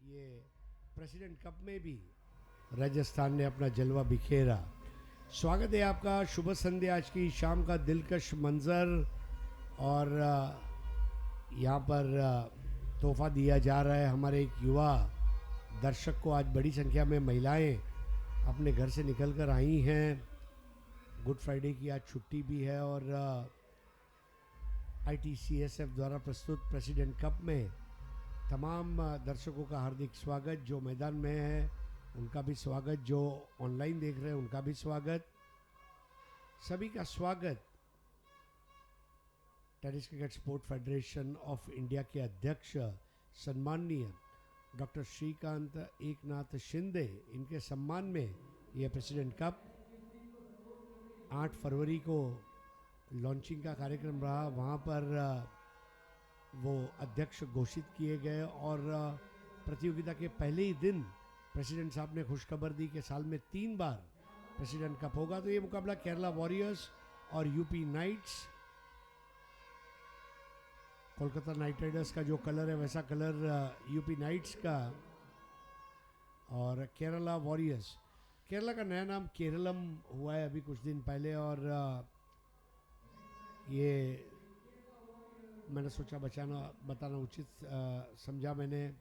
ये president cup में भी राजस्थान ने अपना जलवा बिखेरा। स्वागत है आपका, शुभ संध्या। आज की शाम का दिलकश मंजर और यहाँ पर तोहफा दिया जा रहा है हमारे एक युवा दर्शक को। आज बड़ी संख्या में महिलाएं अपने घर से निकल कर आई हैं। गुड फ्राइडे की आज छुट्टी भी है और ITCSF द्वारा प्रस्तुत प्रेसिडेंट कप में तमाम दर्शकों का हार्दिक स्वागत। जो मैदान में है उनका भी स्वागत, जो ऑनलाइन देख रहे हैं उनका भी स्वागत, सभी का स्वागत। Tennis cricket sport federation of India के अध्यक्ष सम्माननीय डॉक्टर श्रीकांत एकनाथ शिंदे, इनके सम्मान में यह प्रेसिडेंट कप 8 फरवरी को लॉन्चिंग का कार्यक्रम रहा। वहाँ पर वो अध्यक्ष घोषित किए गए और प्रतियोगिता के पहले ही दिन प्रेसिडेंट साहब ने खुशखबर दी कि साल में 3 बार प्रेसिडेंट कप होगा। तो ये मुकाबला केरला वॉरियर्स और UP knights, Kolkata knight riders का जो कलर है वैसा कलर यूपी नाइट्स का, और केरला वॉरियर्स। केरला का नया नाम केरलम हुआ है अभी कुछ दिन पहले, और ये मैंने सोचा बताना उचित समझा मैंने।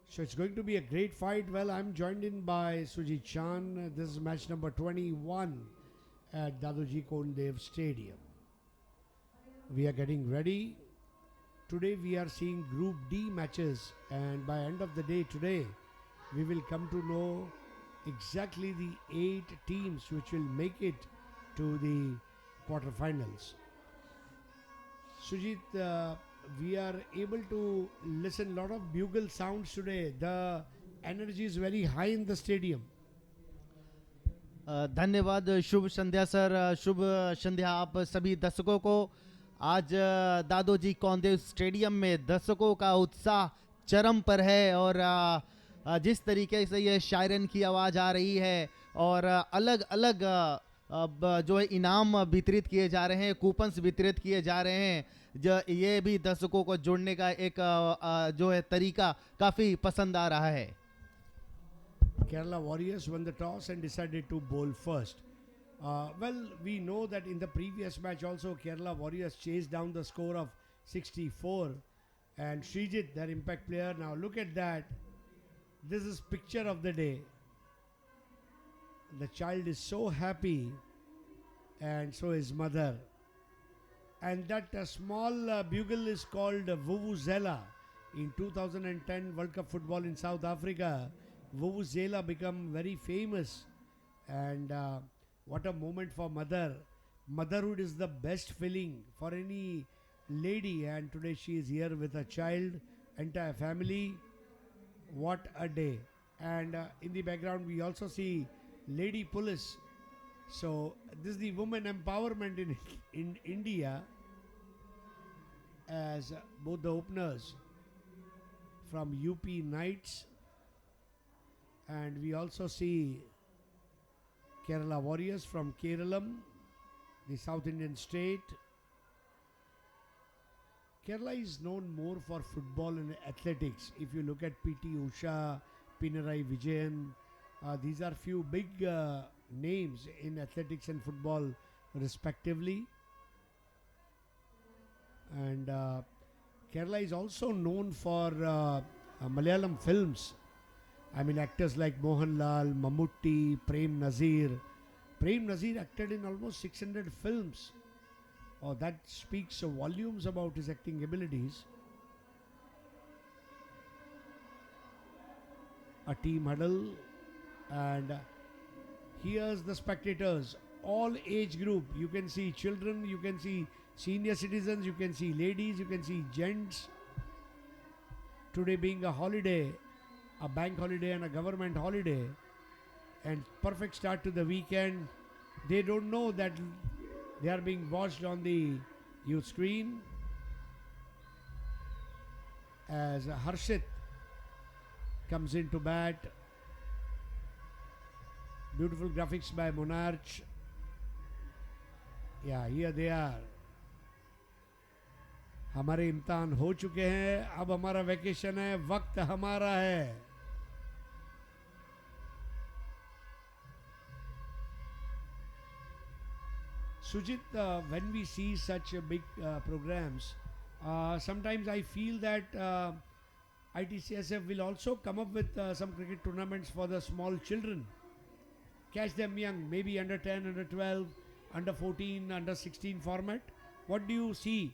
So it's going to be a great fight. Well, I'm joined in by Sujit Chan. This is match number 21 at Dadoji Kondev Stadium. We are getting ready. Today we are seeing Group D matches, and by end of the day today, we will come to know exactly the 8 teams which will make it to the quarterfinals. Sujit, we are able to listen a lot of bugle sounds today. The energy is very high in the stadium. धन्यवाद। शुभ संध्या sir, शुभ संध्या आप सभी दर्शकों को। आज Dadoji Kondadev stadium में दर्शकों का उत्साह चरम पर है, और जिस तरीके से ये शायरन की आवाज़ आ रही है और अलग अलग जो है इनाम वितरित किए जा रहे हैं, कूपन्स वितरित किए जा रहे हैं, जो ये भी दर्शकों को जोड़ने का एक जो है तरीका काफ़ी पसंद आ रहा है। Kerala Warriors won the toss and decided to bowl first. Well, we know that in the previous match also Kerala Warriors chased down the score of 64, and Srijit, their impact player, now look at that. This is picture of the day. The child is so happy, and so is mother. And that small bugle is called Vuvuzela. In 2010 World Cup football in South Africa, Vuvuzela became very famous, and what a moment for mother. Motherhood is the best feeling for any lady, and today she is here with a child, entire family. What a day. And in the background we also see lady police. So this is the women empowerment in India, as both the openers from UP Knights, and we also see Kerala Warriors from Keralam, the South Indian state. Kerala is known more for football and athletics. If you look at PT Usha, Pinarayi Vijayan, these are few big names in athletics and football respectively. And Kerala is also known for Malayalam films. I mean, actors like Mohanlal, Mammootty, Prem Nazir. Prem Nazir acted in almost 600 films. Oh, that speaks volumes about his acting abilities. A team huddle, and here's the spectators, all age group. You can see children, you can see senior citizens, you can see ladies, you can see gents. Today being a holiday, a bank holiday and a government holiday, and perfect start to the weekend. They don't know that they are being watched on the youth screen, as Harshit comes into bat. Beautiful graphics by Monarch. Yeah, here they are. हमारे इम्तिहान हो चुके हैं, अब हमारा vacation है, वक्त हमारा है. Sujit, when we see such big programs, sometimes I feel that ITCSF will also come up with some cricket tournaments for the small children. Catch them young, maybe under 10, under 12, under 14, under 16 format. What do you see?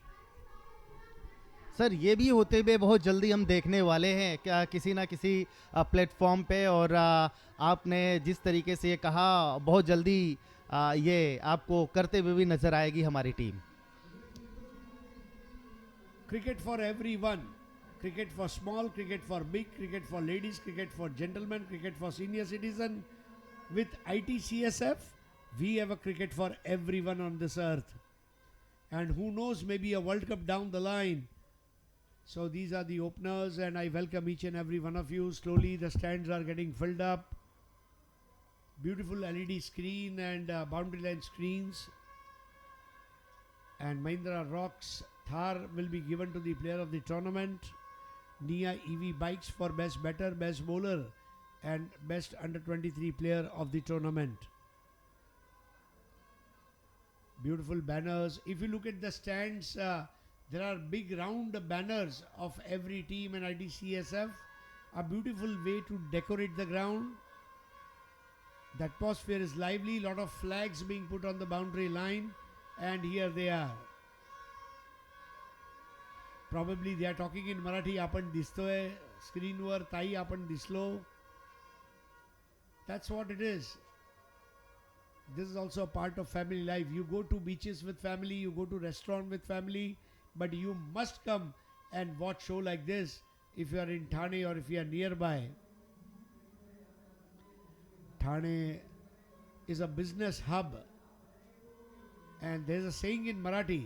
Sir ये भी होते हुए बहुत जल्दी हम देखने वाले हैं क्या किसी ना किसी प्लेटफॉर्म पे, और आपने जिस तरीके से ये कहा बहुत जल्दी ये आपको करते हुए भी नजर आएगी हमारी team. Cricket for everyone. Cricket for small, cricket for big, cricket for ladies, cricket for gentlemen, cricket for senior citizen. With ITCSF, we have a cricket for everyone on this earth. And who knows, maybe a World Cup down the line. So these are the openers, and I welcome each and every one of you. Slowly the stands are getting filled up. Beautiful LED screen and boundary line screens. And Mahindra Rocks Thar will be given to the player of the tournament. Nia EV bikes for best batter, best bowler, and best under 23 player of the tournament. Beautiful banners. If you look at the stands, there are big round banners of every team and ITCSF. A beautiful way to decorate the ground. The atmosphere is lively. Lot of flags being put on the boundary line, and here they are. Probably they are talking in Marathi. आपण दिसतोय स्क्रीनवर, ताई आपण दिसलो. That's what it is. This is also a part of family life. You go to beaches with family, you go to restaurant with family, but you must come and watch show like this if you are in Thane or if you are nearby. Thane is a business hub, and there is a saying in Marathi,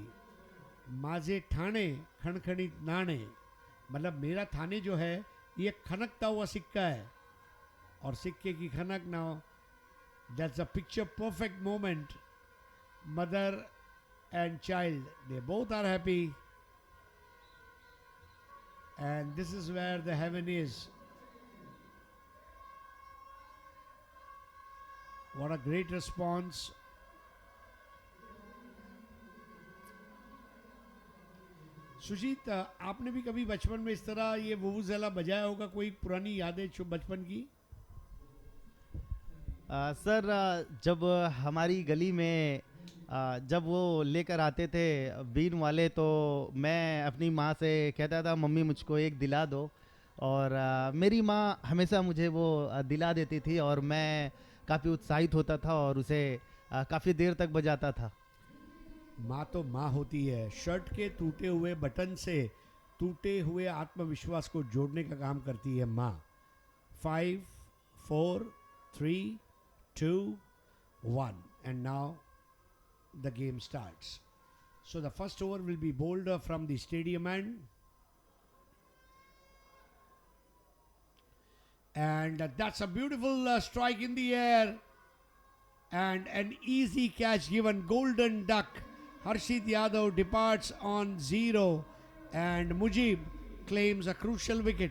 माझे ठाणे खणखणीत नाणे. मतलब मेरा थाने जो है ये खनकता हुआ सिक्का है, और सिक्के की खनक. Now that's a picture perfect moment. Mother and child, they both are happy, and this is where the heaven is. What a great response. Sujeet, आपने भी कभी बचपन में इस तरह ये वुवुज़ेला बजाया होगा? कोई पुरानी यादें बचपन की? सर जब हमारी गली में जब वो लेकर आते थे बीन वाले, तो मैं अपनी माँ से कहता था मम्मी मुझको एक दिला दो, और मेरी माँ हमेशा मुझे वो दिला देती थी, और मैं काफ़ी उत्साहित होता था और उसे काफ़ी देर तक बजाता था. माँ तो माँ होती है. शर्ट के टूटे हुए बटन से टूटे हुए आत्मविश्वास को जोड़ने का काम करती है माँ. 5, 4, 3, 2, 1, and now the game starts. So the first over will be bowled from the stadium end, and that's a beautiful strike in the air, and an easy catch given. Golden duck. Harshit Yadav departs on 0, and Mujib claims a crucial wicket.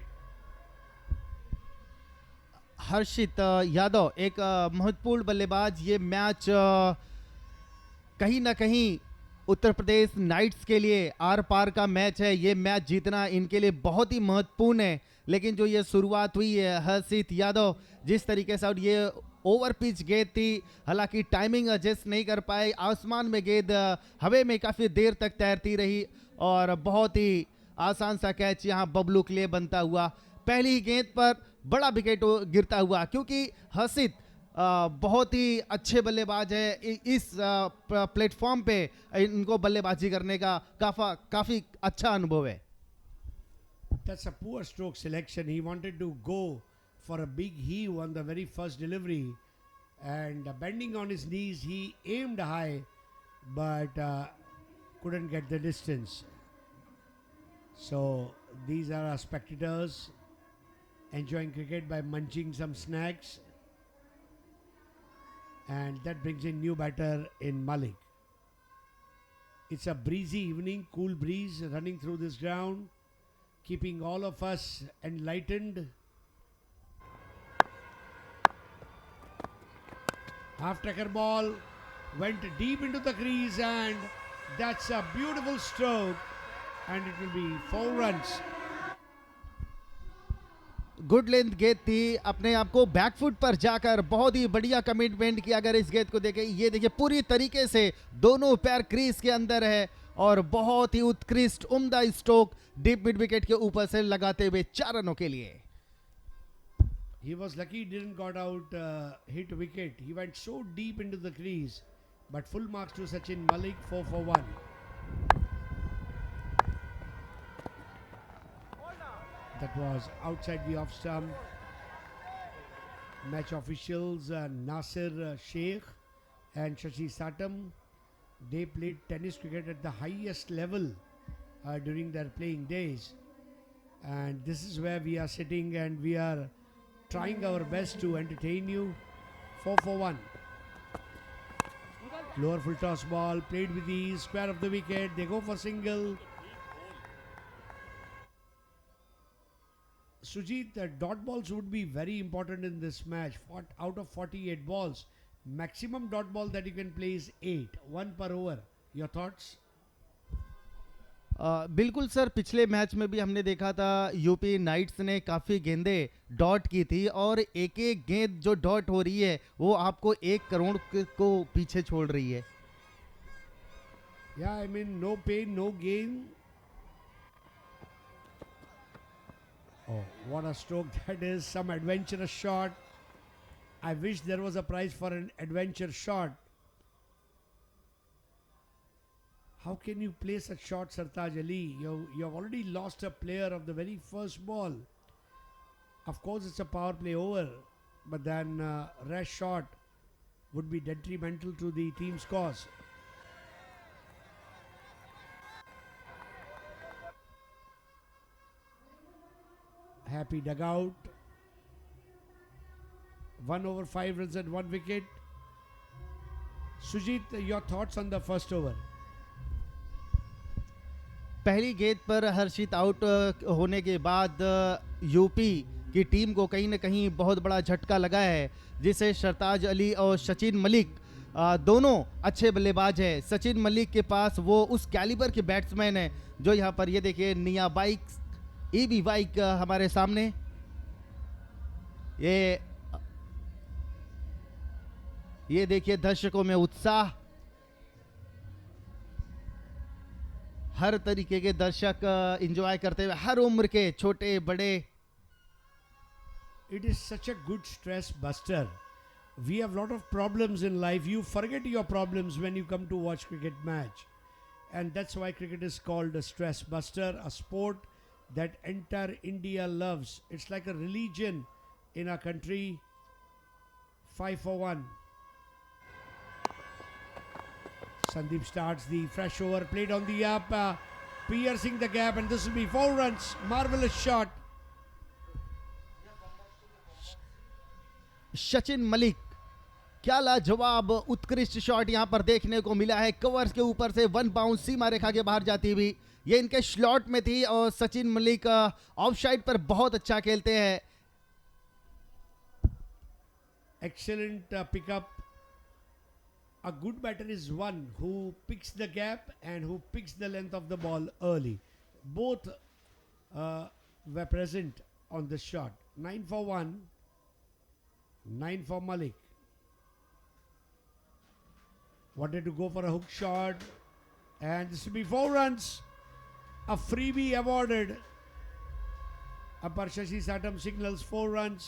हर्षित यादव एक महत्वपूर्ण बल्लेबाज. ये match कहीं ना कहीं Uttar Pradesh nights के लिए are पार का मैच है. ये मैच जीतना इनके लिए बहुत ही महत्वपूर्ण है, लेकिन जो ये शुरुआत हुई है हर्षित यादव जिस तरीके से, और ये ओवर पिच गेंद थी, हालांकि टाइमिंग एडजस्ट नहीं कर पाए. आसमान में गेंद हवा में काफ़ी देर तक तैरती रही, और बहुत ही आसान सा कैच यहाँ बबलू के लिए बनता हुआ. पहली ही गेंद पर बड़ा विकेट गिरता हुआ, क्योंकि हर्षित बहुत ही अच्छे बल्लेबाज है. इस प्लेटफॉर्म पे इनको बल्लेबाजी करने का काफ़ी अच्छा अनुभव है. That's a poor stroke selection. He wanted to go for a big heave on the very first delivery, and bending on his knees, he aimed high, but couldn't get the distance. So these are our spectators enjoying cricket by munching some snacks, and that brings in new batter in Malik. It's a breezy evening, cool breeze running through this ground, keeping all of us enlightened. Half-taker ball went deep into the crease, and that's a beautiful stroke, and it will be 4 runs. Good length गेंद थी, अपने आप को back foot पर जाकर बहुत ही बढ़िया commitment किया। अगर इस गेंद को देखें, ये देखिए पूरी तरीके से दोनों पैर क्रीज के अंदर है और बहुत ही उत्कृष्ट उम्दा स्ट्रोक डीप मिड विकेट के ऊपर से लगाते हुए 4 रनों के लिए। He was lucky he didn't got out hit wicket. He went so deep into the crease. But full marks to Sachin Malik, 4 for 1. That was outside the off stump. Match officials Nasir Sheikh and Shashi Satam, they played tennis cricket at the highest level during their playing days. And this is where we are sitting and we are trying our best to entertain you. 4 for 1. Lower full toss ball played with ease, square of the wicket. They go for single. Sujit, the dot balls would be very important in this match. Out of 48 balls, maximum dot ball that you can play is 8, 1 per over. Your thoughts? बिल्कुल sir, पिछले match में भी हमने देखा था UP nights ने काफ़ी गेंदें डॉट की थी और एक एक गेंद जो डॉट हो रही है वो आपको 1 करोड़ को पीछे छोड़ रही है। Yeah, I mean, no pain, no gain. Oh, what a stroke that is. Some adventurous shot. I wish there was a prize for an adventure shot. How can you play such shot, Sartaj Ali? You have already lost a player of the very first ball. Of course, it's a power play over, but then rash shot would be detrimental to the team's cause. Happy dugout. 1 over 5 runs and 1 wicket. Sujit, your thoughts on the first over? पहली गेंद पर हर्षित out होने के बाद UP की team को कहीं ना कहीं बहुत बड़ा झटका लगा है, जिसे सरताज अली और सचिन मलिक दोनों अच्छे बल्लेबाज हैं। सचिन मलिक के पास वो उस कैलिबर के बैट्समैन है जो यहाँ पर ये देखिए निया बाइक ईबी बाइक हमारे सामने, ये देखिए दर्शकों में उत्साह, हर तरीके के दर्शक एंजॉय करते हुए, हर उम्र के छोटे बड़े। It is such a good stress buster. We have a lot of problems in life. You forget your problems when you come to watch cricket match. And that's why cricket is called a stress buster, a sport that entire India loves. It's like a religion in our country. 5 for 1. Sandeep starts the fresh over, played on the up, piercing the gap, and this will be 4 runs. Marvelous shot. Sachin Malik, क्या लाजवाब उत्कृष्ट shot यहां पर देखने को मिला है। Covers के ऊपर से 1 बाउंस सीमा रेखा के बाहर जाती हुई, ये इनके स्लॉट में थी और सचिन मलिक ऑफ साइड पर बहुत अच्छा खेलते हैं। Excellent pickup. A good batter is one who picks the gap and who picks the length of the ball early. Both were present on this shot. 9 for 1. 9 for Malik. Wanted to go for a hook shot, and this will be 4 runs. A freebie awarded. Upper Shashi Satam signals 4 runs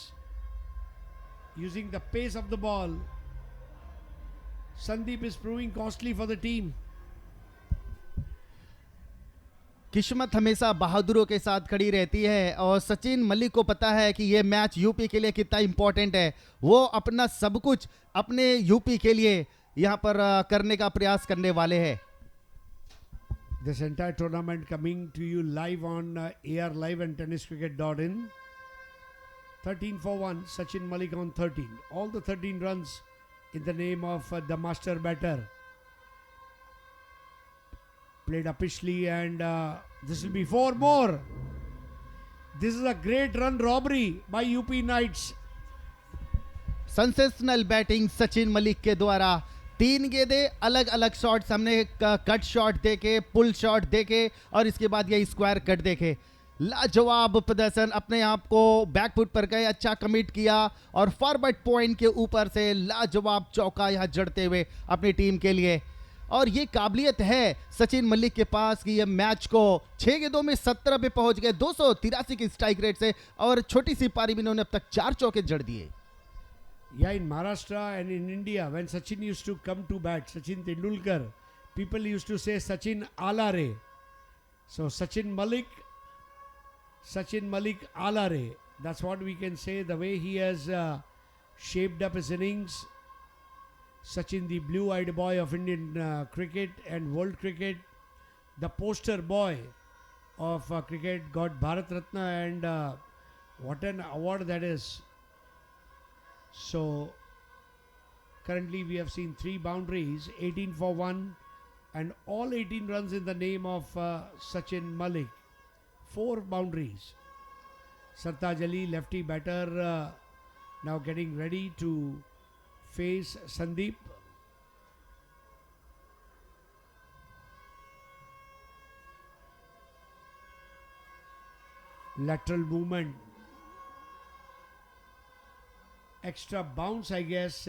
using the pace of the ball. Sandeep is proving costly for the team. किस्मत हमेशा बहादुरों के साथ खड़ी रहती है और सचिन मलिक को पता है कि ये मैच यूपी के लिए कितना इंपॉर्टेंट है। वो अपना सब कुछ अपने यूपी के लिए यहाँ पर करने का प्रयास करने वाले हैं। This entire tournament coming to you live on AR Live and tenniscricket.in. 13 for 1, Sachin Malik on 13. All the 13 runs in the name of the master batter. played uppishly, and this will be 4 more. This is a great run robbery by UP Knights. Sensational batting Sachin Malik के द्वारा 3 गेंदें, अलग अलग shots हमने cut shot देखे, pull shot देखे और इसके बाद ये स्क्वायर कट देखे। लाजवाब प्रदर्शन, अपने आप को बैकफुट पर गए, अच्छा कमिट किया और फॉरवर्ड पॉइंट के ऊपर से लाजवाब चौका यहां जड़ते हुए अपनी टीम के लिए। और ये काबिलियत है सचिन मलिक के पास कि ये मैच को 6 गेंदों में 17 पे पहुंच गए 283 की स्ट्राइक रेट से, और छोटी सी पारी में इन्होंने अब तक 4 चौके जड़ दिए। Yeah, in Maharashtra and in India, when Sachin used to come to bat, Sachin Tendulkar, people used to say Sachin Alare. So Sachin Malik Alare. That's what we can say. The way he has shaped up his innings. Sachin, the blue-eyed boy of Indian cricket and world cricket, the poster boy of cricket, got Bharat Ratna, and what an award that is. So currently we have seen 3 boundaries, 18 for 1, and all 18 runs in the name of Sachin Malik. 4 boundaries. Sartaj Ali, lefty batter, now getting ready to face Sandeep. Lateral movement. Extra bounce, I guess,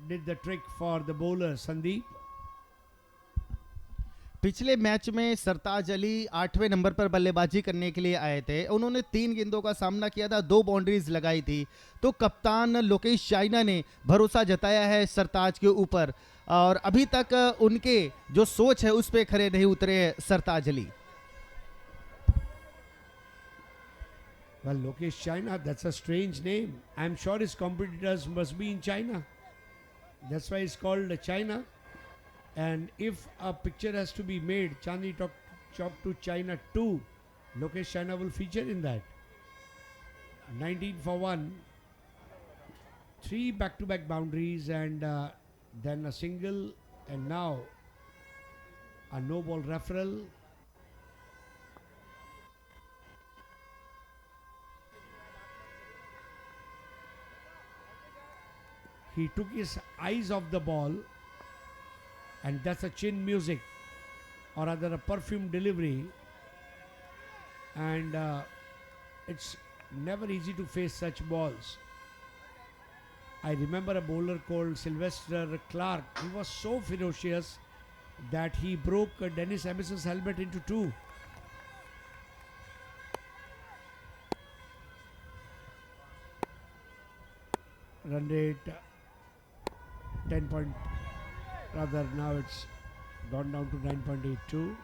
did the trick for the bowler Sandeep. पिछले match में सरताज Ali 8वें number पर बल्लेबाजी करने के लिए आए थे। उन्होंने 3 गेंदों का सामना किया था, 2 बाउंड्रीज लगाई थी। तो कप्तान लोकेश चाइना ने भरोसा जताया है सरताज के ऊपर, और अभी तक उनके जो सोच है उस पे खरे नहीं उतरे सरताज Ali. Well, Lokesh China, that's a strange name. I'm sure his competitors must be in China. That's why it's called China. And if a picture has to be made, Chandni Chowk to China 2, Lokesh China will feature in that. 19 for 1, 3 back-to-back boundaries, and then a single, and now a no-ball referral. He took his eyes off the ball, and that's a chin music, or rather a perfume delivery, and it's never easy to face such balls. I remember a bowler called Sylvester Clark. He was so ferocious that he broke Dennis Amison's helmet into 2. Run rate 10 point, rather now it's gone down to 9.82.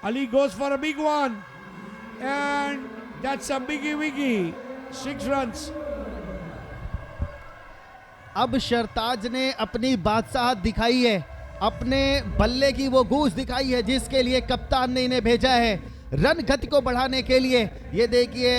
Ali goes for a big one, and that's a biggie wiggy. 6 runs. अब शरताज ने अपनी बादशाहत दिखाई है, अपने बल्ले की वो गूंज दिखाई है जिसके लिए कप्तान ने इन्हें भेजा है रन गति को बढ़ाने के लिए। ये देखिए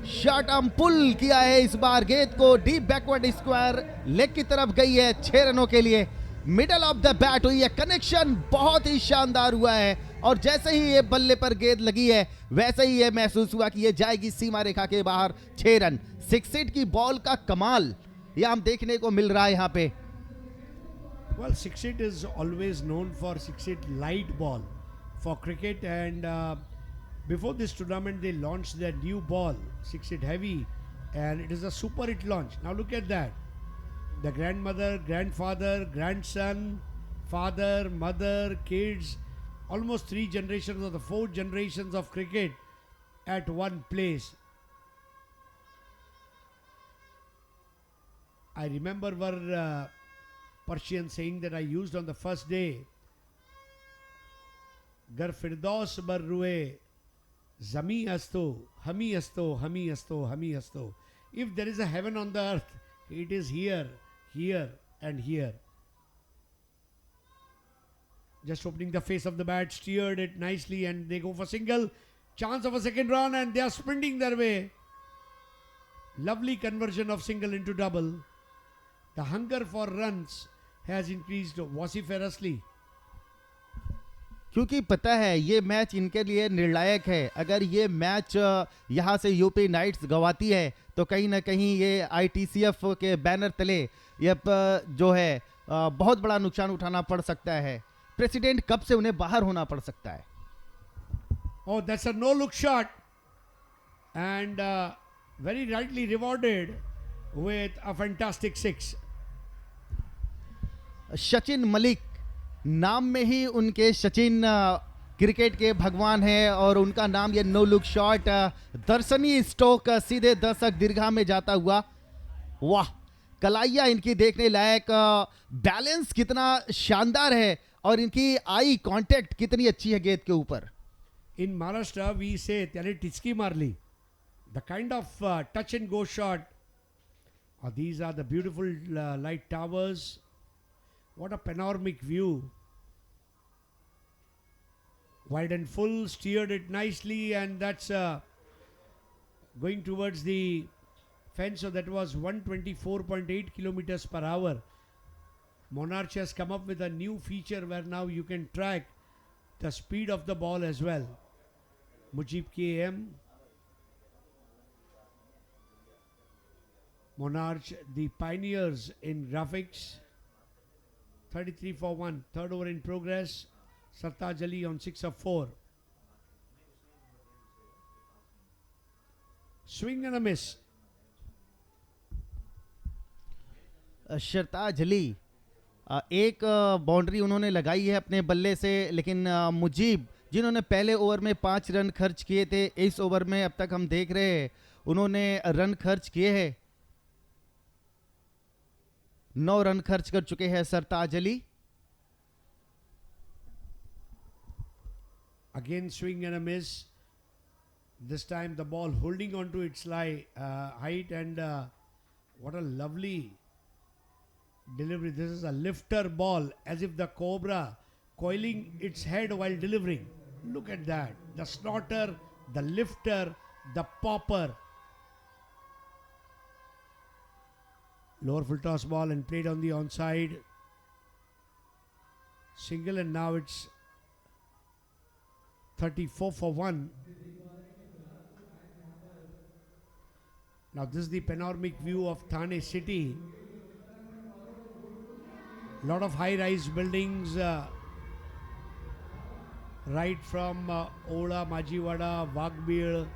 शॉर्ट आर्म पुल किया है इस बार, गेंद को डीप बैकवर्ड स्क्वायर लेग की तरफ गई है 6 रनों के लिए। मिडल ऑफ द बैट हुई है, कनेक्शन बहुत ही शानदार हुआ है, और जैसे ही ये बल्ले पर गेंद लगी है वैसे ही ये महसूस हुआ कि ये जाएगी सीमा रेखा के बाहर। 6 रन, 6 हिट की बॉल का कमाल ये हम देखने को मिल रहा है यहाँ पे। Well, 6 hit is always known for 6 hit light ball for cricket, and before this tournament they launched their new ball 6 hit heavy, and it is a super hit launch. Now look at that, the grandmother, grandfather, grandson, father, mother, kids, almost 3 generations or the 4 generations of cricket at one place. I remember one Persian saying that I used on the first day, Gar Firdaus bar ruhe zami asto, hami asto, hami asto, hami asto. If there is a heaven on the earth, it is here, here and here. Just opening the face of the bat, steered it nicely, and they go for single. Chance of a second run, and they are sprinting their way. Lovely conversion of single into double. The hunger for runs has increased vociferously. क्योंकि पता है ये match इनके लिए निर्णायक है। अगर ये मैच यहाँ से यूपी नाइट्स गवाती है तो कहीं ना कहीं ये आईटीसीएफ के बैनर तले ये जो है बहुत बड़ा नुकसान उठाना पड़ सकता है। प्रेसिडेंट कप से उन्हें बाहर होना पड़ सकता है। Oh, that's a no-look shot, and very rightly rewarded with a fantastic 6. Sachin Malik, नाम में ही उनके सचिन क्रिकेट के भगवान है और उनका नाम ये नो लुक शॉट दर्शनीय स्ट्रोक सीधे दर्शक दीर्घा में जाता हुआ। वाह, कलाइया इनकी देखने लायक, बैलेंस कितना शानदार है और इनकी आई कांटेक्ट कितनी अच्छी है गेंद के ऊपर। In Maharashtra, we say त्याने टिचकी मारली. The kind of touch and go shot. These are the beautiful light towers. What a panoramic view. Wide and full, steered it nicely, and that's going towards the fence. So that was 124.8 kilometers per hour. Monarch has come up with a new feature where now you can track the speed of the ball as well. Mujib KM, Monarch, the pioneers in graphics. 33 for 1, third over in progress. Sartaj Ali on 6 of 4. Swing and a miss. सरताज अली एक boundary उन्होंने लगाई है अपने बल्ले से, लेकिन मुजीब जिन्होंने पहले ओवर में 5 रन खर्च किए थे, इस ओवर में अब तक हम देख रहे हैं उन्होंने रन खर्च किए हैं, 9 रन खर्च कर चुके हैं सरताज Ali. Again swing and a miss. This time the ball holding on to its height, and what a lovely delivery. This is a lifter ball, as if the cobra coiling its head while delivering. Look at that. The snorter, the lifter, the popper. Lower full toss ball and played on the onside. Single, and now it's 34 for 1. Now this is the panoramic view of Thane city. Lot of high-rise buildings right from Ola, Majiwada, Wagbir.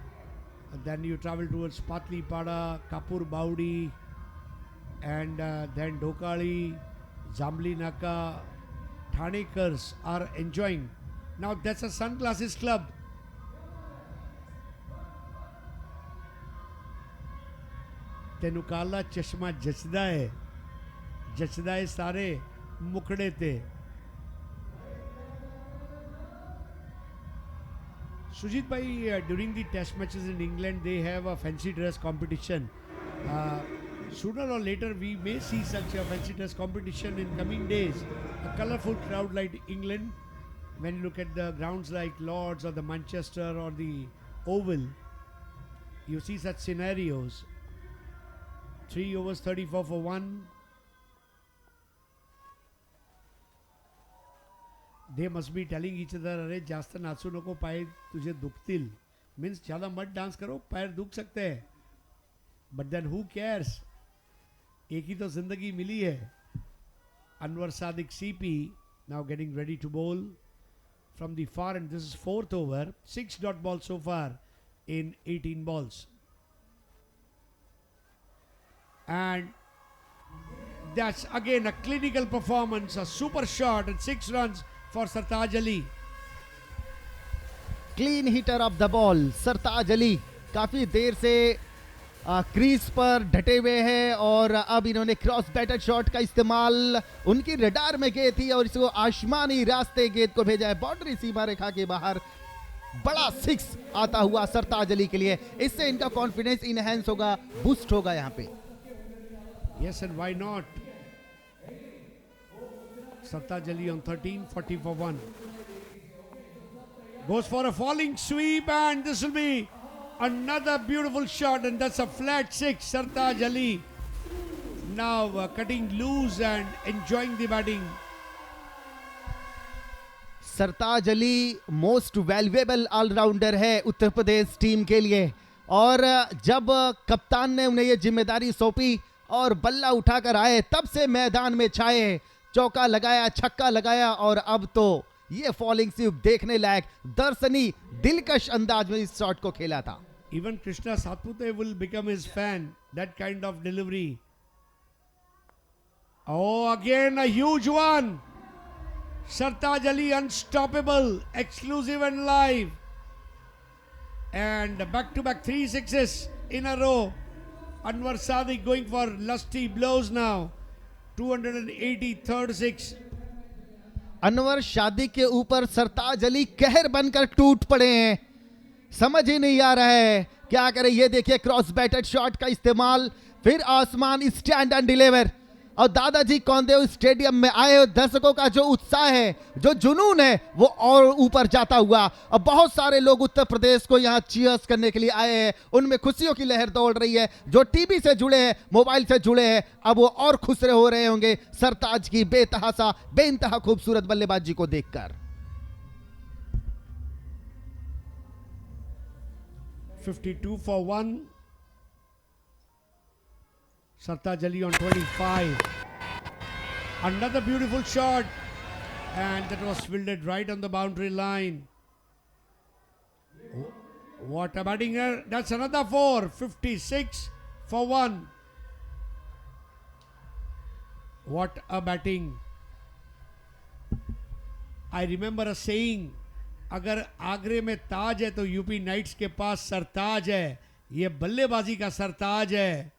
Then you travel towards Patlipada, Kapur Baudi, and then Dokali, Jambli Naka. Thanekars are enjoying. Now that's a sunglasses club. तेनु काला चश्मा जचदा है सारे मुखड़े थे। Sujit bhai, during the test matches in England, they have a fancy dress competition. Sooner or later, we may see such a fancy dress competition in coming days. A colourful crowd like England, when you look at the grounds like Lords or the Manchester or the Oval, you see such scenarios. 3 overs, 34 for 1. They must be telling each other, अरे जास्त नाचू नको, पाय तुझे दुखतील. Means ज़्यादा मत dance करो, पैर दुख सकते हैं. But then who cares? एक ही तो जिंदगी मिली है. Anwar Sadiq CP now getting ready to bowl from the far end. This is 4th over. 6 dot balls so far in 18 balls. And that's again a clinical performance, a super shot and 6 runs for Sartaj Ali. Clean hitter of the ball Sartaj Ali काफी देर से crease पर ढटे हुए हैं और अब इन्होंने cross batter shot का इस्तेमाल, उनकी रडार में गेंद थी और इसको आसमानी रास्ते गेंद को भेजा है बाउंड्री सीमा रेखा के बाहर। बड़ा 6 आता हुआ सरताज अली के लिए, इससे इनका कॉन्फिडेंस इनहेंस होगा, बूस्ट होगा यहाँ पे। Yes, and why not? Sartaj Ali on 13, 40 for 1. Goes for a falling sweep, and this will be another beautiful shot, and that's a flat 6. Sartaj Ali now cutting loose and enjoying the batting. Sartaj Ali most valuable allrounder है उत्तर प्रदेश team के लिए, और जब कप्तान ने उन्हें ये जिम्मेदारी सौंपी और बल्ला उठाकर आए तब से मैदान में छाए, चौका लगाया, छक्का लगाया, और अब तो ये फॉलिंग स्वीप देखने लायक दर्शनी दिलकश अंदाज में इस शॉट को खेला था. Even Krishna Satpute will become his fan. That kind of delivery. Oh, again a huge one. Sartaj Ali unstoppable, exclusive and live. And back-to-back 3 sixes in a row. Anwar Sadiq going for lusty blows now. 283rd six. Anwar शादी के ऊपर सरताज अली कहर बनकर टूट पड़े हैं. समझ ही नहीं आ रहा है क्या करें. ये देखिए क्रॉस बैटेड शॉट का इस्तेमाल, फिर आसमान स्टैंड एंड डिलीवर, और दादाजी कौंदेव स्टेडियम में आए दर्शकों का जो उत्साह है, जो जुनून है, वो और ऊपर जाता हुआ. और बहुत सारे लोग उत्तर प्रदेश को यहाँ चीयर्स करने के लिए आए हैं. उनमें खुशियों की लहर दौड़ रही है. जो टीवी से जुड़े हैं, मोबाइल से जुड़े हैं, अब वो और खुश हो रहे होंगे सरताज की बेतहासा बेइंतहा खूबसूरत बल्लेबाजी को देखकर. 52 for 1. Sartaj Ali on 25. Another beautiful shot, and that was fielded right on the boundary line. What a batting error. That's another 4. 56 for 1. What a batting. I remember a saying, अगर आगरे में ताज है तो यूपी नाइट्स के पास सरताज है. ये बल्लेबाजी का सरताज है.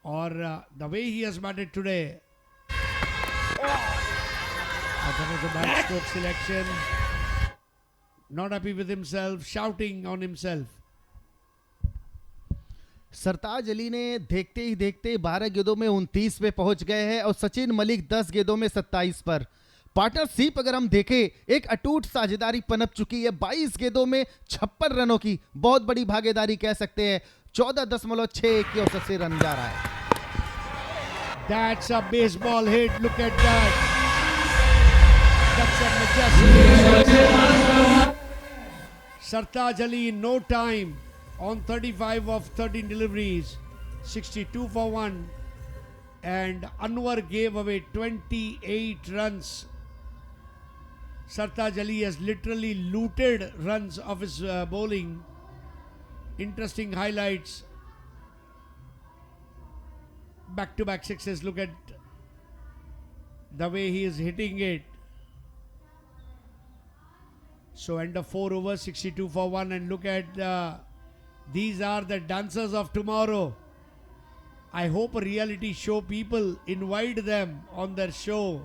और the way he has batted today, that was a bad stroke selection. Not happy with himself, shouting on himself. सरताज अली ने देखते ही देखते 12 गेंदों में 29 पे पहुंच गए हैं, और सचिन मलिक 10 गेंदों में 27 पर. पार्टनरशिप अगर हम देखें, एक अटूट साझेदारी पनप चुकी है. 22 गेंदों में 56 रनों की बहुत बड़ी भागीदारी कह सकते हैं. 14.61 की औसत से रन जा रहा है. That's a baseball hit. Look at that. That's a majestic. Sartaj Ali in no time on 35 of 13 deliveries, 62 for 1, and Anwar gave away 28 runs. Sartaj Ali has literally looted runs of his bowling. Interesting highlights. Back-to-back sixes. Look at the way he is hitting it. So end of 4 overs, 62 for 1, and look at these are the dancers of tomorrow. I hope a reality show people invite them on their show.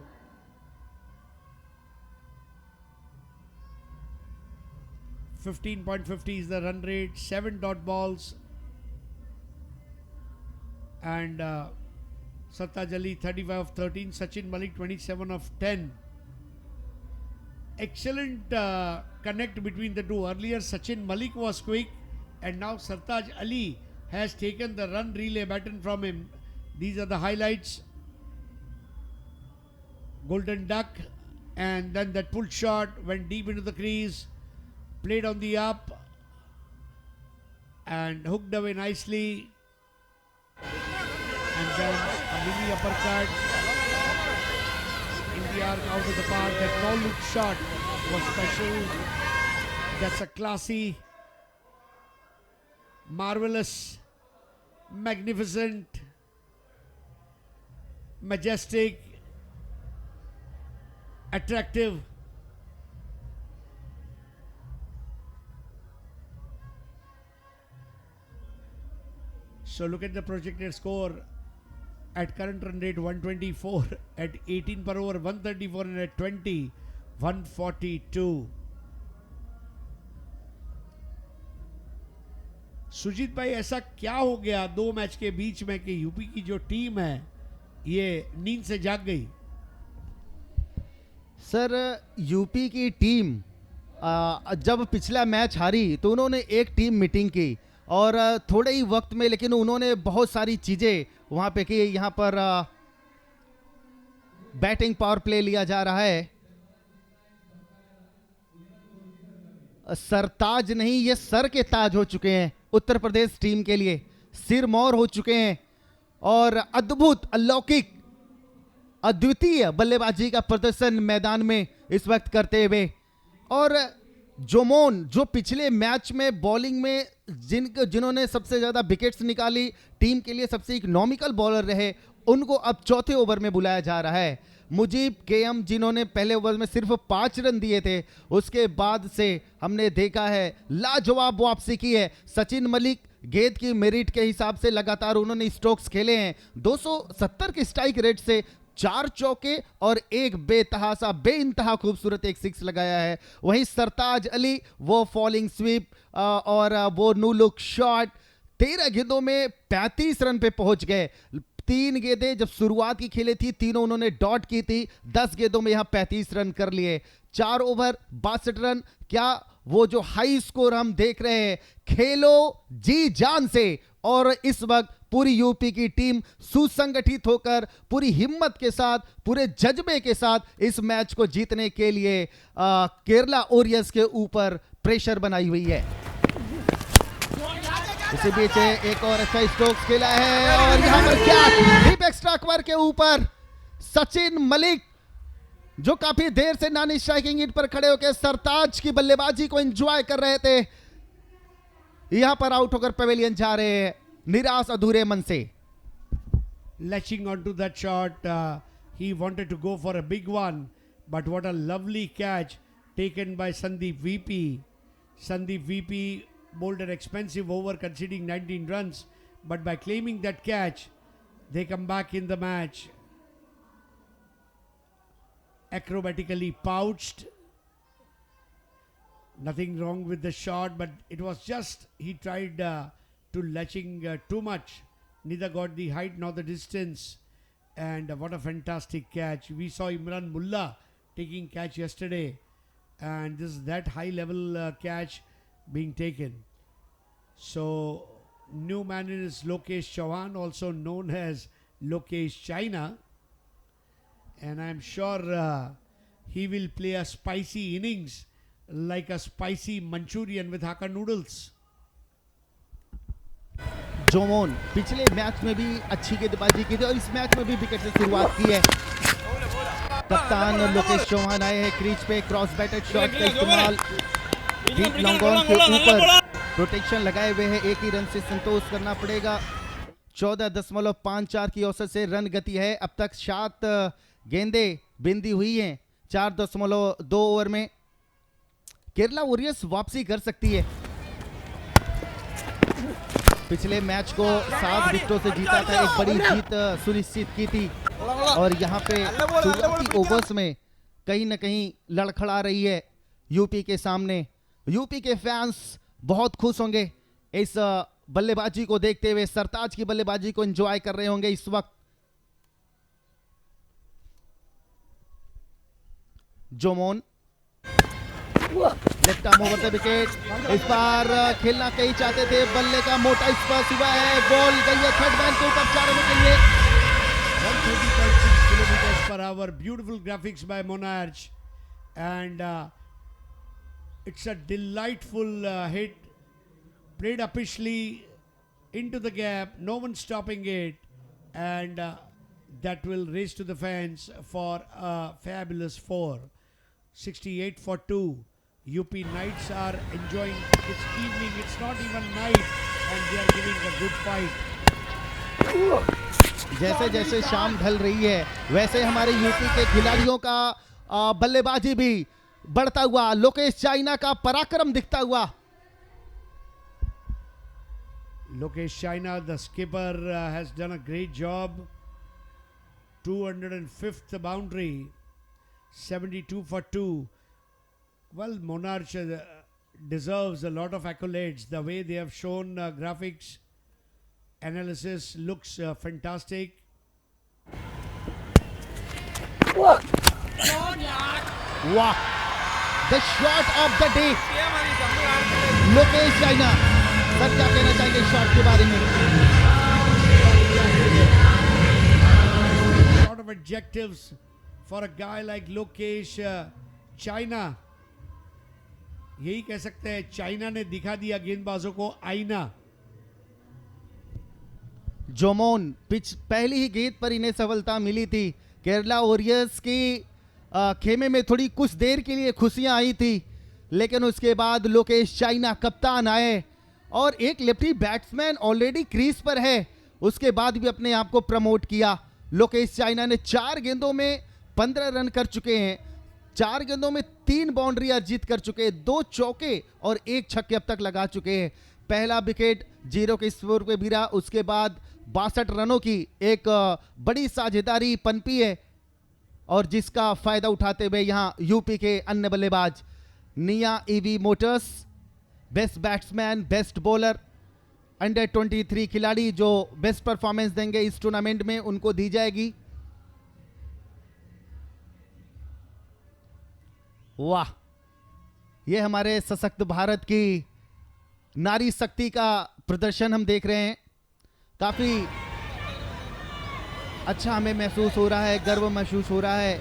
.50 is the run rate, 7 dot balls, and Sartaj Ali 35 of 13, Sachin Malik 27 of 10. Excellent connect between the two. Earlier Sachin Malik was quick, and now Sartaj Ali has taken the run relay baton from him. These are the highlights. Golden duck, and then that pull shot went deep into the crease, played on the up and hooked away nicely, and then a mini uppercut in the arc out of the park. That no-look shot was special. That's a classy, marvelous, magnificent, majestic, attractive. So look at the projected score. At current run rate 124, at 18 per over 134, and at 20 142. Sujit भाई, ऐसा क्या हो गया 2 match के बीच में कि UP की जो टीम है ये नींद से जाग गई? सर, यूपी की टीम जब पिछला मैच हारी तो उन्होंने एक टीम मीटिंग की और थोड़े ही वक्त में लेकिन उन्होंने बहुत सारी चीजें वहां पे की। यहाँ पर बैटिंग पावर प्ले लिया जा रहा है। सरताज नहीं, ये सर के ताज हो चुके हैं उत्तर प्रदेश टीम के लिए, सिरमौर हो चुके हैं और अद्भुत, अलौकिक, अद्वितीय बल्लेबाजी का प्रदर्शन मैदान में इस वक्त करते हुए। और जोमोन जो पिछले मैच में बॉलिंग में जिन्होंने सबसे ज्यादा विकेट्स निकाली, टीम के लिए सबसे इकोनॉमिकल बॉलर रहे, उनको अब चौथे ओवर में बुलाया जा रहा है। मुजीब केएम जिन्होंने पहले ओवर में सिर्फ 5 रन दिए थे, उसके बाद से हमने देखा है लाजवाब वापसी की है। सचिन मलिक गेंद की मेरिट के हिसाब से लगातार उन्होंने स्ट्रोक्स खेले हैं। 270 के स्ट्राइक रेट से 4 चौके और एक बेतहासा बेइंतहा खूबसूरत एक 6 लगाया है। वहीं सरताज अली वो फॉलिंग स्वीप और वो नो लुक शॉट, 13 गेंदों में 35 रन पे पहुंच गए। 3 गेंदें जब शुरुआत की खेले थी, तीनों उन्होंने डॉट की थी। 10 गेंदों में यहां 35 रन कर लिए। 4 ओवर 62 रन। क्या वो जो हाई स्कोर हम देख रहे हैं, खेलो जी जान से। और इस वक्त पूरी यूपी की टीम सुसंगठित होकर पूरी हिम्मत के साथ, पूरे जज्बे के साथ इस मैच को जीतने के लिए केरला वॉरियर्स के ऊपर प्रेशर बनाई हुई है। इसी बीच एक और अच्छा स्ट्रोक्स खेला है और यहां पर क्या डीप एक्स्ट्रा कवर के ऊपर सचिन मलिक जो काफी देर से नॉन स्ट्राइकिंग इन पर खड़े होकर सरताज की बल्लेबाजी को एंजॉय कर रहे थे, यहां पर आउट होकर पवेलियन जा रहे हैं निराश अधूरे मन से। Latching onto that shot, he wanted to go for a big one, but what a lovely catch taken by Sandeep VP. Sandeep VP bowled an expensive over conceding 19 runs, but by claiming that catch, they come back in the match. Acrobatically pouched. Nothing wrong with the shot, but it was just he tried to latching too much. Neither got the height nor the distance. And what a fantastic catch. We saw Imran Mullah taking catch yesterday, and this is that high level catch being taken. So new man is Lokesh Chauhan, also known as Lokesh China, and I'm sure he will play a spicy innings like a spicy Manchurian with Hakka noodles. Jomon पिछले match में भी अच्छी गेंदबाजी की थी और इस match में भी विकेट से शुरुआत की है। कप्तान लोकेश चौहान आए हैं क्रीज पे, क्रॉस बैटेड शॉट का इस्तेमाल, डीप लॉन्ग ऑन के ऊपर प्रोटेक्शन लगाए हुए हैं। एक ही रन से संतोष करना पड़ेगा। 14.54 की औसत से रन गति है। अब तक 7 गेंदें बिंदी हुई हैं 4.2 ओवर में। केरला वॉरियर्स वापसी कर सकती है। पिछले मैच को 7 विकेटों से जीता था, एक बड़ी जीत सुनिश्चित की थी और यहाँ पे शुरुआती ओवर्स में कहीं ना कहीं लड़खड़ा रही है यूपी के सामने। यूपी के फैंस बहुत खुश होंगे इस बल्लेबाजी को देखते हुए, सरताज की बल्लेबाजी को एंजॉय कर रहे होंगे इस वक्त। Jomon left arm over the wicket, इस बार खेलना कहीं चाहते थे, बल्ले का मोटा स्पर्श हुआ है, बॉल गई है थर्ड मैन के ऊपर 4 रनों के लिए। 130.6 kilometers per hour, beautiful graphics by Monarch, and it's a delightful hit, played upishly into the gap, no one stopping it, and that will race to the fans for a fabulous 4. 68 for 2. UP Knights are enjoying its evening. It's not even night and they are giving a good fight. जैसे जैसे शाम ढल रही है वैसे हमारे UP के खिलाड़ियों का बल्लेबाजी भी बढ़ता हुआ, लोकेश चाइना का पराक्रम दिखता हुआ। Lokesh China, the skipper, has done a great job. 205th boundary, 72 for 2. Well, Monarch deserves a lot of accolades. The way they have shown graphics, analysis looks fantastic. Wow! The shot of the day. Lokesh China. Sir क्या कहना चाहेंगे shot के बारे में? Lot of adjectives for a guy like Lokesh. China, यही कह सकते हैं, चाइना ने दिखा दिया गेंदबाजों को आईना. जोमोन पिच पहली ही गेंद पर इन्हें सफलता मिली थी. केरला वॉरियर्स की खेमे में थोड़ी कुछ देर के लिए खुशियां आई थी, लेकिन उसके बाद लोकेश चाइना कप्तान आए और एक लेफ्टी बैट्समैन ऑलरेडी क्रीज पर है, उसके बाद भी अपने आप को प्रमोट किया. लोकेश चाइना ने 4 गेंदों में 15 रन कर चुके हैं. 4 गेंदों में 3 बाउंड्री अर्जित कर चुके हैं, 2 चौके और 1 छक्के अब तक लगा चुके हैं. पहला विकेट 0 के स्कोर पे गिरा, उसके बाद 62 रनों की एक बड़ी साझेदारी पनपी है और जिसका फायदा उठाते हुए यहां यूपी के अन्य बल्लेबाज निया EV Motors, best batsman, best bowler, under 23 खिलाड़ी जो बेस्ट परफॉर्मेंस देंगे इस टूर्नामेंट में उनको दी जाएगी. वाह, ये हमारे सशक्त भारत की नारी शक्ति का प्रदर्शन हम देख रहे हैं. काफी अच्छा हमें महसूस हो रहा है, गर्व महसूस हो रहा है.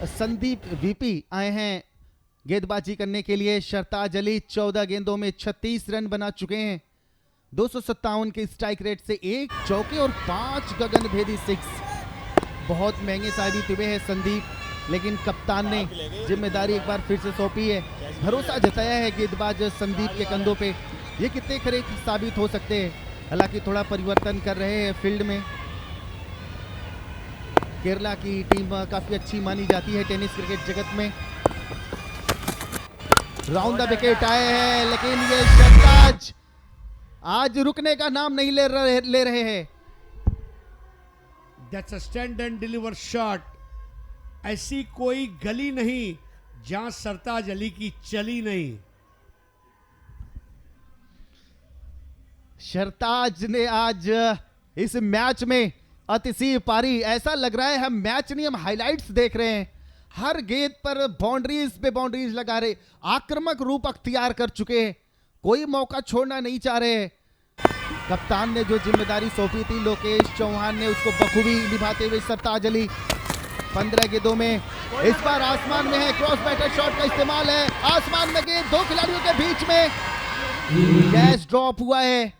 संदीप वीपी आए हैं गेंदबाजी करने के लिए. शरताज अली 14 गेंदों में 36 रन बना चुके हैं. 257 के स्ट्राइक रेट से 1 चौके और 5 गगनभेदी 6. बहुत महंगे साबित हुए हैं संदीप, लेकिन कप्तान ने जिम्मेदारी एक बार फिर से सौंपी है. भरोसा जताया है गेंदबाज संदीप के कंधों पे. ये कितने खरे साबित हो सकते हैं. हालांकि थोड़ा परिवर्तन कर रहे हैं फील्ड में. केरला की टीम काफी अच्छी मानी जाती है टेनिस क्रिकेट जगत में. राउंड द विकेट आए हैं, लेकिन ये शरताज आज रुकने का नाम नहीं ले रहे हैं. That's a stand and deliver shot. ऐसी कोई गली नहीं जहां सरताज अली की चली नहीं. शरताज ने आज इस मैच में अतिशीय पारी. ऐसा लग रहा है हम मैच नहीं, हम हाइलाइट्स देख रहे हैं. हर गेंद पर बाउंड्रीज पे बाउंड्रीज लगा रहे, आक्रामक रूप अख्तियार कर चुके हैं, कोई मौका छोड़ना नहीं चाह रहे. कप्तान ने जो जिम्मेदारी सौंपी थी लोकेश चौहान ने उसको बखूबी निभाते हुए सरताज अली 15 गेंदों में इस बार आसमान में है. क्रॉस बैटर शॉट का इस्तेमाल है. आसमान में गेंद 2 खिलाड़ियों के बीच में कैच ड्रॉप हुआ है.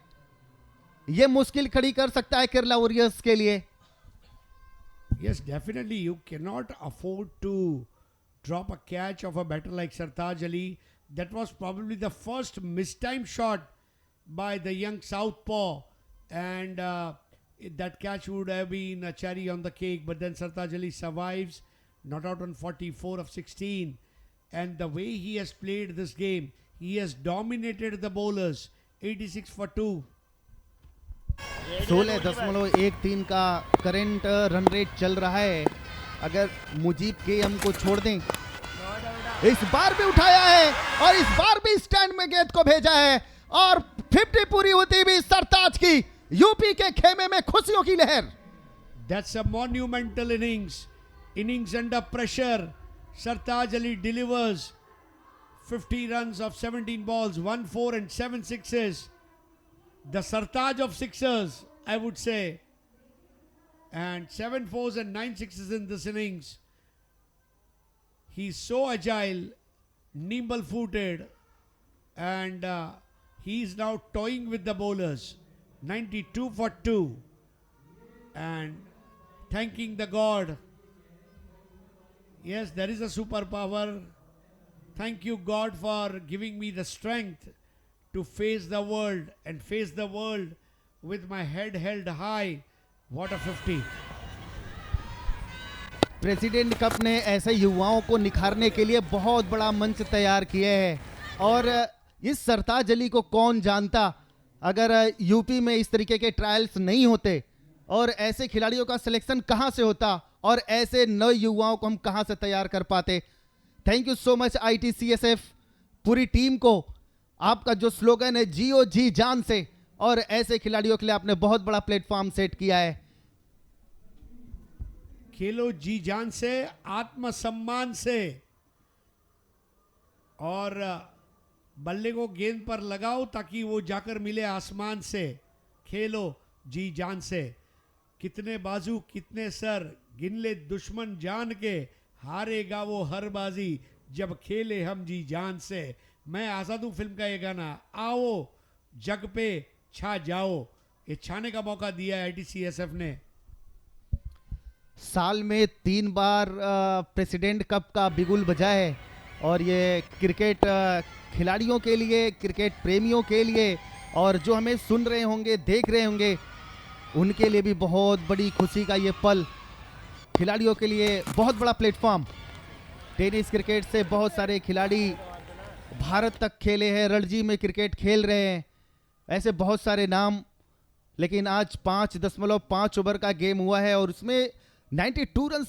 ये मुश्किल खड़ी कर सकता है केरला वॉरियर्स के लिए. Yes, definitely. You cannot afford to drop a catch of a batter like Sartaj Ali. That was probably the first mistimed shot by the young southpaw, and that catch would have been a cherry on the cake. But then Sartaj Ali survives, not out on 44 of 16. And the way he has played this game, he has dominated the bowlers. 86 for 2. 16.13 का current run rate चल रहा है. अगर मुजीब के हमको छोड़ दें, इस बार भी उठाया है और इस बार भी स्टैंड में गेंद को भेजा है और 50 पूरी होती भी सरताज की. यूपी के खेमे में खुशियों की लहर. That's a monumental innings under pressure. Sartaj Ali delivers 50 runs of 17 balls, 1 4 and 7 sixes. The Sartaj of sixers, I would say. And 7 fours and 9 sixes in this innings. He's so agile, nimble footed, and he's now toying with the bowlers. 92 for 2. And thanking the God. Yes, there is a superpower. Thank you, God, for giving me the strength to face the world and face the world with my head held high. What a 50. President cup ने ऐसे युवाओं को निखारने के लिए बहुत बड़ा मंच तैयार किया है और इस सरताज अली को कौन जानता अगर यूपी में इस तरीके के ट्रायल्स नहीं होते और ऐसे खिलाड़ियों का सिलेक्शन कहां से होता और ऐसे नए युवाओं को हम कहां से तैयार कर पाते. Thank you so much ITCSF पूरी टीम को. आपका जो स्लोगन है जियो जी जान से, और ऐसे खिलाड़ियों के लिए आपने बहुत बड़ा प्लेटफॉर्म सेट किया है. खेलो जी जान से, आत्मसम्मान से. और बल्ले को गेंद पर लगाओ ताकि वो जाकर मिले आसमान से, खेलो जी जान से। कितने बाजू कितने सर गिन ले दुश्मन जान के, हारेगा वो हर बाजी जब खेले हम जी जान से। मैं आजाद हूं फिल्म का ये गाना, आओ जग पे छा जाओ, ये छाने का मौका दिया है ITCSF ने। साल में 3 बार प्रेसिडेंट कप का बिगुल बजा है और ये क्रिकेट खिलाड़ियों के लिए, क्रिकेट प्रेमियों के लिए और जो हमें सुन रहे होंगे, देख रहे होंगे, उनके लिए भी बहुत बड़ी खुशी का ये पल। खिलाड़ियों के लिए बहुत बड़ा प्लेटफॉर्म। टेनिस क्रिकेट से बहुत सारे खिलाड़ी भारत तक खेले हैं, रणजी में क्रिकेट खेल रहे हैं, ऐसे बहुत सारे नाम। लेकिन आज 5.5 ओवर का गेम हुआ है और उसमें 92 रन,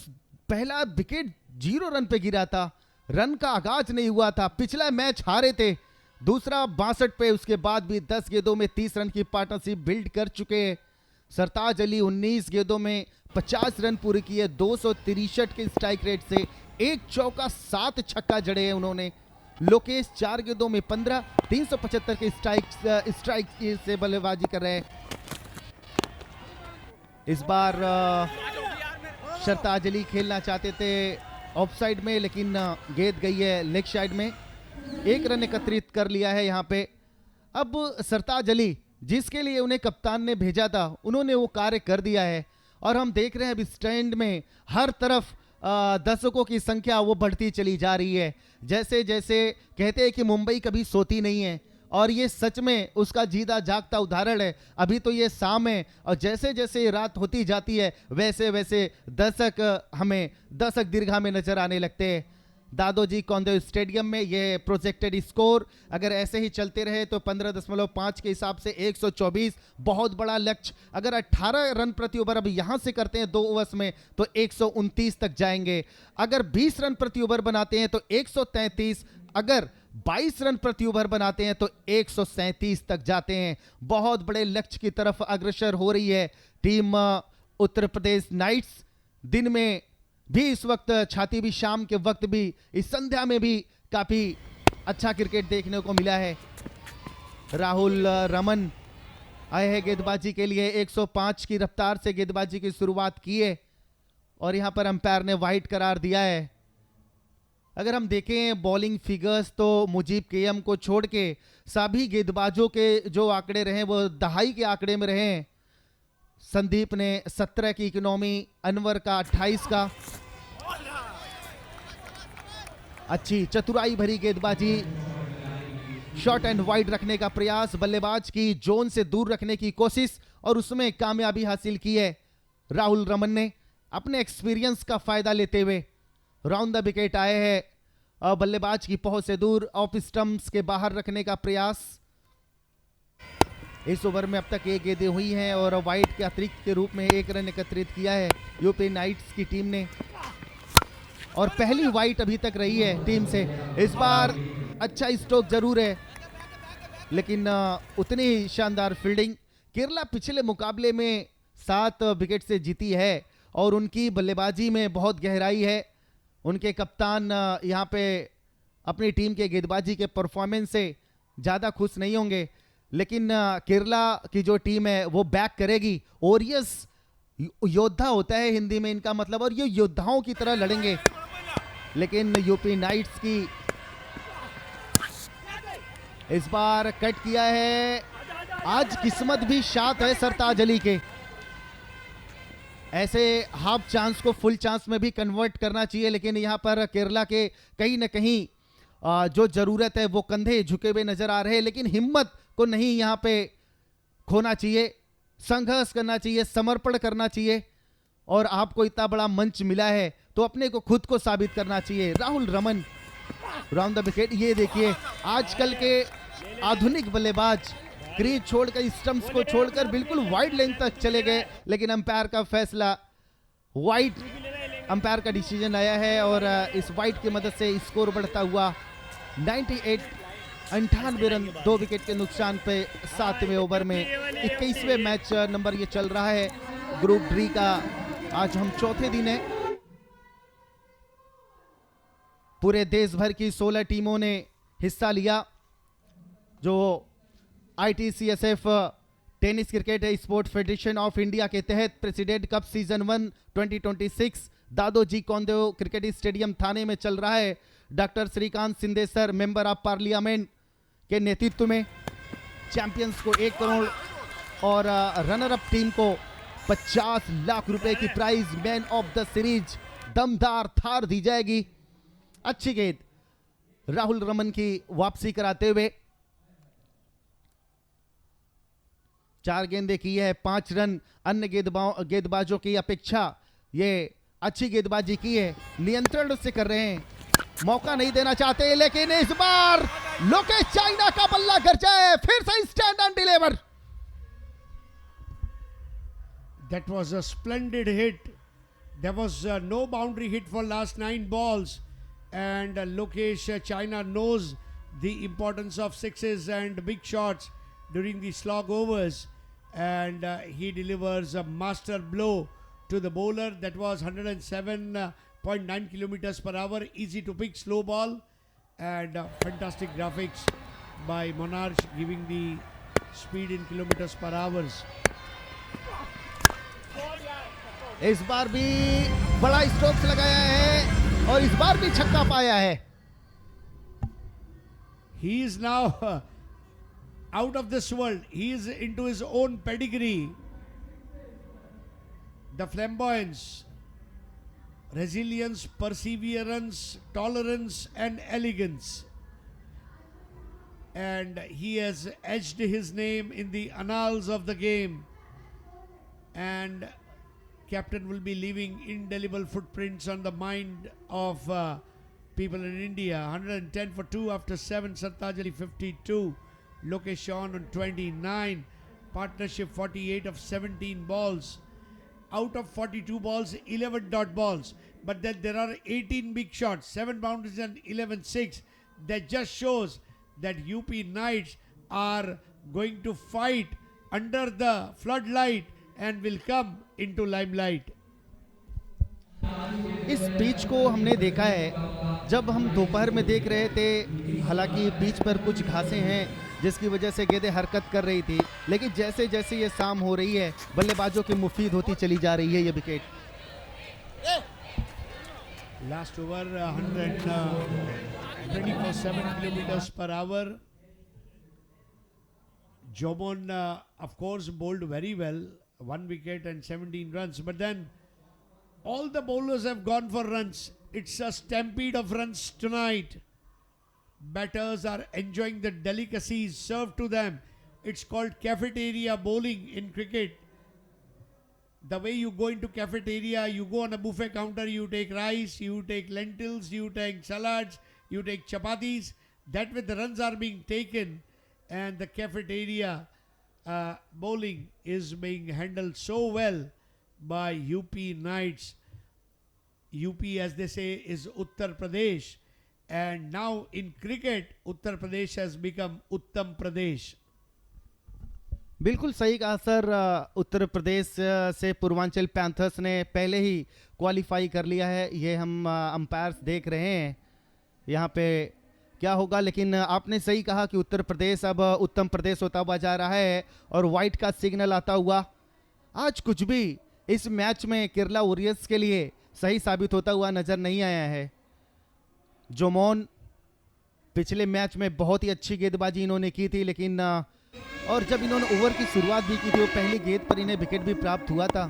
पहला विकेट 0 रन पे गिरा था, रन का आगाज नहीं हुआ था। पिछला मैच हारे थे, दूसरा 62 पे, उसके बाद भी 10 गेंदों में 30 रन की पार्टनरशिप बिल्ड कर चुके हैं। सरताज अली 19 गेंदों में 50 रन पूरे किए, 263 के स्ट्राइक रेट से, 1 चौका 7 छक्का जड़े हैं उन्होंने। लोकेश 4 गेंदों में 15, 375 के स्ट्राइक से बल्लेबाजी कर रहे हैं। इस बार सरताज अली खेलना चाहते थे ऑफ साइड में, लेकिन गेंद गई है लेग साइड में। 1 रन एकत्रित कर लिया है यहाँ पे। अब सरताज अली, जिसके लिए उन्हें कप्तान ने भेजा था, उन्होंने वो कार्य कर दिया है और हम देख रहे हैं अब स्टैंड में हर तरफ दर्शकों की संख्या वो बढ़ती चली जा रही है। जैसे जैसे कहते हैं कि मुंबई कभी सोती नहीं है, और ये सच में उसका जीता जागता उदाहरण है। अभी तो ये शाम है और जैसे जैसे रात होती जाती है वैसे वैसे दर्शक दीर्घा में नजर आने लगते हैं। दादोजी कोंडदेव स्टेडियम में ये प्रोजेक्टेड स्कोर अगर ऐसे ही चलते रहे तो 15.5 के हिसाब से 124 बहुत बड़ा लक्ष्य। अगर 18 रन प्रति ओवर अब यहां से करते हैं 2 ओवर्स में तो 129 तक जाएंगे। अगर 20 रन प्रति ओवर बनाते हैं तो 133, अगर 22 रन प्रति ओवर बनाते हैं तो 137 तक जाते हैं। बहुत बड़े लक्ष्य की तरफ अग्रसर हो रही है टीम उत्तर प्रदेश नाइट्स। दिन में भी इस वक्त छाती भी, शाम के वक्त भी, इस संध्या में भी काफी अच्छा क्रिकेट देखने को मिला है। राहुल रमन आए हैं गेंदबाजी के लिए, 105 की रफ्तार से गेंदबाजी की शुरुआत की है और यहां पर अंपायर ने वाइड करार दिया है। अगर हम देखें बॉलिंग फिगर्स तो मुजीब केएम को छोड़ के सभी गेंदबाजों के जो आंकड़े रहे वो दहाई के आंकड़े में रहे। संदीप ने 17 की इकोनॉमी, अनवर का 28 का। अच्छी चतुराई भरी गेंदबाजी, शॉर्ट एंड वाइड रखने का प्रयास, बल्लेबाज की जोन से दूर रखने की कोशिश और उसमें कामयाबी हासिल की है राहुल रमन ने अपने एक्सपीरियंस का फायदा लेते हुए। राउंड द विकेट आए हैं, बल्लेबाज की पहुंच से दूर, ऑफ स्टंप्स के बाहर रखने का प्रयास। इस ओवर में अब तक 1 गेंदें हुई हैं और वाइड के अतिरिक्त के रूप में 1 रन एकत्रित किया है यूपी नाइट्स की टीम ने और पहली वाइड अभी तक रही है टीम से। इस बार अच्छा स्ट्रोक जरूर है लेकिन उतनी ही शानदार फील्डिंग। केरला पिछले मुकाबले में 7 विकेट से जीती है और उनकी बल्लेबाजी में बहुत गहराई है। उनके कप्तान यहाँ पे अपनी टीम के गेंदबाजी के परफॉर्मेंस से ज़्यादा खुश नहीं होंगे, लेकिन केरला की जो टीम है वो बैक करेगी। ओरियस योद्धा होता है हिंदी में इनका मतलब, और ये योद्धाओं की तरह लड़ेंगे। लेकिन यूपी नाइट्स की इस बार कट किया है। आज किस्मत भी साथ है सरताज अली के। ऐसे हाफ चांस को फुल चांस में भी कन्वर्ट करना चाहिए, लेकिन यहां पर केरला के कहीं ना कहीं जो जरूरत है वो कंधे झुके हुए नजर आ रहे हैं, लेकिन हिम्मत को नहीं यहां पे खोना चाहिए, संघर्ष करना चाहिए, समर्पण करना चाहिए और आपको इतना बड़ा मंच मिला है तो अपने को खुद को साबित करना चाहिए। Rahul Raman round the wicket. ये देखिए आजकल के आधुनिक बल्लेबाज क्रीज छोड़कर, स्टंप्स को छोड़कर बिल्कुल वाइड लेंथ तक चले गए, लेकिन अंपायर का फैसला, वाइड अंपायर का डिसीजन आया है और इस वाइड की मदद से स्कोर बढ़ता हुआ 98 रन 2 विकेट के नुकसान पे 7वें ओवर में 21वें मैच नंबर ये चल रहा है ग्रुप डी का। आज हम चौथे दिन है। पूरे देश भर की 16 टीमों ने हिस्सा लिया जो ITCSF tennis cricket sport federation of India के तहत president cup season 1 2026 Dadoji Kondadev cricket stadium Thane में चल रहा है। Doctor Shrikant Shinde sir member of parliament के नेतृत्व में चैंपियंस को 1 करोड़ और रनर अप टीम को 50 लाख रुपए की prize, man of the series दमदार थार दी जाएगी। अच्छी गेंद राहुल रमन की वापसी कराते हुए 4 गेंदें की है, 5 रन। अन्य गेंदबाजों की अपेक्षा ये अच्छी गेंदबाजी की है, नियंत्रण से कर रहे हैं, मौका नहीं देना चाहते, लेकिन इस बार लोकेश चाइना का बल्ला गरजा है, फिर से stand and deliver. That was a splendid hit. There was no boundary hit for last 9 balls, and Lokesh China knows the importance of sixes and big shots during the slog overs, and he delivers a master blow to the bowler. That was 107.9 kilometers per hour, easy to pick slow ball, and fantastic graphics by Monarch giving the speed in kilometers per hour. इस बार भी बड़ा strokes लगाया है और इस बार भी छक्का पाया है। He is now out of this world. He is into his own pedigree. The flamboyance, resilience, perseverance, tolerance, and elegance. And he has etched his name in the annals of the game. And captain will be leaving indelible footprints on the mind of people in India. 110 for 2 after 7. Sartaj Ali 52. Lokesh Shawn on 29. Partnership 48 of 17 balls. Out of 42 balls, 11 dot balls. But then there are 18 big shots, 7 boundaries and 11 6. That just shows that UP Knights are going to fight under the floodlight and will come into limelight. इस pitch को हमने देखा है जब हम दोपहर में देख रहे थे, हालांकि पिच पर कुछ घासें हैं जिसकी वजह से गेंदें हरकत कर रही थी, लेकिन जैसे जैसे ये शाम हो रही है बल्लेबाजों की मुफीद होती चली जा रही है ये wicket. Last over 124.7 kilometers per hour. Jomon of course bowled very well, 1 wicket and 17 runs, but then all the bowlers have gone for runs. It's a stampede of runs tonight. Batters are enjoying the delicacies served to them. It's called cafeteria bowling in cricket. The way you go into cafeteria, you go on a buffet counter, you take rice, you take lentils, you take salads, you take chapatis. That way the runs are being taken, and the cafeteria bowling is being handled so well by UP Knights. UP, as they say, is Uttar Pradesh, and now in cricket Uttar Pradesh has become Uttam Pradesh. बिल्कुल सही कहा sir. Uttar Pradesh से Purvanchal panthers ने पहले ही qualify कर लिया है, ये हम अंपायर्स देख रहे हैं यहाँ पे क्या होगा, लेकिन आपने सही कहा कि उत्तर प्रदेश अब उत्तम प्रदेश होता हुआ जा रहा है और वाइट का सिग्नल आता हुआ आज कुछ भी इस मैच में केरला वॉरियर्स के लिए सही साबित होता हुआ नजर नहीं आया है। जोमोन पिछले मैच में बहुत ही अच्छी गेंदबाजी इन्होंने की थी, लेकिन और जब इन्होंने ओवर की शुरुआत भी की थी वो पहली गेंद पर इन्हें विकेट भी प्राप्त हुआ था।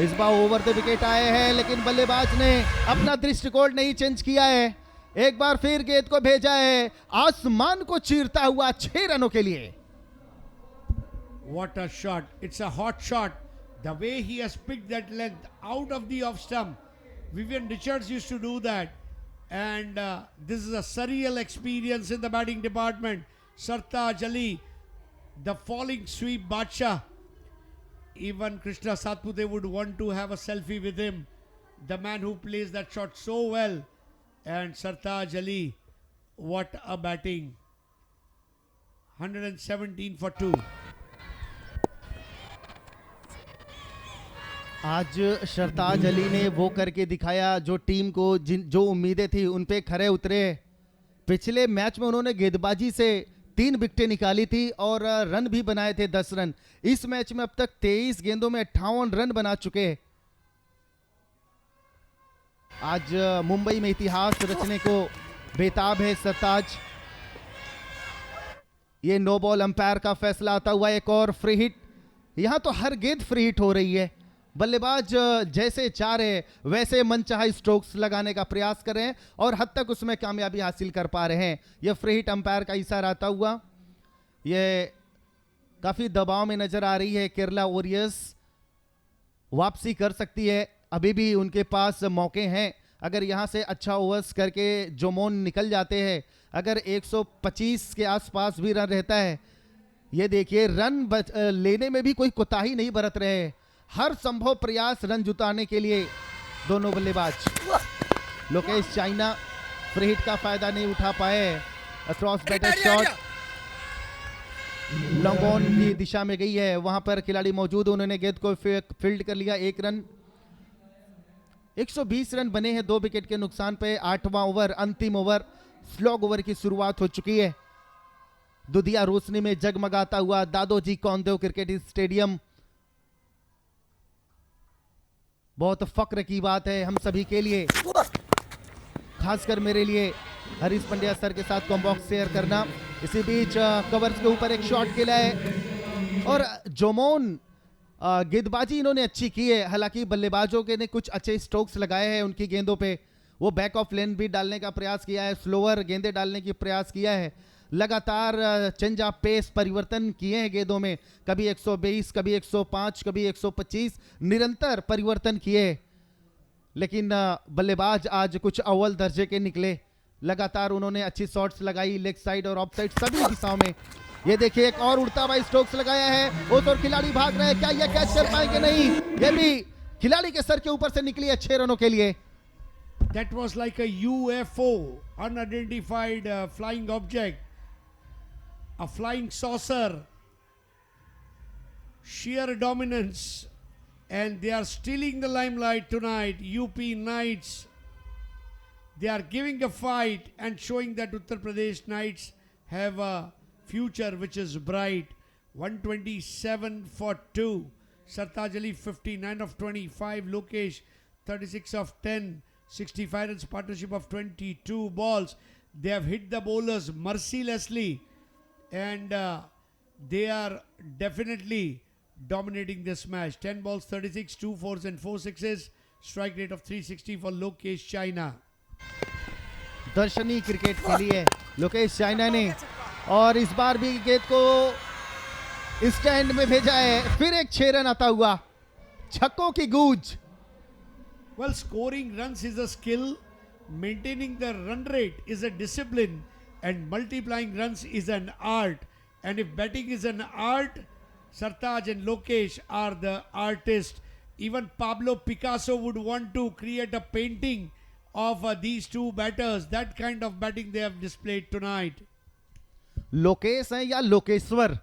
इस बार ओवर द विकेट आए हैं, लेकिन बल्लेबाज ने अपना दृष्टिकोण नहीं चेंज किया है, एक बार फिर गेंद को भेजा है आसमान को चीरता हुआ 6 रनों के लिए। What a shot. It's a hot shot. The way he has picked that length out of the off stump. Vivian Richards used to do that. And this is a surreal experience in the batting department. Sartaj Ali, the falling sweep Badshah. Even Krishna Satpute would want to have a selfie with him. The man who plays that shot so well. And Sartaj Ali, what a batting. 117 for 2. आज सरताज अली ने वो करके दिखाया जो team को जो उम्मीदें थी उन पे खरे उतरे। पिछले मैच में उन्होंने गेंदबाजी से 3 विकेटें निकाली थी और रन भी बनाए थे 10 रन। इस मैच में अब तक 23 गेंदों में 58 रन बना चुके हैं। आज मुंबई में इतिहास रचने को बेताब है सरताज। ये नो बॉल अंपायर का फैसला आता हुआ एक और फ्री हिट। यहां तो हर गेंद फ्री हिट हो रही है। बल्लेबाज जैसे चाह रहे वैसे मनचाहा स्ट्रोक्स लगाने का प्रयास कर रहे हैं और हद तक उसमें कामयाबी हासिल कर पा रहे हैं। यह फ्री हिट अंपायर का इशारा आता हुआ, यह काफी दबाव में नजर आ रही है। केरला वॉरियर्स वापसी कर सकती है, अभी भी उनके पास मौके हैं। अगर यहां से अच्छा ओवर्स करके जोमोन निकल जाते हैं, अगर 125 के आसपास भी रन रहता है, ये देखिए रन लेने में भी कोई कोताही नहीं बरत रहे हैं। हर संभव प्रयास रन जुटाने के लिए दोनों बल्लेबाज। लोकेश चाइना फ्री हिट का फायदा नहीं उठा पाए। Across batter shot long on की दिशा में गई है, वहां पर खिलाड़ी मौजूद, उन्होंने गेंद को फील्ड कर लिया। 1 रन। 120 रन बने हैं 2 विकेट के नुकसान पे। 8वां ओवर, अंतिम ओवर, स्लॉग ओवर की शुरुआत हो चुकी है। दुधिया रोशनी में जगमगाता हुआ दादोजी कोंडदेव क्रिकेट स्टेडियम बहुत फक्र की बात है हम सभी के लिए, खासकर मेरे लिए। हरीश पंड्या सर के साथ कॉम्बॉक्स शेयर करना। इसी बीच कवर्स के ऊपर एक शॉट खेला है और जोमोन गेंदबाजी इन्होंने अच्छी की है। हालांकि बल्लेबाजों के ने कुछ अच्छे स्ट्रोक्स लगाए हैं उनकी गेंदों पे। वो बैक ऑफ लेन भी डालने का प्रयास किया है, स्लोअर गेंदें डालने की प्रयास किया है। लगातार चेंज ऑफ पेस परिवर्तन किए हैं गेंदों में, कभी 120, कभी 105, कभी 125, निरंतर परिवर्तन किए। लेकिन बल्लेबाज आज कुछ अव्वल दर्जे के निकले। लगातार उन्होंने अच्छी शॉट्स लगाई, लेग साइड और ऑफ साइड सभी दिशाओं में। ये देखिए एक और उड़ता हुआ स्ट्रोक्स लगाया है, उस और खिलाड़ी भाग रहे हैं, क्या ये कैच कर पाएंगे? नहीं, ये भी खिलाड़ी के सर के ऊपर से निकली है 6 रनों के लिए। That was like a UFO, unidentified flying object, a flying saucer, sheer dominance, and they are stealing the limelight tonight. UP Knights, they are giving a fight and showing that Uttar Pradesh Knights have a future which is bright. 127 for 2. Sartaj Ali 59 of 25. Lokesh 36 of 10. 65 runs, partnership of 22 balls. They have hit the bowlers mercilessly and they are definitely dominating this match. 10 balls, 36, 2 fours and 4 sixes. Strike rate of 360 for Lokesh China. दर्शनी cricket खेली है Lokesh China ने और इस बार भी गेंद को stand में भेजा है। फिर एक 6 रन आता हुआ, छक्कों की गूंज। Well, scoring runs is a skill, maintaining the run rate is a discipline, and multiplying runs is an art. And if batting is an art, Sartaj and Lokesh are the artists. Even Pablo Picasso would want to create a painting of these two batters. That kind of batting they have displayed tonight. Lokesh हैं या लोकेश्वर,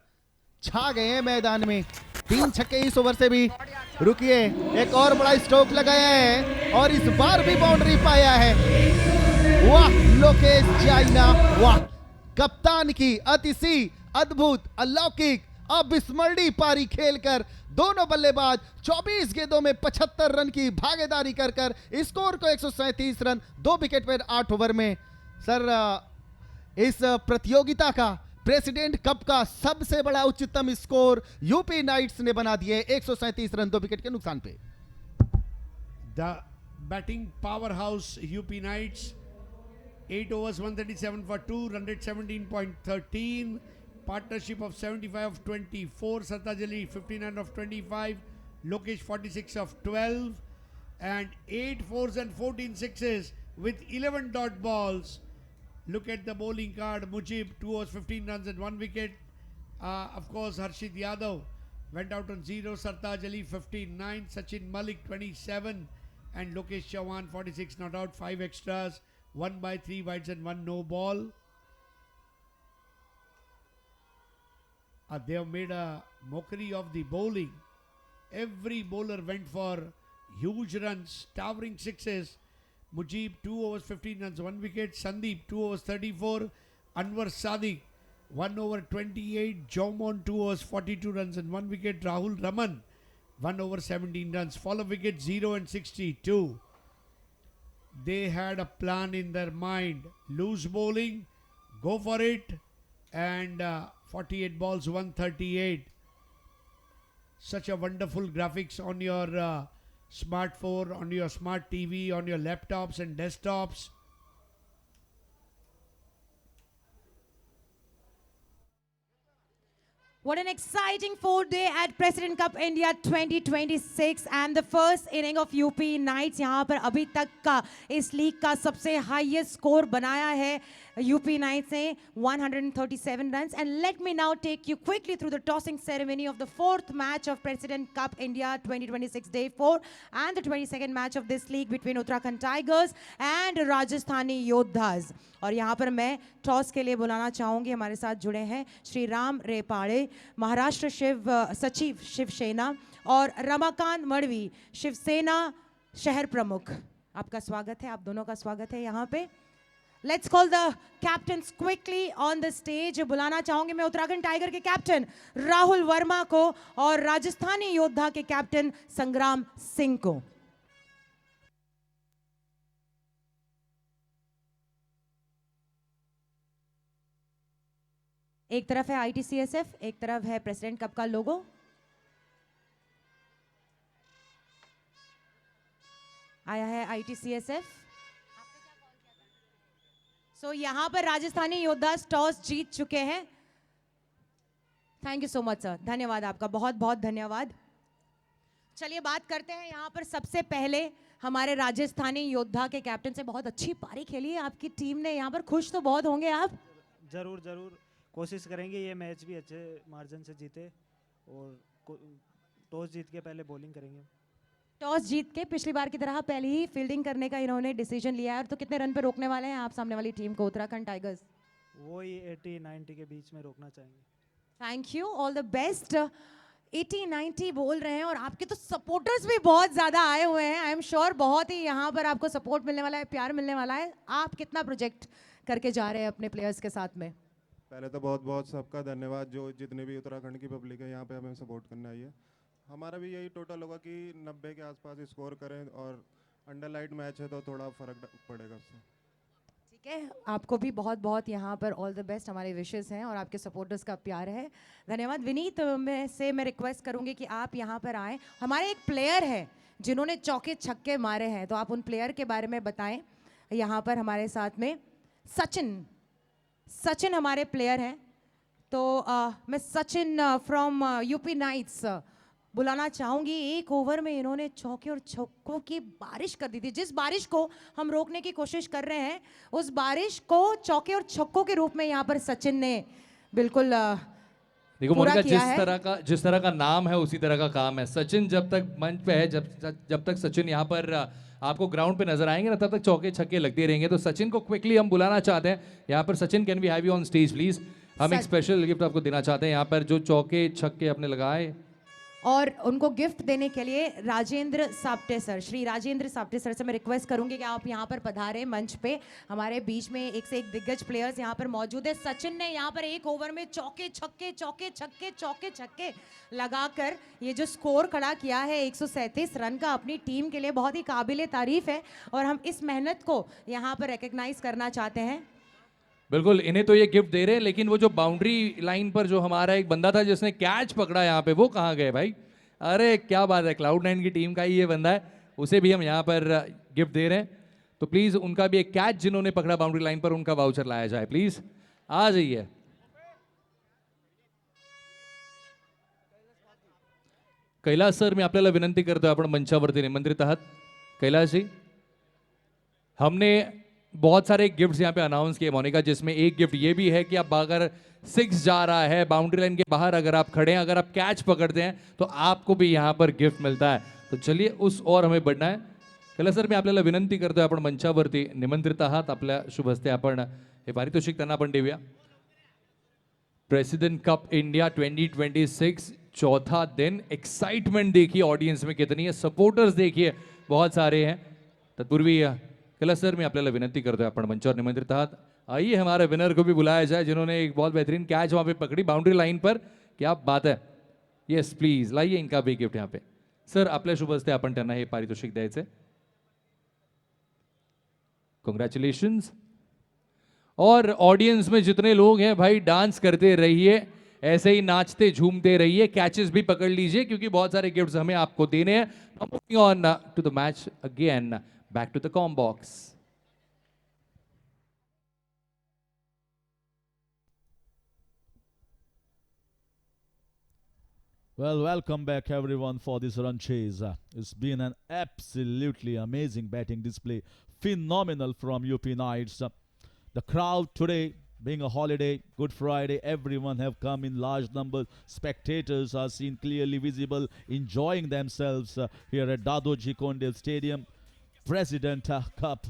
छा गए हैं मैदान में। 3 छक्के इस over से भी। रुकिए, एक और बड़ा स्ट्रोक लगाया है और इस बार भी बाउंड्री पाया है। वाह लोकेश चाइना, वाह! कप्तान की अतिशी अद्भुत अलौकिक अविस्मरणीय पारी खेलकर दोनों बल्लेबाज 24 गेंदों में 75 रन की भागीदारी कर स्कोर को 137 रन 2 विकेट पर 8 ओवर में। सर, इस प्रतियोगिता का प्रेसिडेंट कप का सबसे बड़ा उच्चतम स्कोर यूपी नाइट्स ने बना दिए 137 रन 2 विकेट के नुकसान पे। The batting powerhouse UP Knights, 8 overs 137 for 2, run rate 17.13, partnership of 75 of 24, Sartaj Ali 59 of 25, Lokesh 46 of 12, and 8 fours and 14 sixes with 11 dot balls. Look at the bowling card. Mujib 2 overs 15 runs and 1 wicket. Of course, Harshit Yadav went out on 0. Sartaj Ali 59, Sachin Malik 27, and Lokesh Chauhan 46 not out. 5 extras, 1 by 3 wides and 1 no ball. They have made a mockery of the bowling. Every bowler went for huge runs, towering sixes. Mujib 2 overs 15 runs, 1 wicket. Sandeep 2 overs 34. Anwar Sadiq 1 over 28. Jomon 2 overs 42 runs and 1 wicket. Rahul Raman 1 over 17 runs. Fall of wicket 0 and 62. They had a plan in their mind. Loose bowling, go for it, and 48 balls, 138. Such a wonderful graphics on your smartphone, on your smart TV, on your laptops and desktops. What an exciting 4th-day at President Cup India 2026 and the first inning of UP Knights यहाँ पर अभी तक का इस league का सबसे highest score बनाया है UP Knights ने 137 runs. And let me now take you quickly through the tossing ceremony of the 4th match of President Cup India 2026 Day 4 and the 22nd match of this league between Uttarakhand Tigers and Rajasthani Yodhas. और यहाँ पर मैं toss के लिए बुलाना चाहूँगी, हमारे साथ जुड़े हैं श्री राम रेपाड़े, महाराष्ट्र शिव सचिव शिवसेना, और रमाकांत मड़वी, शिवसेना शहर प्रमुख. आपका स्वागत है, आप दोनों का स्वागत है यहाँ पे. Let's call the captains quickly on the stage. बुलाना चाहूंगी मैं उत्तराखंड टाइगर के कैप्टन राहुल वर्मा को और राजस्थानी योद्धा के कैप्टन संग्राम सिंह को. एक तरफ है ITCSF, एक तरफ है प्रेसिडेंट कप का लोगो. आया है ITCSF. तो यहां पर राजस्थानी योद्धा टॉस जीत चुके हैं. Thank you so much sir, धन्यवाद आपका, बहुत बहुत धन्यवाद. चलिए बात करते हैं यहां पर सबसे पहले हमारे राजस्थानी योद्धा के कैप्टन से. बहुत अच्छी पारी खेली है आपकी टीम ने, यहां पर खुश तो बहुत होंगे आप. जरूर जरूर कोशिश करेंगे ये मैच भी अच्छे मार्जिन से जीते और टॉस जीत के पहले बॉलिंग करेंगे. टॉस जीत के पिछली बार की तरह पहले ही फील्डिंग करने का इन्होंने डिसीजन लिया है. और तो कितने रन पे रोकने वाले हैं आप सामने वाली टीम को, उत्तराखंड टाइगर्स? वही 80-90 के बीच में रोकना चाहेंगे. Thank you, all the best. 80-90 बोल रहे हैं और आपके तो सपोर्टर्स भी बहुत ज़्यादा आए हुए हैं. आई एम श्योर बहुत ही यहाँ पर आपको सपोर्ट मिलने वाला है, प्यार मिलने वाला है. आप कितना प्रोजेक्ट करके जा रहे हैं अपने प्लेयर्स के साथ में? पहले तो बहुत बहुत सबका धन्यवाद, जो जितने भी उत्तराखंड की पब्लिक है यहाँ पे हमें सपोर्ट करने आई है. हमारा भी यही टोटल होगा कि 90 के आसपास स्कोर करें, और अंडरलाइट मैच है तो थोड़ा फर्क पड़ेगा उससे. ठीक है, आपको भी बहुत बहुत यहाँ पर ऑल द बेस्ट, हमारे विशेस हैं और आपके सपोर्टर्स का प्यार है. धन्यवाद. विनीत मैं रिक्वेस्ट करूँगी कि आप यहाँ पर आएँ. हमारे एक प्लेयर है जिन्होंने चौके छक्के मारे हैं, तो आप उन प्लेयर के बारे में बताएं. यहाँ पर हमारे साथ में सचिन हमारे प्लेयर हैं. तो मैं सचिन फ्रॉम UP नाइट्स बुलाना चाहूंगी. एक ओवर में इन्होंने चौके और छक्कों की बारिश कर दी थी. जिस बारिश को हम रोकने की कोशिश कर रहे हैं, उस बारिश को चौके और छक्कों के रूप में यहाँ पर सचिन ने बिल्कुल देखो मोनिका, जिस तरह का नाम है उसी तरह का काम है. सचिन जब तक मंच पे है, जब तक सचिन यहाँ पर आपको ग्राउंड पे नजर आएंगे ना, तब तक चौके छक्के लगते रहेंगे. तो सचिन को क्विकली हम बुलाना चाहते हैं यहाँ पर. Sachin, can we have you on stage please? हम एक स्पेशल गिफ्ट आपको देना चाहते हैं यहाँ पर, जो चौके छक्के आपने लगाए. और उनको गिफ्ट देने के लिए राजेंद्र साप्टे सर, श्री राजेंद्र साप्टे सर से मैं रिक्वेस्ट करूंगी कि आप यहाँ पर पधारें मंच पे. हमारे बीच में एक से एक दिग्गज प्लेयर्स यहाँ पर मौजूद है. सचिन ने यहाँ पर एक ओवर में चौके छक्के लगाकर ये जो स्कोर खड़ा किया है 137 रन का, अपनी टीम के लिए बहुत ही काबिले तारीफ है. और हम इस मेहनत को यहाँ पर रिकग्नाइज करना चाहते हैं. बिल्कुल, इन्हें तो ये गिफ्ट दे रहे हैं, लेकिन वो जो बाउंड्री लाइन पर जो हमारा एक बंदा था जिसने कैच पकड़ा यहाँ पे, वो कहाँ गए भाई? अरे क्या बात है, Cloud9 की टीम का ही ये बंदा है, उसे भी हम यहाँ पर गिफ्ट दे रहे हैं. तो प्लीज उनका भी एक कैच जिन्होंने पकड़ा बाउंड्री लाइन पर, उनका वाउचर लाया जाए. प्लीज आ जाइए. कैलास सर, मी आपल्याला विनंती करतोय, आपण मंचावरती निमंत्रित आहात. कैलास जी, हमने बहुत सारे गिफ्ट्स यहाँ पे अनाउंस किए मोनिका, जिसमें एक गिफ्ट ये भी है कि आप अगर 6 जा रहा है बाउंड्री लाइन के बाहर, अगर आप खड़े हैं, अगर आप कैच पकड़ते हैं, तो आपको भी यहाँ पर गिफ्ट मिलता है. तो चलिए उस और हमें बढ़ना है. कैलास सर, मी आपल्याला विनंती करतोय, आपण मंचावरती निमंत्रित आहात. आपल्या शुभ हस्ते आपण हे पारितोषिक त्यांना आपण देऊया. प्रेसिडेंट कप इंडिया 2026 चौथा दिन. एक्साइटमेंट देखिए ऑडियंस में कितनी है, सपोर्टर्स देखिए बहुत सारे हैं. तत्पूर्वी कैलाश सर मैं आपल्याला विनंती करतोय आपण मंचावर निमंत्रित आहात आइए हमारे विनर को भी बुलाया जाए जिन्होंने एक बहुत बेहतरीन कैच वहां पे पकड़ी बाउंड्री लाइन पर क्या बात है येस प्लीज लाइए इनका भी गिफ्ट यहाँ पे सर आपल्या शुभ हस्ते आपण त्यांना हे पारितोषिक द्यायचे कॉन्ग्रेचुलेशंस और ऑडियंस में जितने लोग हैं भाई डांस करते रहिए ऐसे ही नाचते झूमते रहिए कैचेस भी पकड़ लीजिए क्योंकि बहुत सारे गिफ्ट्स हमें आपको देने हैं moving on to the match again back to the comm box Well, welcome back everyone for this run chase. It's been an absolutely amazing batting display. Phenomenal from UP Knights. The crowd today, being a holiday, Good Friday, everyone have come in large numbers. Spectators are seen clearly visible, enjoying themselves here at Dadoji Kondel Stadium. President Cup.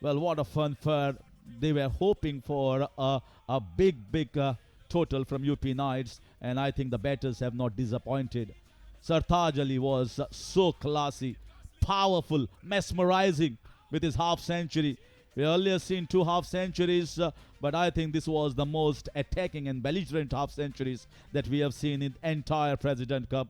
Well, what a fun fair. They were hoping for a big total from UP Knights, and I think the batters have not disappointed. Sartaj Ali was so classy, powerful, mesmerizing with his half century. We earlier seen 2 half centuries, but I think this was the most attacking and belligerent half centuries that we have seen in the entire President Cup.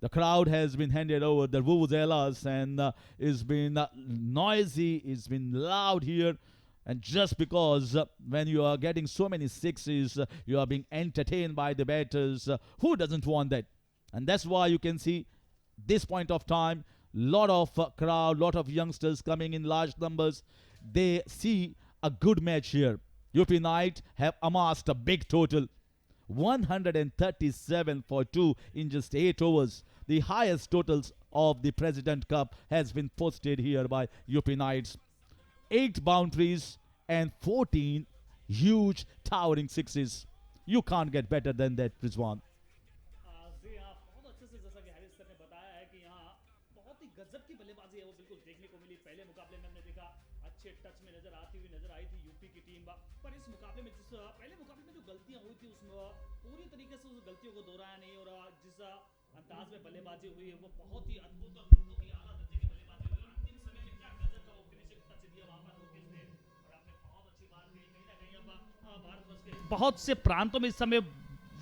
The crowd has been handed over the vuvuzelas and it's been noisy, it's been loud here. And just because when you are getting so many sixes, you are being entertained by the batters, who doesn't want that? And that's why you can see this point of time, lot of crowd, lot of youngsters coming in large numbers. They see a good match here. UP Knight have amassed a big total. 137 for 2 in just 8 overs. The highest totals of the President Cup has been posted here by UP Knights. 8 boundaries and 14 huge towering sixes. You can't get better than that, Rizwan. जी हाँ बहुत अच्छे से जैसा कि Harris sir ने बताया है कि यहाँ बहुत ही गजब की बल्लेबाजी है वो बिल्कुल देखने को मिली पहले मुकाबले में हमने देखा अच्छे टच में नजर आई थी यूपी की टीम पर इस मुकाबले में जिस पहले मुकाबले में जो गलतियां हुई थी उसमें पूरी तरीके से उस गलतियों को दोहराया नहीं और जिस अंदाज में बल्लेबाजी हुई है वो बहुत ही अद्भुत और बहुत ही आला दर्जे की बल्लेबाजी हुई और अंतिम समय में क्या गजब का वो फिनिशिंग टच दिया वहां पर लोकेश ने और आपने बहुत अच्छी बात कही कहीं ना कहीं अब भारतवर्ष के बहुत से प्रांतों में इस समय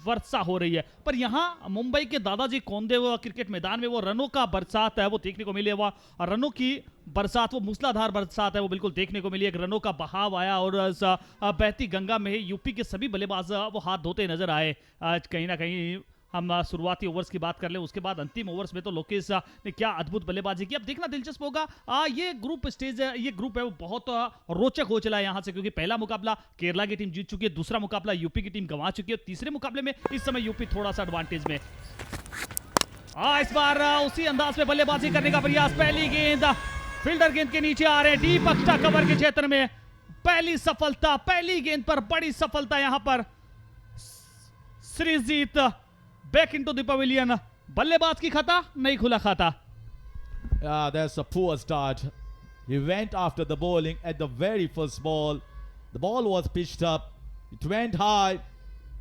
वर्षा हो रही है पर यहाँ मुंबई के दादाजी कोंडदेव क्रिकेट मैदान में वो रनों का बरसात है वो देखने को मिली है वो रनों की बरसात वो मूसलाधार बरसात है वो बिल्कुल देखने को मिली एक रनों का बहाव आया और बहती गंगा में यूपी के सभी बल्लेबाज वो हाथ धोते नजर आए आज कहीं ना कहीं हम शुरुआती ओवर्स की बात कर ले उसके बाद अंतिम ओवर्स में तो लोकेश ने क्या अद्भुत बल्लेबाजी की अब देखना दिलचस्प होगा ये ग्रुप स्टेज है ये ग्रुप है वो बहुत रोचक हो चला है यहाँ से क्योंकि पहला मुकाबला केरला की टीम जीत चुकी है दूसरा मुकाबला यूपी की टीम गंवा चुकी है तीसरे मुकाबले में इस समय यूपी थोड़ा सा एडवांटेज में इस बार उसी अंदाज में बल्लेबाजी करने का प्रयास पहली गेंद फील्डर गेंद के नीचे आ रहे हैं डीप एक्स्ट्रा कवर के क्षेत्र में पहली सफलता पहली गेंद पर बड़ी सफलता यहां पर Shreejit back into the pavilion बल्लेबाज की खता नहीं खुला खाता That's a poor start. He went after the bowling at the very first ball. The ball was pitched up. It went high.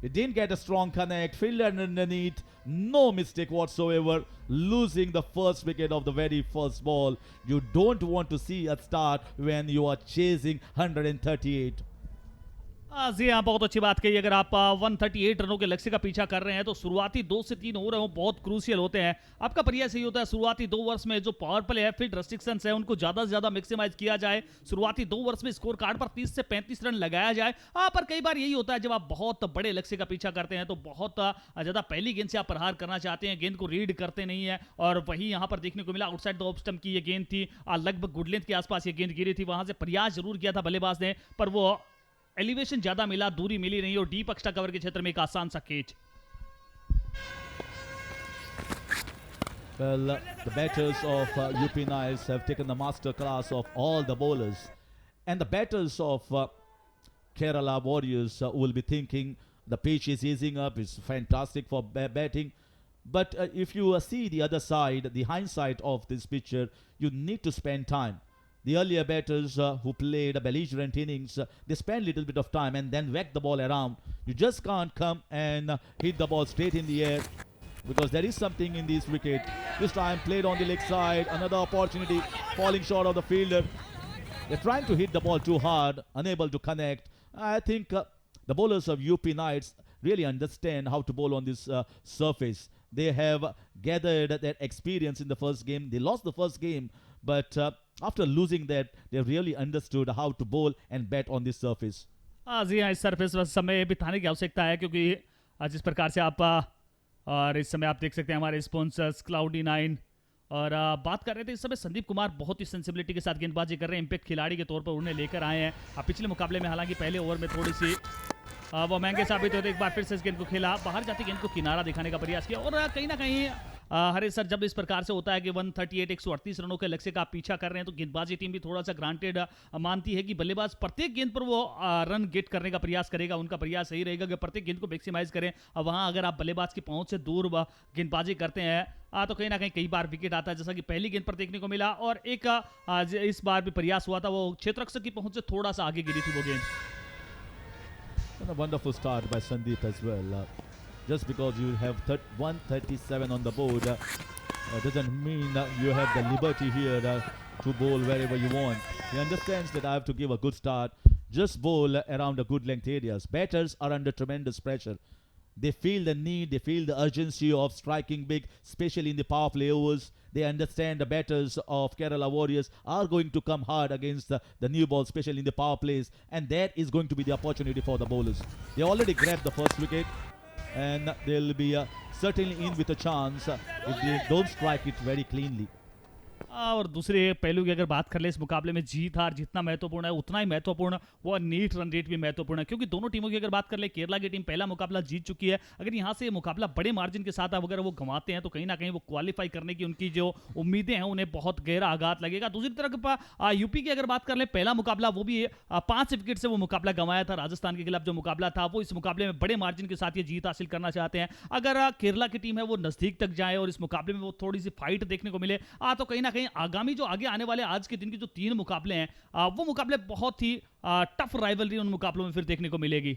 It didn't get a strong connect. Fielder underneath. No mistake whatsoever. Losing the first wicket of the very first ball. You don't want to see a start when you are chasing 138. जी हाँ बहुत अच्छी बात कही अगर आप 138 रनों के लक्ष्य का पीछा कर रहे हैं तो शुरुआती 2 से 3 ओवर वो बहुत क्रूशियल होते हैं आपका प्रयास यही होता है शुरुआती 2 ओवर्स में जो पावर प्ले है फील्ड रेस्ट्रिक्शंस है उनको ज्यादा से ज्यादा मैक्सिमाइज किया जाए शुरुआती 2 ओवर्स में स्कोर कार्ड पर 30 से 35 रन लगाया जाए पर कई बार यही होता है जब आप बहुत बड़े लक्ष्य का पीछा करते हैं तो बहुत ज्यादा पहली गेंद से आप प्रहार करना चाहते हैं गेंद को रीड करते नहीं है और वही यहाँ पर देखने को मिला आउटसाइड द ऑफ स्टंप की ये गेंद थी लगभग गुड लेंथ के आसपास ये गेंद गिरी थी वहां से प्रयास जरूर किया था बल्लेबाज ने पर वो एलिवेशन ज्यादा मिला दूरी मिली नहीं और डीप एक्स्ट्रा कवर के क्षेत्र में एक आसान सा catch Well, the batters of UP Knights have taken the master class of all the bowlers. And the batters of Kerala Warriors will be thinking the pitch is easing up, it's fantastic for batting. But if you see the other side, the hindsight of this picture, you need to spend time. The earlier batters who played a belligerent innings, they spend a little bit of time and then whack the ball around. You just can't come and hit the ball straight in the air because there is something in this wicket. This time played on the leg side, another opportunity, falling short of the fielder. They're trying to hit the ball too hard, unable to connect. I think the bowlers of UP Knights really understand how to bowl on this surface. They have gathered that experience in the first game. They lost the first game, but after losing that, they really understood how to bowl and bat on this surface. हाँ जी हाँ, इस surface पर समय बिताने की आवश्यकता है, क्योंकि जिस प्रकार से आप और इस समय आप देख सकते हैं हमारे स्पॉन्सर्स Cloudy9 और बात कर रहे थे इस समय संदीप कुमार बहुत ही सेंसिबिलिटी के साथ गेंदबाजी कर रहे हैं, इम्पैक्ट खिलाड़ी के तौर पर उन्हें लेकर आए हैं। पिछले मुकाबले में हालांकि पहले ओवर में थोड़ी सी वो महंगे साबित होते, एक बार फिर से इस गेंद को खेला, बाहर जाती गेंद को किनारा दिखाने का प्रयास किया और कहीं ना कहीं हरे सर जब इस प्रकार से होता है कि 138 रनों के लक्ष्य का आप पीछा कर रहे हैं तो गेंदबाजी टीम भी थोड़ा सा ग्रांटेड मानती है कि बल्लेबाज प्रत्येक गेंद पर वो रन गेट करने का प्रयास करेगा। उनका प्रयास यही रहेगा कि प्रत्येक गेंद को मैक्सिमाइज करें। अब वहां अगर आप बल्लेबाज की पहुंच से दूर गेंदबाजी करते हैं तो कहीं ना कहीं कई बार विकेट आता है, जैसा कि पहली गेंद पर देखने को मिला और एक इस बार भी प्रयास हुआ था, वो क्षेत्ररक्षक की पहुंच से थोड़ा सा आगे गिरी थी वो गेंद। And a wonderful start by Sandeep as well. Just because you have 137 on the board doesn't mean you have the liberty here to bowl wherever you want. He understands that I have to give a good start. Just bowl around the good length areas. Batters are under tremendous pressure. They feel the need, they feel the urgency of striking big, especially in the power play overs. They understand the batters of Kerala Warriors are going to come hard against the new ball, especially in the power plays, and that is going to be the opportunity for the bowlers. They already grabbed the first wicket, and they'll be certainly in with a chance if they don't strike it very cleanly. और दूसरे पहलू की अगर बात कर ले इस मुकाबले में जीत हार जितना महत्वपूर्ण है उतना ही महत्वपूर्ण वो नीट रन रेट भी महत्वपूर्ण है, क्योंकि दोनों टीमों की अगर बात कर ले केरला की टीम पहला मुकाबला जीत चुकी है। अगर यहां से मुकाबला बड़े मार्जिन के साथ अगर वो गंवाते हैं तो कहीं ना कहीं वो क्वालिफाई करने की उनकी जो उम्मीदें हैं उन्हें बहुत गहरा आघात लगेगा। दूसरी तरफ यूपी की अगर बात कर ले पहला मुकाबला वो भी 5 विकेट से वो मुकाबला गंवाया था, राजस्थान के खिलाफ जो मुकाबला था वो इस मुकाबले में बड़े मार्जिन के साथ ये जीत हासिल करना चाहते हैं। अगर केरला की टीम है वो नजदीक तक जाए और इस मुकाबले में वो थोड़ी सी फाइट देखने को मिले तो कहीं ना कहीं आगामी जो आगे आने वाले आज के दिन की जो 3 मुकाबले हैं वो मुकाबले बहुत ही टफ राइवलरी उन मुकाबलों में फिर देखने को मिलेगी।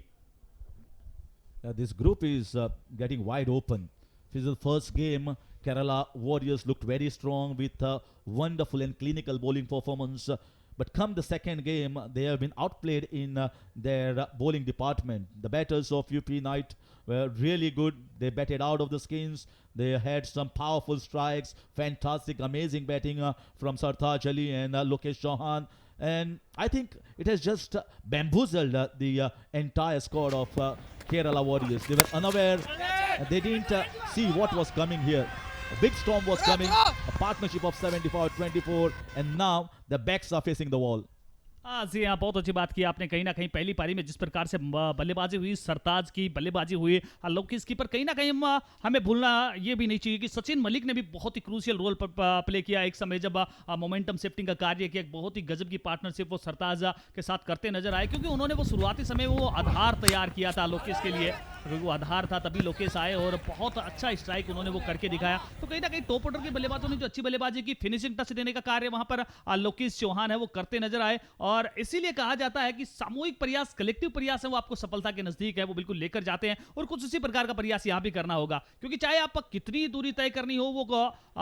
This group is getting wide open. This is the first game. Kerala Warriors looked very strong with wonderful and clinical bowling performance. But come the second game, they have been outplayed in their bowling department. The batters of UP Knight were really good. They batted out of the skins. They had some powerful strikes, fantastic, amazing batting from Sartaj Ali and Lokesh Chauhan. And I think it has just bamboozled the entire squad of Kerala Warriors. They were unaware. They didn't see what was coming here. A big storm was coming, a partnership of 75-24, and now the backs are facing the wall. जी हाँ, बहुत अच्छी बात की आपने। कहीं ना कहीं पहली पारी में जिस प्रकार से बल्लेबाजी हुई, सरताज की बल्लेबाजी हुई, लोकेश की, पर कहीं ना कहीं हमें भूलना ये भी नहीं चाहिए कि सचिन मलिक ने भी बहुत ही क्रूशियल रोल प्ले किया। एक समय जब मोमेंटम शिफ्टिंग का कार्य किया, एक बहुत ही गजब की पार्टनरशिप वो सरताज के साथ करते नजर आए, क्योंकि उन्होंने वो शुरुआती समय वो आधार तैयार किया था लोकेश के लिए, क्योंकि वो आधार था तभी लोकेश आए और बहुत अच्छा स्ट्राइक उन्होंने वो करके दिखाया। तो कहीं ना कहीं टॉप ऑर्डर के बल्लेबाजों ने जो अच्छी बल्लेबाजी की, फिनिशिंग टच देने का कार्य वहां पर लोकेश चौहान है वो करते नजर आए। और इसीलिए कहा जाता है कि सामूहिक प्रयास, कलेक्टिव प्रयास है वो आपको सफलता के नजदीक है वो बिल्कुल लेकर जाते हैं, और कुछ उसी प्रकार का प्रयास यहां भी करना होगा, क्योंकि चाहे आप कितनी दूरी तय करनी हो वो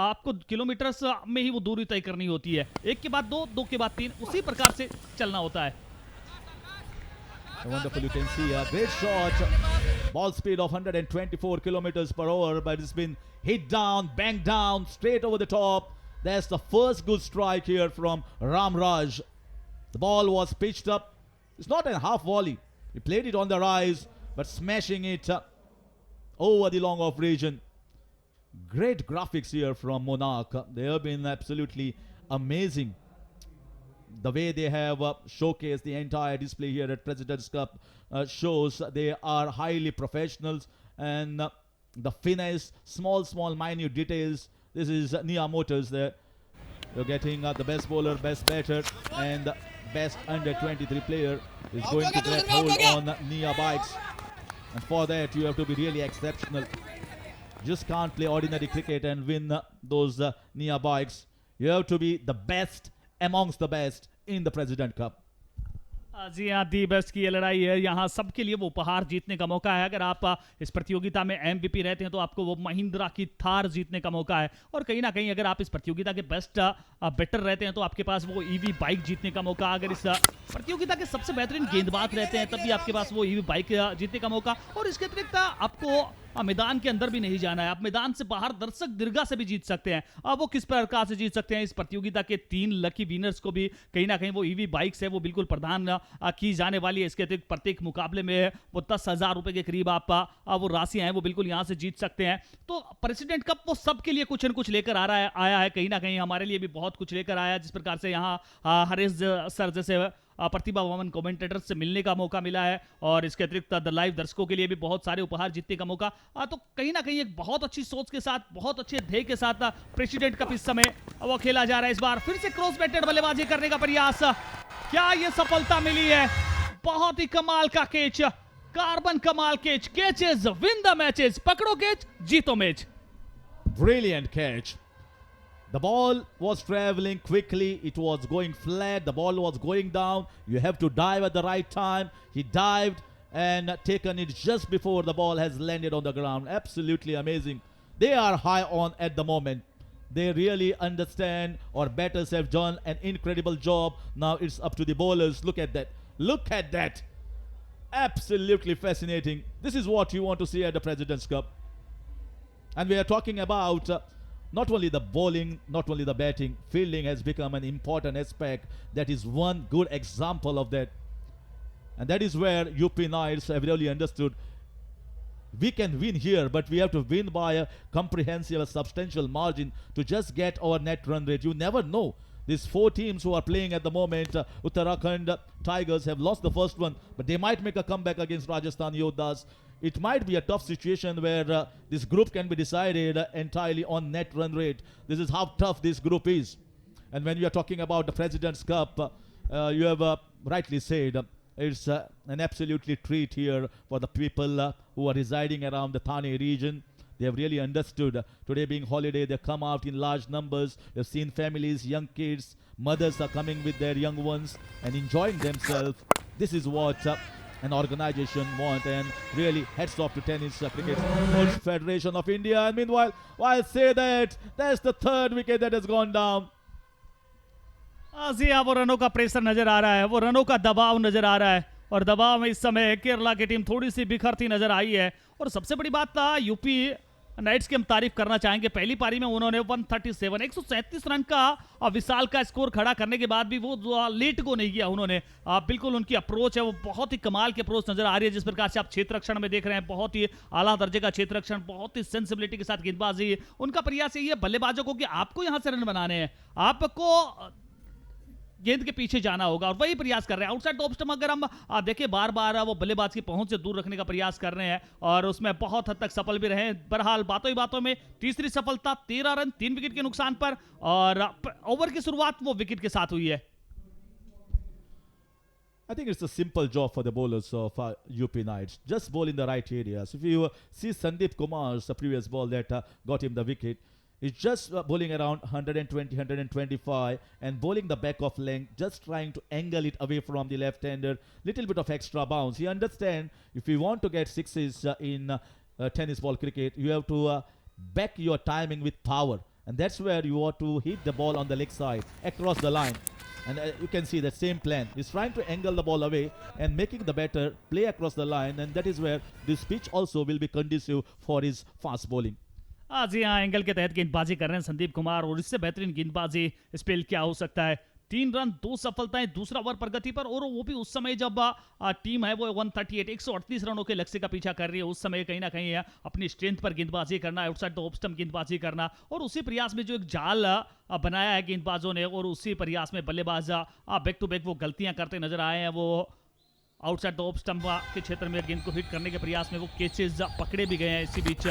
आपको किलोमीटर्स में ही वो दूरी तय करनी होती है। 1 के बाद 2, 2 के बाद 3, उसी प्रकार से चलना होता है। Wonderful, you can see a great shot. Ball speed of 124 kilometers per hour, but it's been hit down, banged down, straight over the top. That's the first good strike here from Ram Raj. The ball was pitched up. It's not a half volley. He played it on the rise, but smashing it over the long off region. Great graphics here from Monarch. They have been absolutely amazing. The way they have showcased the entire display here at President's Cup shows they are highly professionals, and the finesse, small minute details. This is Nia Motors there. You're getting the best bowler, best batter, and the best under 23 player is going to grab hold on Nia bikes, and for that you have to be really exceptional. Just can't play ordinary cricket and win those Nia bikes. You have to be the best amongst the best in the President Cup. जी हाँ, the best की ये लड़ाई है। यहाँ सबके लिए वो उपहार जीतने का मौका है। अगर आप इस प्रतियोगिता में MVP रहते हैं तो आपको वो महिंद्रा की थार जीतने का मौका है, और कहीं ना कहीं अगर आप इस प्रतियोगिता के बेस्ट बेटर रहते हैं तो आपके पास वो EV बाइक जीतने का मौका। अगर इस प्रतियोगिता के सबसे बेहतरीन गेंदबाज रहते हैं तब भी आपके पास वो EV बाइक जीतने का मौका। और इसके अतिरिक्त आपको मैदान के अंदर भी नहीं जाना है, आप मैदान से बाहर दर्शक दीर्घा से भी जीत सकते हैं। अब वो किस प्रकार से जीत सकते हैं, इस प्रतियोगिता के 3 लकी विनर्स को भी कहीं ना कहीं वो EV बाइक्स है वो बिल्कुल प्रदान की जाने वाली है। इसके अतिरिक्त प्रत्येक मुकाबले में वो 10,000 रुपए के करीब आप वो राशियां हैं वो बिल्कुल यहां से जीत सकते हैं। तो प्रेसिडेंट कप वो सबके लिए कुछ न कुछ लेकर आया है, कहीं ना कहीं हमारे लिए भी बहुत कुछ लेकर आया है। जिस प्रकार से यहाँ हरीश सर जैसे प्रतिभा वमन कमेंटेटर से मिलने का मौका मिला है, और इसके अतिरिक्त द लाइव दर्शकों के लिए भी बहुत सारे उपहार जीतने का मौका। तो कहीं ना कहीं एक बहुत अच्छी सोच के साथ, बहुत अच्छे ध्येय के साथ प्रेसिडेंट कप इस समय वो खेला जा रहा है। इस बार फिर से क्रॉस बैटेड बल्लेबाजी करने का प्रयास, क्या ये सफलता मिली है? बहुत ही कमाल का कैच, कार्बन कमाल catch. Catches win the matches, पकड़ो कैच जीतो match. Brilliant catch. The ball was traveling quickly. It was going flat. The ball was going down. You have to dive at the right time. He dived and taken it just before the ball has landed on the ground. Absolutely amazing. They are high on at the moment. They really understand, or batters have done an incredible job. Now it's up to the bowlers. Look at that. Look at that. Absolutely fascinating. This is what you want to see at the President's Cup. And we are talking about not only the bowling, not only the batting, fielding has become an important aspect. That is one good example of that. And that is where UP Knights have really understood. We can win here, but we have to win by a comprehensive, a substantial margin to just get our net run rate. You never know. These 4 teams who are playing at the moment, Uttarakhand Tigers have lost the first one, but they might make a comeback against Rajasthan Yodhas. It might be a tough situation where this group can be decided entirely on net run rate. This is how tough this group is. And when we are talking about the President's Cup, you have rightly said, it's an absolutely treat here for the people who are residing around the Thane region. They have really understood. Today being holiday, they come out in large numbers. We've seen families, young kids, mothers are coming with their young ones and enjoying themselves. This is what an organization want, and really hats off to Tennis Cricket Federation of India. And meanwhile, while I say that, that's the 3rd wicket that has gone down. जी हाँ, वो रनों का pressure नजर आ रहा है, वो रनों का दबाव नजर आ रहा है, और दबाव में इस समय केरला की टीम थोड़ी सी बिखरती नजर आई है। और सबसे बड़ी बात था यूपी नाइट्स की हम तारीफ करना चाहेंगे। पहली पारी में उन्होंने 137 रन का विशाल का स्कोर खड़ा करने के बाद भी वो लेट को नहीं किया उन्होंने। बिल्कुल उनकी अप्रोच है वो बहुत ही कमाल की अप्रोच नजर आ रही है। जिस प्रकार से आप क्षेत्र रक्षण में देख रहे हैं, बहुत ही आला दर्जे का क्षेत्र रक्षण, बहुत ही सेंसिबिलिटी के साथ गेंदबाजी। उनका प्रयास यही है बल्लेबाजों को कि आपको यहां से रन बनाने हैं, आपको गेंद के पीछे जाना होगा, और वही प्रयास कर रहे हैं। आउटसाइड ऑफ स्टंप अगर हम देखें, बार बार वो बल्लेबाज की पहुंच से दूर रखने का प्रयास कर रहे हैं, और उसमें बहुत हद तक सफल भी रहे हैं। बहरहाल बातों ही बातों में तीसरी सफलता 13 रन 3 विकेट के नुकसान पर, और ओवर की शुरुआत वो विकेट के साथ हुई है। I think it's a simple job for the bowlers of UP Knights. Just bowl in the right areas. If you see Sandeep Kumar's previous ball that got him the wicket, he's just bowling around 120, 125 and bowling the back of length, just trying to angle it away from the left-hander. Little bit of extra bounce. He understands if you want to get sixes in tennis ball cricket, you have to back your timing with power. And that's where you ought to hit the ball on the leg side, across the line. And you can see that same plan. He's trying to angle the ball away and making the batter play across the line. And that is where this pitch also will be conducive for his fast bowling. जी हाँ, angle के तहत गेंदबाजी कर रहे हैं संदीप कुमार, और इससे बेहतरीन गेंदबाजी स्पेल क्या हो सकता है। 3 रन 2 सफलताएं, दूसरा ओवर प्रगति पर, और वो भी उस समय जब टीम है वो 138 रनों के लक्ष्य का पीछा कर रही है। उस समय कहीं ना कहीं अपनी स्ट्रेंथ पर गेंदबाजी करना, आउटसाइड द ऑफ स्टंप गेंदबाजी करना, और उसी प्रयास में जो एक जाल बनाया है गेंदबाजों ने, और उसी प्रयास में बल्लेबाज बैक टू बैक वो गलतियां करते नजर आए हैं। वो आउटसाइड द ऑफ स्टंप के क्षेत्र में गेंद को हिट करने के प्रयास में वो कैचेज पकड़े भी गए हैं। इसी बीच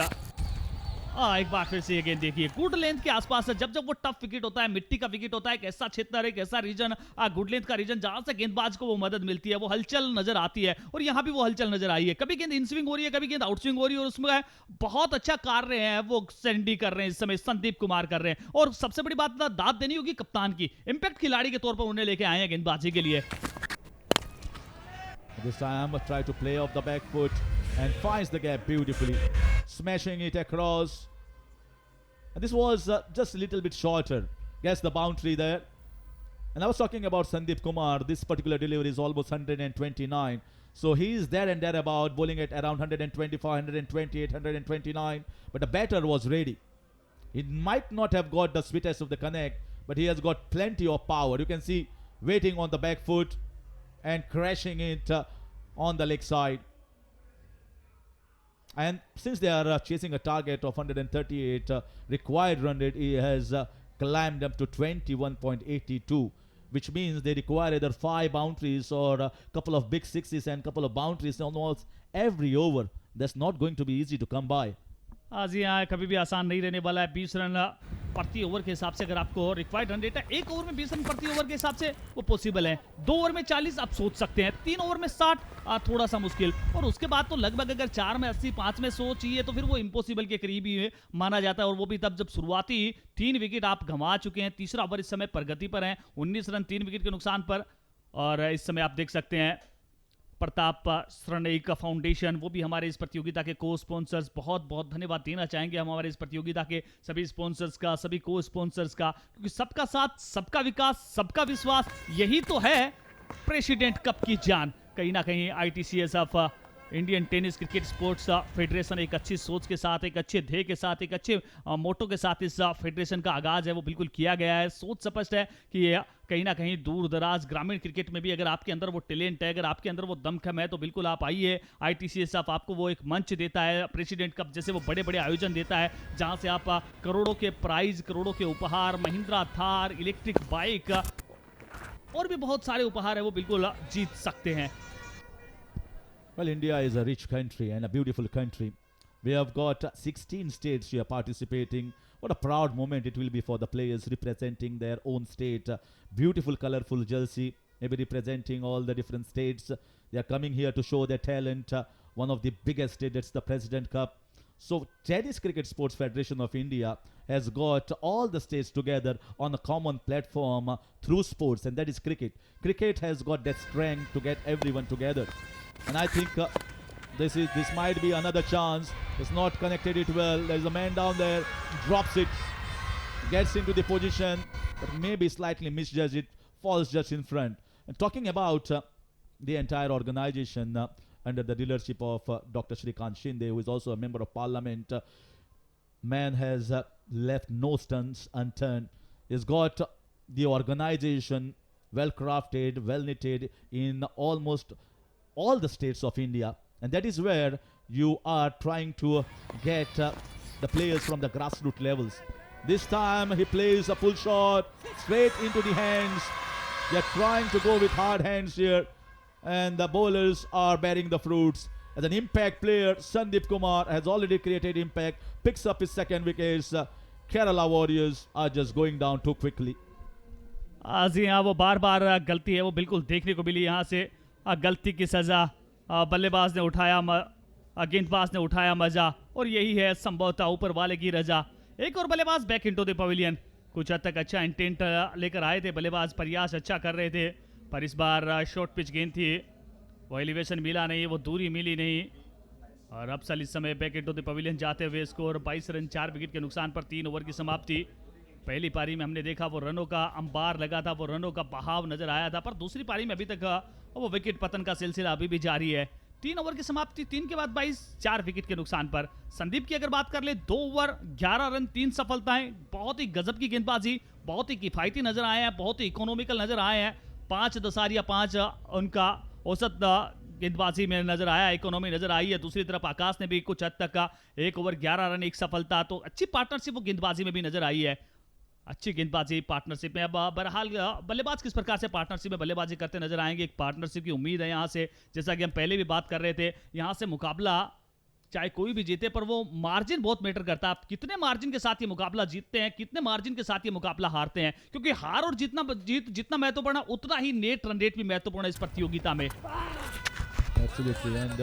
एक बार फिर से ये गेंद देखिए, गुड लेंथ के आसपास है। जब जब वो टफ विकेट होता है, मिट्टी का विकेट होता है, एक ऐसा क्षेत्र, एक ऐसा रीजन, गुड लेंथ का रीजन, जहां से गेंदबाज को वो मदद मिलती है, वो हलचल नजर आती है, और यहां भी वो हलचल नजर आई है। कभी गेंद इन स्विंग हो रही है, कभी गेंद आउट स्विंग हो रही है, और उसमें बहुत अच्छा कार्य है वो सैंडी कर रहे हैं, इस समय संदीप कुमार कर रहे हैं। और सबसे बड़ी बात दाद देनी होगी कप्तान की, इंपैक्ट खिलाड़ी के तौर पर उन्हें लेके आए हैं गेंदबाजी के लिए। This time try to play off the back foot and finds the gap beautifully, smashing it across. And this was just a little bit shorter. Guess the boundary there. And I was talking about Sandeep Kumar. This particular delivery is almost 129. So he is there and thereabout, bowling at around 125, 128, 129. But the batter was ready. He might not have got the sweetest of the connect, but he has got plenty of power. You can see waiting on the back foot and crashing it on the leg side. And since they are chasing a target of 138 required run rate, he has climbed up to 21.82, which means they require either 5 boundaries or a couple of big sixes and couple of boundaries almost every over. That's not going to be easy to come by. जी हाँ, कभी भी आसान नहीं रहने वाला है। 20 run प्रति over के हिसाब से अगर आपको रिक्वायर्ड रन रेट है, 1 ओवर में 20 रन प्रति ओवर के हिसाब से वो पॉसिबल है। 2 ओवर में 40 आप सोच सकते हैं, 3 ओवर में 60 थोड़ा सा मुश्किल, और उसके बाद तो लगभग अगर 4 में 80, 5 में 100 चाहिए तो फिर वो इम्पॉसिबल के करीब ही माना जाता है। और वो भी तब जब शुरुआती 3 विकेट आप गंवा चुके हैं। तीसरा ओवर इस समय प्रगति पर है, 19 रन 3 विकेट के नुकसान पर। और इस समय आप देख सकते हैं प्रताप श्रणईक फाउंडेशन, वो भी हमारे इस प्रतियोगिता के को स्पॉन्सर्स, बहुत बहुत धन्यवाद देना चाहेंगे हम हमारे इस प्रतियोगिता के सभी स्पॉन्सर्स का, सभी को स्पॉन्सर्स का, क्योंकि सबका साथ, सबका विकास, सबका विश्वास, यही तो है प्रेसिडेंट कप की जान। कहीं ना कहीं ITCS of Indian tennis cricket sports federation एक अच्छी सोच के साथ, एक अच्छे ध्येय के साथ, एक अच्छे मोटो के साथ इस फेडरेशन का आगाज है वो बिल्कुल किया गया है। सोच स्पष्ट है कि ये कहीं ना कहीं दूर दराज ग्रामीण क्रिकेट में भी अगर आपके अंदर वो टैलेंट है, अगर आपके अंदर वो दमखम है, तो बिल्कुल आप आइए। ITCS आपको वो एक मंच देता है, प्रेसिडेंट कप जैसे वो बड़े बड़े आयोजन देता है, जहां से आप करोड़ों के प्राइज, करोड़ों के उपहार, महिंद्रा थार, इलेक्ट्रिक बाइक और भी बहुत सारे उपहार है वो बिल्कुल जीत सकते हैं। Well, India is a rich country and a beautiful country. We have got 16 states here participating. What a proud moment it will be for the players representing their own state. Beautiful, colorful jersey, maybe representing all the different states. They are coming here to show their talent. One of the biggest states, that's the President Cup. So, Tennis Cricket Sports Federation of India has got all the states together on a common platform through sports, and that is cricket. Cricket has got that strength to get everyone together. And I think this might be another chance. It's not connected it well. There's a man down there, drops it, gets into the position, but maybe slightly misjudged it, falls just in front. And talking about the entire organization under the leadership of Dr. Shrikant Shinde, who is also a member of parliament, man has left no stones unturned. He's got the organization well crafted, well knitted in almost all the states of India, and that is where you are trying to get the players from the grassroots levels. This time he plays a pull shot straight into the hands. They are trying to go with hard hands here, and the bowlers are bearing the fruits. As an impact player, Sandeep Kumar has already created impact, picks up his second wickets. Kerala Warriors are just going down too quickly. जी हाँ, वो बार बार गलती है वो बिल्कुल देखने को मिली। यहाँ से गलती की सज़ा बल्लेबाज ने उठाया, गेंदबाज ने उठाया मजा, और यही है संभवतः ऊपर वाले की रजा। एक और बल्लेबाज बैक इनटू द पवेलियन। कुछ हद तक अच्छा इंटेंट लेकर आए थे बल्लेबाज, प्रयास अच्छा कर रहे थे, पर इस बार शॉर्ट पिच गेंद थी, वो एलिवेशन मिला नहीं, वो दूरी मिली नहीं। और अफसल इस समय बैक इनटू द पवेलियन जाते हुए स्कोर 22 रन 4 विकेट के नुकसान पर 3 ओवर की समाप्ति। पहली पारी में हमने देखा वो रनों का अंबार लगा था, वो रनों का बहाव नजर आया था, पर दूसरी पारी में अभी तक वो विकेट पतन का सिलसिला अभी भी जारी है। 3 ओवर की समाप्ति, 3 के बाद 22, 4 विकेट के नुकसान पर। संदीप की अगर बात कर ले, 2 ओवर 11 रन 3 सफलताएं, बहुत ही गजब की गेंदबाजी, बहुत ही किफायती नजर आए हैं, बहुत ही इकोनॉमिकल नजर आए हैं। 5 दसारिया 5 उनका औसत गेंदबाजी में नजर आया, इकोनॉमी नजर आई है। दूसरी तरफ आकाश ने भी कुछ हद तक 1 ओवर 11 रन 1 सफलता, तो अच्छी पार्टनरशिप वो गेंदबाजी में भी नजर आई है। अच्छी गेंदबाजी पार्टनरशिप में। अब बहरहाल बल्लेबाज किस प्रकार से पार्टनरशिप में बल्लेबाजी करते नजर आएंगे, एक पार्टनरशिप की उम्मीद है यहाँ से। जैसा कि हम पहले भी बात कर रहे थे, यहाँ से मुकाबला चाहे कोई भी जीते, पर वो मार्जिन बहुत मैटर करता है। आप कितने मार्जिन के साथ ये मुकाबला जीतते हैं, कितने मार्जिन के साथ ये मुकाबला हारते हैं, क्योंकि हार और जितना महत्वपूर्ण है, उतना ही नेट रन रेट भी महत्वपूर्ण है इस प्रतियोगिता में। Absolutely, and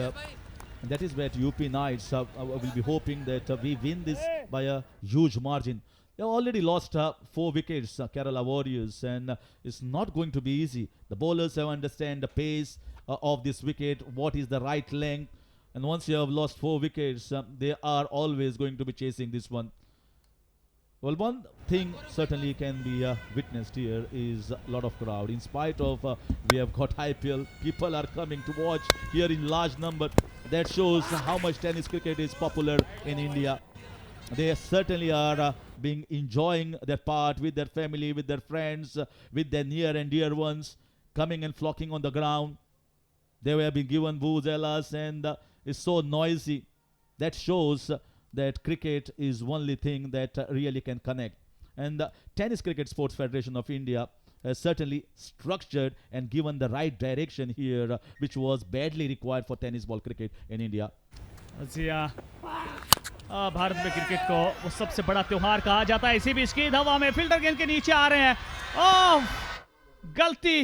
that is where UP Knights will be hoping that we win this by a huge margin. They have already lost 4 wickets, Kerala Warriors, and it's not going to be easy. The bowlers have understand the pace of this wicket, what is the right length. And once you have lost 4 wickets, they are always going to be chasing this one. Well, one thing certainly can be witnessed here is a lot of crowd. In spite of we have got IPL, people are coming to watch here in large number. That shows how much tennis cricket is popular in India. They certainly are enjoying their part with their family, with their friends, with their near and dear ones, coming and flocking on the ground. They were being given vuvuzelas and it's so noisy. That shows that cricket is only thing that really can connect. And the Tennis Cricket Sports Federation of India has certainly structured and given the right direction here, which was badly required for tennis ball cricket in India. जी भारत में cricket को वो सबसे बड़ा त्योहार कहा जाता है। इसी बीच की हवा में फील्डर गेंद के नीचे आ रहे हैं। ओह गलती,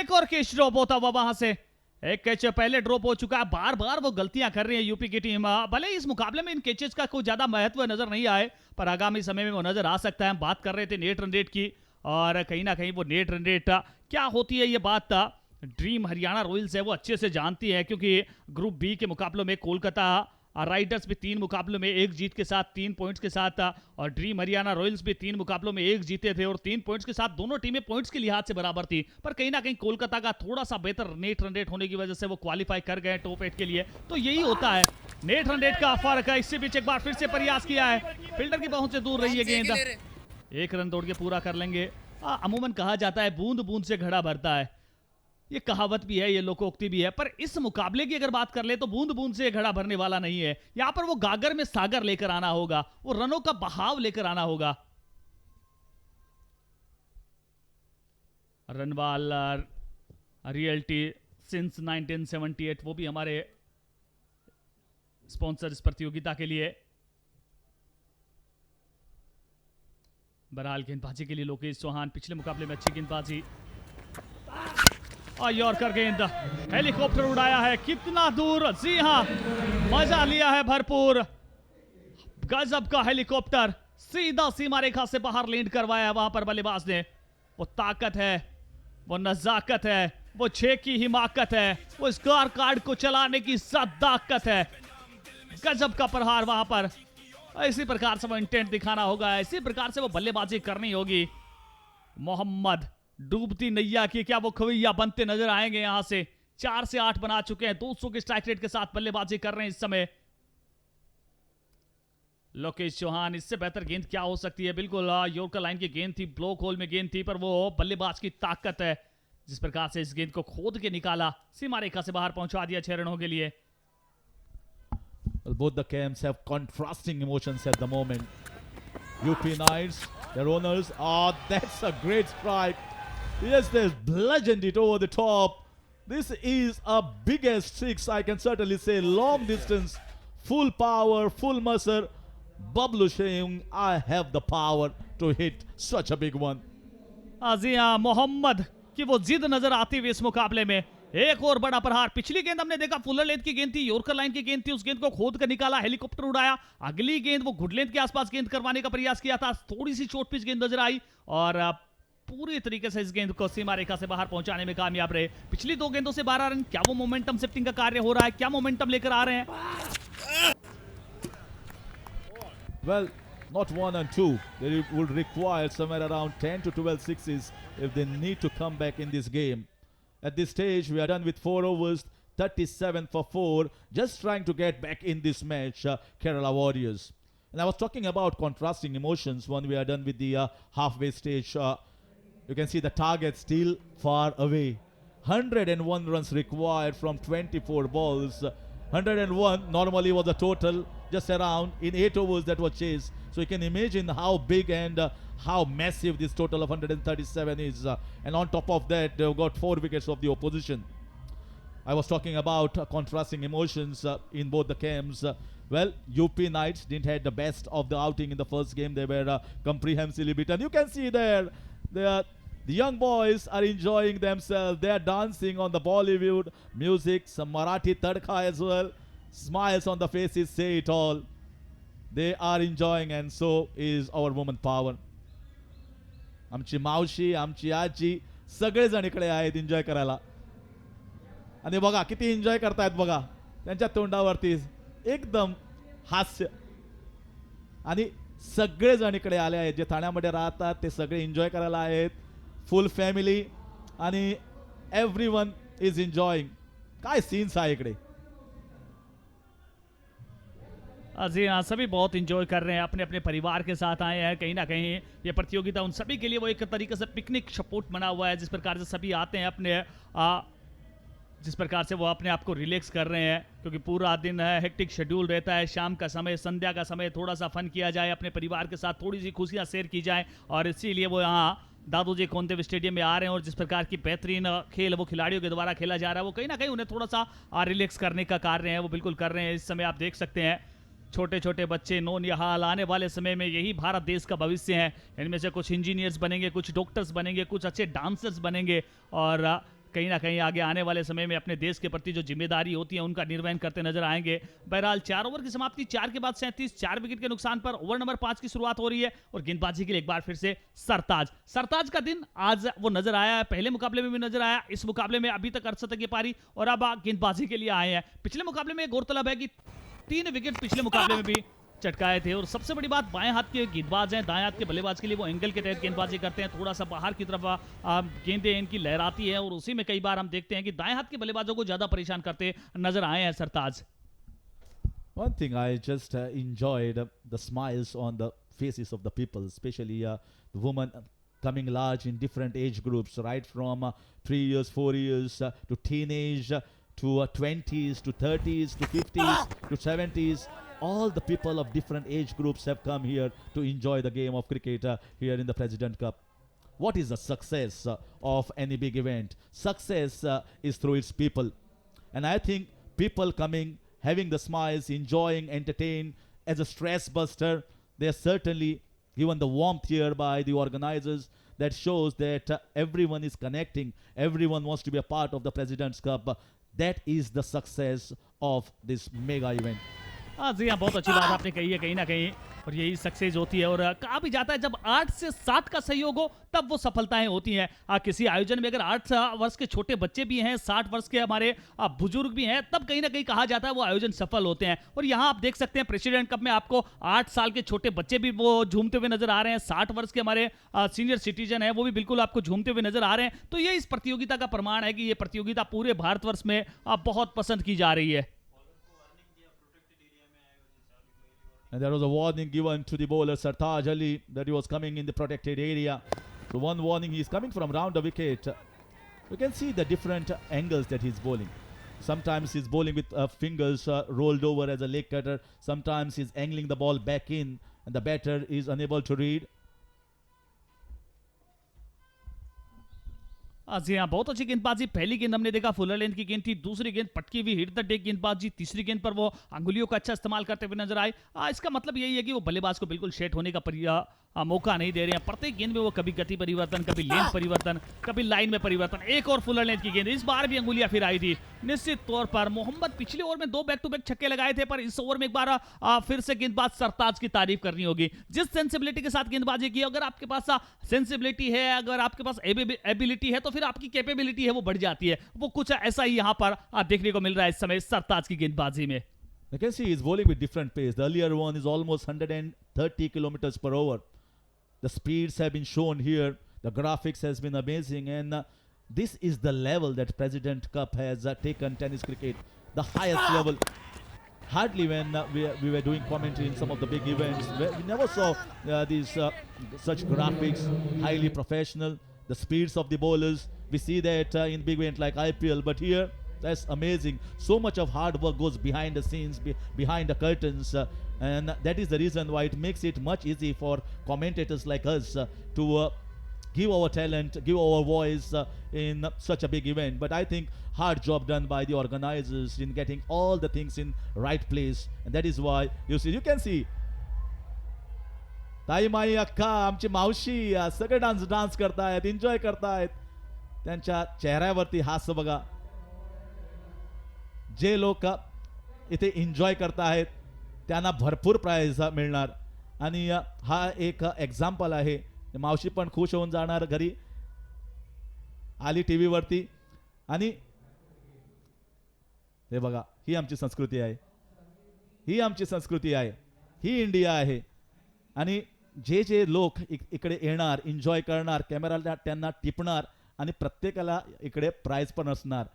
एक और कैच ड्रॉप होता हुआ वहां से। एक कैच पहले ड्रॉप हो चुका है। बार बार वो गलतियां कर रही है यूपी की टीम। भले इस मुकाबले में इन कैचेस का कोई ज्यादा महत्व नजर नहीं आए, पर आगामी समय में वो नजर आ सकता है। हम बात कर रहे थे नेट रन रेट की, और कहीं ना कहीं वो नेट रन रेट क्या होती है ये बात ड्रीम हरियाणा रॉयल्स है वो अच्छे से जानती है, क्योंकि ग्रुप बी के मुकाबलों में कोलकाता राइडर्स भी 3 मुकाबलों में 1 जीत के साथ 3 पॉइंट्स के साथ, और ड्रीम हरियाणा रॉयल्स भी 3 मुकाबलों में 1 जीते थे और 3 पॉइंट्स के साथ। दोनों टीमें पॉइंट्स के लिहाज से बराबर थी, पर कहीं ना कहीं कोलकाता का थोड़ा सा बेहतर नेट रन रेट होने की वजह से वो क्वालिफाई कर गए टॉप 8 के लिए। तो यही होता है, नेट रन रेट का फर्क है। इससे बीच एक बार फिर से प्रयास किया है, फील्डर की पहुंच से दूर रही है गेंद। 1 रन दौड़ के पूरा कर लेंगे। अमूमन कहा जाता है बूंद बूंद से घड़ा भरता है, ये कहावत भी है, ये लोकोक्ति भी है, पर इस मुकाबले की अगर बात कर ले तो बूंद बूंद से घड़ा भरने वाला नहीं है। यहां पर वो गागर में सागर लेकर आना होगा, वो रनों का बहाव लेकर आना होगा। रनवाल रियल्टी सिंस 1978, वो भी हमारे स्पॉन्सर इस प्रतियोगिता के लिए। बहरहाल गेंदबाजी के लिए लोकेश चौहान, पिछले मुकाबले में अच्छी गेंदबाजी। और यॉर्कर गेंद, हेलीकॉप्टर उड़ाया है, कितना दूर। जी हां, मजा लिया है भरपूर। गजब का हेलीकॉप्टर, सीधा सीमा रेखा से बाहर लैंड करवाया वहां पर बल्लेबाज ने। वो ताकत है, वो नजाकत है, वो 6 की हिमाकत है, वो स्कोर कार्ड को चलाने की सदाकत है। गजब का प्रहार वहां पर। इसी प्रकार से वो इंटेंट दिखाना होगा, इसी प्रकार से वो बल्लेबाजी करनी होगी। मोहम्मद डूबती नैया की क्या वो खवैया बनते नजर आएंगे। यहां से 4 से 8 बना चुके हैं, 200 के स्ट्राइक रेट के साथ बल्लेबाजी कर रहे हैं इस समय लोकेश चौहान। इससे बेहतर गेंद क्या हो सकती है। बिल्कुल यॉर्कर लाइन की गेंद थी, ब्लॉक होल में गेंद थी, पर वो बल्लेबाज की ताकत है जिस प्रकार से इस गेंद को खोद के निकाला, सीमा रेखा से बाहर पहुंचा दिया 6 रनों के लिए। Well, both the camps have contrasting emotions at the moment. UP Knights, their owners, that's a great strike. Yes, they've bludgeoned it over the top. This is a biggest 6, I can certainly say. Long distance, full power, full muscle. Bablu saying, I have the power to hit such a big one. जी हाँ, मोहम्मद की वो जिद नजर आती हुई इस मुकाबले में। एक और बड़ा प्रहार। पिछली गेंद हमने देखा फुलर लेंथ की गेंद थी, यॉर्कर लाइन की गेंद थी, उस गेंद को खोद कर निकाला, हेलीकॉप्टर उड़ाया। अगली गेंद वो घुड लेंथ के आसपास गेंद करवाने का प्रयास किया था, थोड़ी सी शॉर्ट पिच गेंद नजर आई और पूरी तरीके से इस गेंद को सीमा रेखा से बाहर पहुंचाने में कामयाब रहे। पिछली 2 गेंदों से 12 रन। क्या वो मोमेंटम शिफ्टिंग का कार्य हो रहा है? क्या मोमेंटम लेकर आ रहे हैं? Well, not 1 and 2. They would require somewhere around 10 to 12 sixes if they need to come back in this game. At this stage, we are done with 4 overs, 37 for 4, just trying to get back in this match, Kerala Warriors. And I was talking about contrasting emotions when we are done with the halfway stage. You can see the target still far away. 101 runs required from 24 balls. 101 normally was the total, just around in 8 overs that was chased. So you can imagine how big and how massive this total of 137 is. And on top of that, they've got 4 wickets of the opposition. I was talking about contrasting emotions in both the camps. Well, UP Knights didn't have the best of the outing in the first game. They were comprehensively beaten. You can see there, the young boys are enjoying themselves. They are dancing on the Bollywood music, some Marathi tadka as well. Smiles on the faces say it all. They are enjoying, and so is our woman power. आमची मावशी, आमची आजी सगळेजण इकडे आहेत enjoy करायला. आणि बघा किती एन्जॉय करतायत बघा, त्यांच्या तोंडावरती एकदम हास्य. आणि सगळेजण इकडे आले आहेत, जे ठाण्यामध्ये राहतात ते सगळे एन्जॉय करायला आहेत, फुल फॅमिली, आणि एव्हरीवन इज एन्जॉयिंग. काय सीन्स आहे इकडे. जी हाँ, सभी बहुत इंजॉय कर रहे हैं, अपने अपने परिवार के साथ आए हैं. कहीं ना कहीं ये प्रतियोगिता उन सभी के लिए वो एक तरीके से पिकनिक स्पॉट बना हुआ है, जिस प्रकार से सभी आते हैं अपने जिस प्रकार से वो अपने आप को रिलैक्स कर रहे हैं, क्योंकि पूरा दिन हेक्टिक शेड्यूल रहता है. शाम का समय, संध्या का समय, थोड़ा सा फन किया जाए, अपने परिवार के साथ थोड़ी सी खुशियाँ शेयर की जाए, और इसीलिए वो यहाँ दादोजी कोंडदेव स्टेडियम में आ रहे हैं. और जिस प्रकार की बेहतरीन खेल वो खिलाड़ियों के द्वारा खेला जा रहा है, वो कहीं ना कहीं उन्हें थोड़ा सा रिलैक्स करने का कार्य है वो बिल्कुल कर रहे हैं. इस समय आप देख सकते हैं छोटे छोटे बच्चे नौनिहाल आने वाले समय में यही भारत देश का भविष्य है. इनमें से कुछ इंजीनियर्स बनेंगे, कुछ डॉक्टर्स बनेंगे, कुछ अच्छे डांसर्स बनेंगे, और कहीं ना कहीं आगे आने वाले समय में अपने देश के प्रति जो जिम्मेदारी होती है उनका निर्वहन करते नजर आएंगे. बहरहाल 4 ओवर की समाप्ति, 4 के बाद 37, 4 विकेट के नुकसान पर ओवर नंबर 5 की शुरुआत हो रही है. और गेंदबाजी के लिए एक बार फिर से सरताज का दिन आज वो नजर आया है. पहले मुकाबले में भी नजर आया, इस मुकाबले में अभी तक अर्धशतक की पारी, और अब गेंदबाजी के लिए आए हैं. पिछले मुकाबले में गौरतलब है कि 3 विकेट पिछले मुकाबले में भी चटकाए थे. और सबसे बड़ी बात, बाएं हाथ के गेंदबाज हैं, दाएं हाथ के बल्लेबाज के लिए वो एंगल के तहत गेंदबाजी करते हैं. थोड़ा सा बाहर की तरफ गेंदें इनकी लहराती है, और उसी में कई बार हम देखते हैं कि दाएं हाथ के बल्लेबाजों को ज्यादा परेशान करते नजर आए हैं सरताज. One thing I just enjoyed the smiles on the faces of the people, especially the women coming large in different age groups, right from 3 years, 4 years to teenage, to 20s, to 30s, to 50s, to 70s. All the people of different age groups have come here to enjoy the game of cricket here in the President Cup. What is the success of any big event? Success is through its people. And I think people coming, having the smiles, enjoying, entertain as a stress buster, they are certainly given the warmth here by the organizers. That shows that everyone is connecting, everyone wants to be a part of the President's Cup. That is the success of this mega event. हाँ जी हाँ, बहुत अच्छी बात आपने कही है कहीं ना कहीं, और यही सक्सेस होती है. और कहा भी जाता है जब 8 से 7 का सहयोग हो तब वो सफलताएं होती हैं. किसी आयोजन में अगर 8 वर्ष के छोटे बच्चे भी हैं, 60 वर्ष के हमारे बुजुर्ग भी हैं, तब कहीं ना कहीं कहा जाता है वो आयोजन सफल होते हैं. और यहाँ आप देख सकते हैं प्रेसिडेंट कप में आपको 8 साल के छोटे बच्चे भी वो झूमते हुए नजर आ रहे हैं. 60 वर्ष के हमारे सीनियर सिटीजन हैं, वो भी बिल्कुल आपको झूमते हुए नजर आ रहे हैं. तो ये इस प्रतियोगिता का प्रमाण है कि ये प्रतियोगिता पूरे भारतवर्ष में बहुत पसंद की जा रही है. And there was a warning given to the bowler Sartaj Ali that he was coming in the protected area. So one warning, he is coming from round the wicket. You can see the different angles that he's bowling. Sometimes he's bowling with fingers rolled over as a leg cutter. Sometimes he's angling the ball back in and the batter is unable to read. जी हाँ, बहुत अच्छी गेंदबाजी. पहली गेंद हमने देखा Fuller length की गेंद थी, दूसरी गेंद पटकी हुई हिट द डेक गेंदबाजी, तीसरी गेंद पर वो अंगुलियों का अच्छा इस्तेमाल करते हुए नजर आए. इसका मतलब यही है कि वो बल्लेबाज को बिल्कुल सेट होने का मौका नहीं दे रहे हैं. प्रत्येक गेंद में वो कभी गति परिवर्तन, कभी लेंथ परिवर्तन, कभी लाइन में परिवर्तन. एक और फुलर लेंथ की गेंद, इस बार भी अंगुलियां फिर आई थी. निश्चित तौर पर मोहम्मद पिछले ओवर में 2 बैक टू बैक छक्के लगाए थे, पर इस ओवर में एक बार फिर से गेंदबाज सरताज की तारीफ करनी होगी. जिस सेंसिबिलिटी के साथ गेंदबाजी की, अगर आपके पास सेंसिबिलिटी है, अगर आपके पास एबिलिटी है, तो फिर आपकी कैपेबिलिटी है वो बढ़ जाती है. वो कुछ ऐसा ही यहाँ पर देखने को मिल रहा है इस समय सरताज की गेंदबाजी में. You can see he's bowling with different pace. The earlier one is almost 130 kilometers per hour. The speeds have been shown here. The graphics has been amazing, and this is the level that President Cup has taken tennis cricket, the highest level. Hardly when we were doing commentary in some of the big events, we never saw these such graphics, highly professional. The speeds of the bowlers, we see that in big event like IPL, but here that's amazing. So much of hard work goes behind the scenes, behind the curtains, and that is the reason why it makes it much easy for commentators like us to give our talent, give our voice in such a big event. But I think hard job done by the organizers in getting all the things in right place, and that is why you can see ताई माई अक्का आमची मावशी सगळे dance करतायत, enjoy करतायत. त्यांच्या चेहऱ्यावरती हास्य बघा. जे लोक इथे एन्जॉय करतायत त्यांना भरपूर प्राइज मिळणार, आणि हा एक एक्झाम्पल आहे. मावशी पण खुश होऊन जाणार घरी, आली टीव्ही वरती, आणि हे बघा, ही आमची संस्कृती आहे, ही आमची संस्कृती आहे, ही इंडिया आहे. आणि जे जे लोक इकडे येणार, एन्जॉय करणार, कॅमेराला त्यांना टिपणार आणि प्रत्येकाला इकडे प्राइज पण असणार.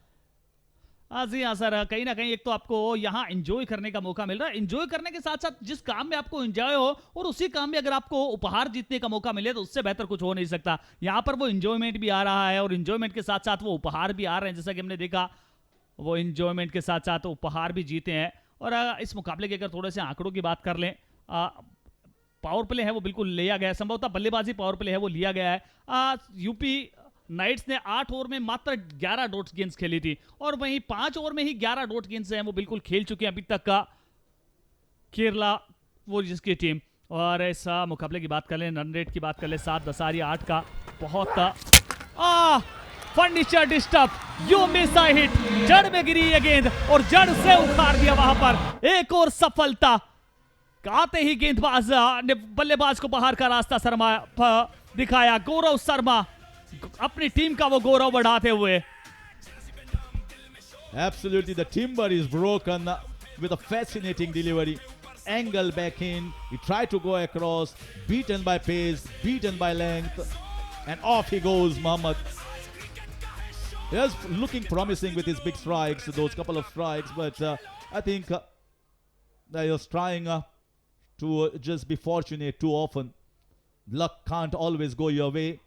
जी हाँ सर, कहीं ना कहीं एक तो आपको यहाँ एंजॉय करने का मौका मिल रहा है. एंजॉय करने के साथ साथ जिस काम में आपको एंजॉय हो और उसी काम में अगर आपको उपहार जीतने का मौका मिले तो उससे बेहतर कुछ हो नहीं सकता. यहाँ पर वो एंजॉयमेंट भी आ रहा है और एंजॉयमेंट के साथ साथ वो उपहार भी आ रहे हैं. जैसा कि हमने देखा, वो एंजॉयमेंट के साथ साथ उपहार भी जीते हैं. और इस मुकाबले के अगर थोड़े से आंकड़ों की बात कर लें, पावर प्ले है वो बिल्कुल लिया गया है, संभवतः बल्लेबाजी पावर प्ले है वो लिया गया है. यूपी नाइट्स ने 8 ओवर में मात्र 11 डॉट्स गेंद्स खेली थी और वहीं 5 ओवर में ही 11 डॉट गेंद्स हैं वो बिल्कुल खेल चुके हैं अभी तक का केरला वॉरियर्स की टीम. और इस मुकाबले की बात कर लें, रन रेट की बात कर लें, 7.8 का बहुत furniture disturb, you miss a hit, जड़ में गिरी ये गेंद और जड़ से उखाड़ दिया वहां पर. एक और सफलता, आते ही गेंदबाज ने बल्लेबाज को बाहर का रास्ता दिखाया. गौरव शर्मा अपनी टीम का वो गौरव बढ़ाते हुए. Absolutely, the timber is broken with a fascinating delivery. Angle back in, he tried to go across, beaten by pace, beaten by length, and off he goes, Mohammad. He was looking promising with his big strikes, those couple of strikes, but I think he was trying to just be fortunate too often. Luck can't always go your way.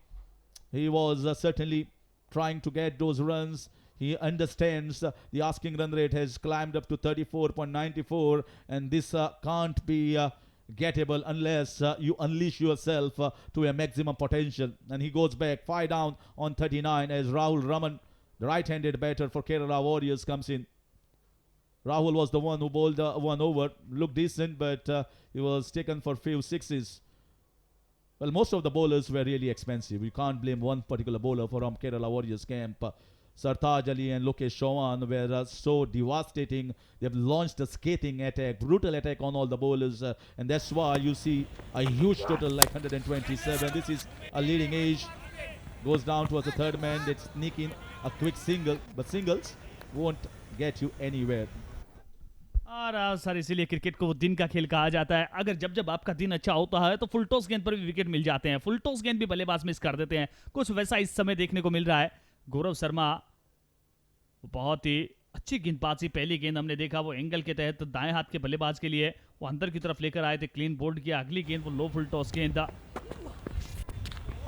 He was certainly trying to get those runs. He understands the asking run rate has climbed up to 34.94, and this can't be gettable unless you unleash yourself to a maximum potential. And he goes back 5 down on 39 as Rahul Raman, the right-handed batter for Kerala Warriors, comes in. Rahul was the one who bowled one over, looked decent, but he was taken for few sixes. Well, most of the bowlers were really expensive. You can't blame one particular bowler from Kerala Warriors camp. Sartaj Ali and Lokesh Chauhan were so devastating. They've launched a scathing attack, brutal attack on all the bowlers, and that's why you see a huge total like 127. This is a leading age. Goes down towards the third man. They sneak in a quick single, but singles won't get you anywhere. और sir इसीलिए cricket को दिन का खेल कहा जाता है. अगर जब जब आपका दिन अच्छा होता है तो फुल टॉस गेंद पर भी विकेट मिल जाते हैं, फुल टॉस गेंद भी बल्लेबाज मिस कर देते हैं. कुछ वैसा इस समय देखने को मिल रहा है. गौरव शर्मा बहुत ही अच्छी गेंदबाजी, पहली गेंद हमने देखा वो एंगल के तहत दाएं हाथ के बल्लेबाज के लिए वो अंदर की तरफ लेकर आए थे, क्लीन बोल्ड किया. अगली गेंद वो लो फुल टॉस गेंद,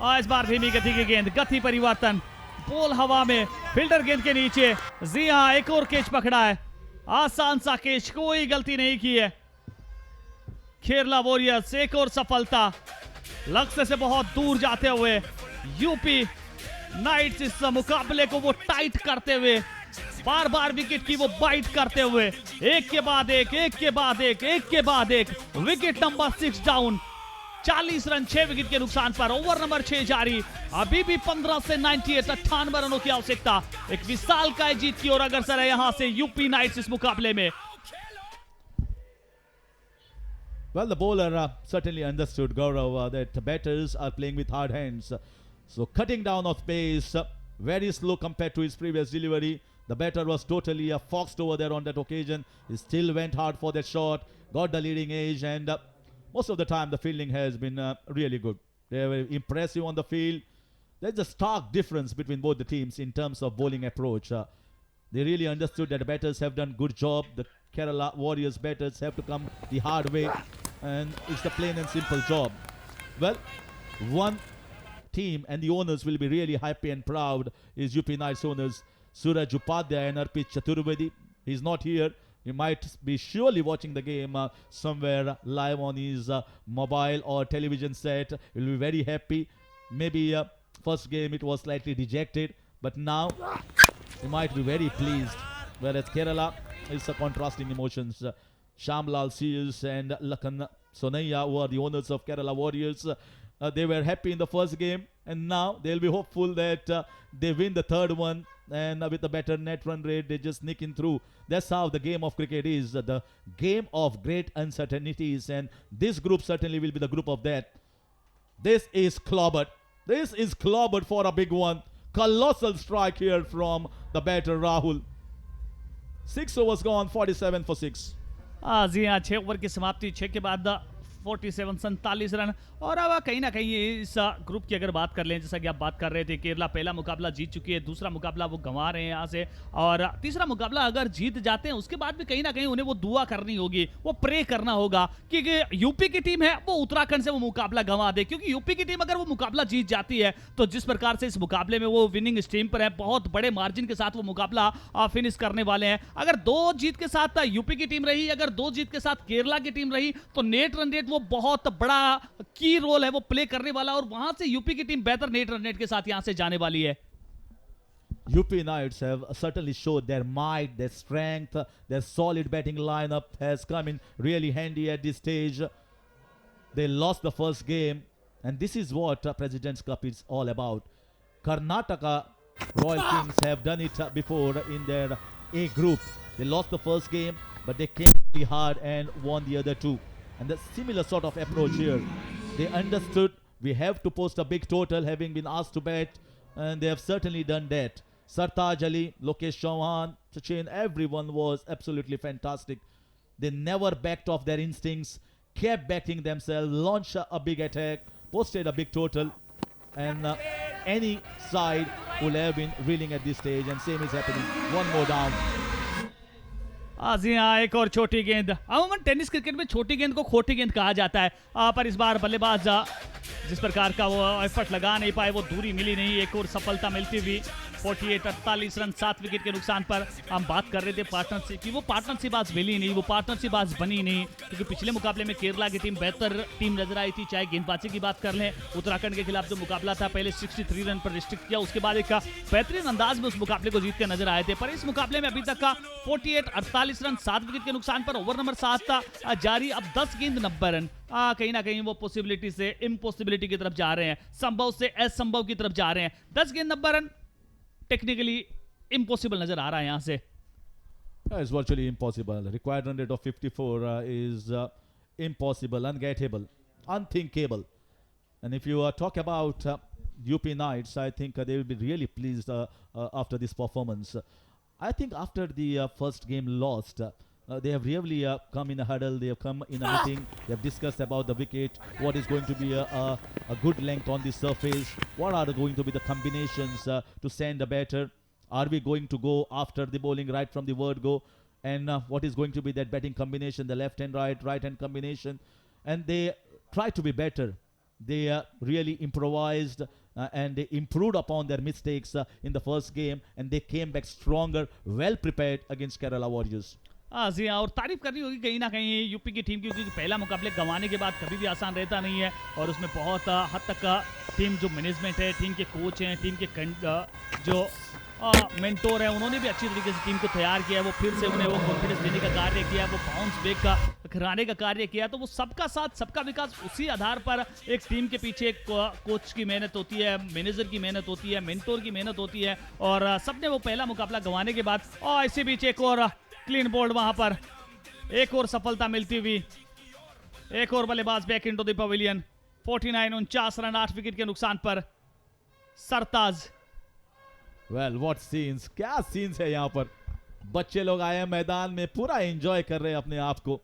और इस बार धीमी गति की गेंद, गति परिवर्तन, बॉल हवा में, फील्डर गेंद के नीचे. जी हाँ, एक और कैच पकड़ा है, आसान सा कैच, कोई गलती नहीं की है. केरला वॉरियर्स एक और सफलता, लक्ष्य से बहुत दूर जाते हुए यूपी नाइट्स इस मुकाबले को वो टाइट करते हुए, बार बार विकेट की वो बाइट करते हुए, एक के बाद एक, एक के बाद एक, एक के बाद एक, wicket number 6 down, 40 run 6 wicket के नुकसान पर. ओवर नंबर 6 जारी, अभी भी 15 से 98 रनों की आवश्यकता. एक विशाल काय जीत की ओर अग्रसर है यहां से यूपी नाइट्स इस मुकाबले में. Well, the bowler certainly understood, Gaurav, that the batters are playing with hard hands. So cutting down of pace, very slow compared to his previous delivery. The batter was totally foxed over there on that occasion. He still went hard for that shot, got the leading edge, and most of the time the fielding has been really good. They were impressive on the field. There's a stark difference between both the teams in terms of bowling approach. They really understood that the batters have done good job. The Kerala Warriors batters have to come the hard way, and it's the plain and simple job. Well, one team and the owners will be really happy and proud is UP Knights owners Suraj Upadhyay and Arpit Chaturvedi. He's not here. He might be surely watching the game somewhere live on his mobile or television set. He'll be very happy. Maybe first game it was slightly dejected, but now he might be very pleased. Whereas Kerala is contrasting emotions. Shamlal Sears and Lakan Sonaiya, who are the owners of Kerala Warriors, they were happy in the first game, and now they'll be hopeful that they win the third one, and with a better net run rate they just sneak in through. That's how the game of cricket is, the game of great uncertainties, and this group certainly will be the group of that. This is clobbered. This is clobbered for a big one. Colossal strike here from the batter Rahul. 6 overs gone, 47 for 6. जी हाँ, 6 over की समाप्ति, 6 के बाद 47 run. और अब कहीं ना कहीं इस ग्रुप की अगर बात कर लें, जैसा कि आप बात कर रहे थे, केरला पहला मुकाबला जीत चुकी है, दूसरा मुकाबला वो गंवा रहे हैं यहाँ से, और तीसरा मुकाबला अगर जीत जाते हैं उसके बाद भी कहीं ना कहीं उन्हें वो दुआ करनी होगी, वो प्रे करना होगा कि यूपी की टीम है वो उत्तराखंड से वो मुकाबला गंवा दे, क्योंकि यूपी की टीम अगर वो मुकाबला जीत जाती है तो जिस प्रकार से इस मुकाबले में वो विनिंग स्ट्रीम पर है, बहुत बड़े मार्जिन के साथ वो मुकाबला फिनिश करने वाले हैं। अगर 2 जीत के साथ यूपी की टीम रही, अगर 2 जीत के साथ केरला की टीम रही, तो नेट रन रेट वो बहुत बड़ा की रोल है वो प्ले करने वाला, और वहां से यूपी की टीम बेहतर नेट रन रेट के साथ यहां से जाने वाली है। UP Knights have certainly showed their might, their strength, their solid batting lineup has come in really handy at this stage. They lost the first game, and this is what President's Cup is all about. Karnataka Royal Kings have done it before in their A group. They lost the first game, but they came really hard and won the other 2. And the similar sort of approach here. They understood we have to post a big total, having been asked to bet, and they have certainly done that. Sartaj Ali, Lokesh Chauhan, Sachin, everyone was absolutely fantastic. They never backed off their instincts, kept backing themselves, launched a big attack, posted a big total, and any side will have been reeling at this stage, and same is happening. One more down. जी हाँ, एक और छोटी गेंद। अमूमन tennis cricket में छोटी गेंद को खोटी गेंद कहा जाता है, पर इस बार बल्लेबाज जिस प्रकार का वो एफर्ट लगा नहीं पाए, वो दूरी मिली नहीं, एक और सफलता मिलती हुई 48 रन 7 विकेट के नुकसान पर। हम बात कर रहे थे पार्टनरशिप की, वो पार्टनरशिप आज मिली नहीं, वो पार्टनरशिप आज बनी नहीं, क्योंकि पिछले मुकाबले में केरला की टीम बेहतर टीम नजर आई थी। चाहे गेंदबाजी की बात कर लें, उत्तराखंड के खिलाफ जो मुकाबला था पहले 63 रन पर रिस्ट्रिक्ट किया, उसके बाद एक बेहतरीन अंदाज में उस मुकाबले को जीत कर नजर आए थे। पर इस मुकाबले में अभी तक का 48 रन 7 विकेट के नुकसान पर ओवर नंबर 7 जारी, अब 10 गेंद 90 रन। कहीं ना कहीं वो पॉसिबिलिटी से इम्पॉसिबिलिटी की तरफ जा रहे हैं, संभव से असंभव की तरफ जा रहे हैं। 10 गेंद 90 रन टेक्निकली इम्पॉसिबल नजर आ रहा है यहां से। It's virtually impossible. The required run rate of 54 is impossible, ungettable, unthinkable. And if you talk about UP Knights, I think they will be really pleased after this performance. I think after the first game lost, they have really come in a huddle, they have come in a meeting, they have discussed about the wicket, what is going to be a good length on the surface, what are going to be the combinations to send a batter, are we going to go after the bowling right from the word go, and what is going to be that batting combination, the left hand right hand combination. And they try to be better. They really improvised and they improved upon their mistakes in the first game, and they came back stronger, well prepared against Kerala Warriors. जी हाँ, और तारीफ करनी होगी कहीं ना कहीं UP की team की, क्योंकि पहला मुकाबले गंवाने के बाद कभी भी आसान रहता नहीं है, और उसमें बहुत हद तक का टीम जो मैनेजमेंट है, टीम के कोच हैं, टीम के जो मेंटोर है, उन्होंने भी अच्छी तरीके से टीम को तैयार किया है। वो फिर से उन्हें वो कॉन्फिडेंस देने का कार्य किया, वो बाउंस बैक का कराने का कार्य किया। तो वो सबका साथ सबका विकास, उसी आधार पर एक टीम के पीछे एक कोच की मेहनत होती है, मैनेजर की मेहनत होती है, मेंटोर की मेहनत होती है, और सबने वो पहला मुकाबला गंवाने के बाद, और इसी बीच एक और क्लीन बोल्ड, वहां पर एक और सफलता मिलती हुई, एक और बल्लेबाज back into the pavilion. 49 run 8 wicket के नुकसान पर सरताज। Well, what scenes, क्या scenes है यहाँ पर। बच्चे लोग आए हैं मैदान में, पूरा एंजॉय कर रहे हैं अपने आप को।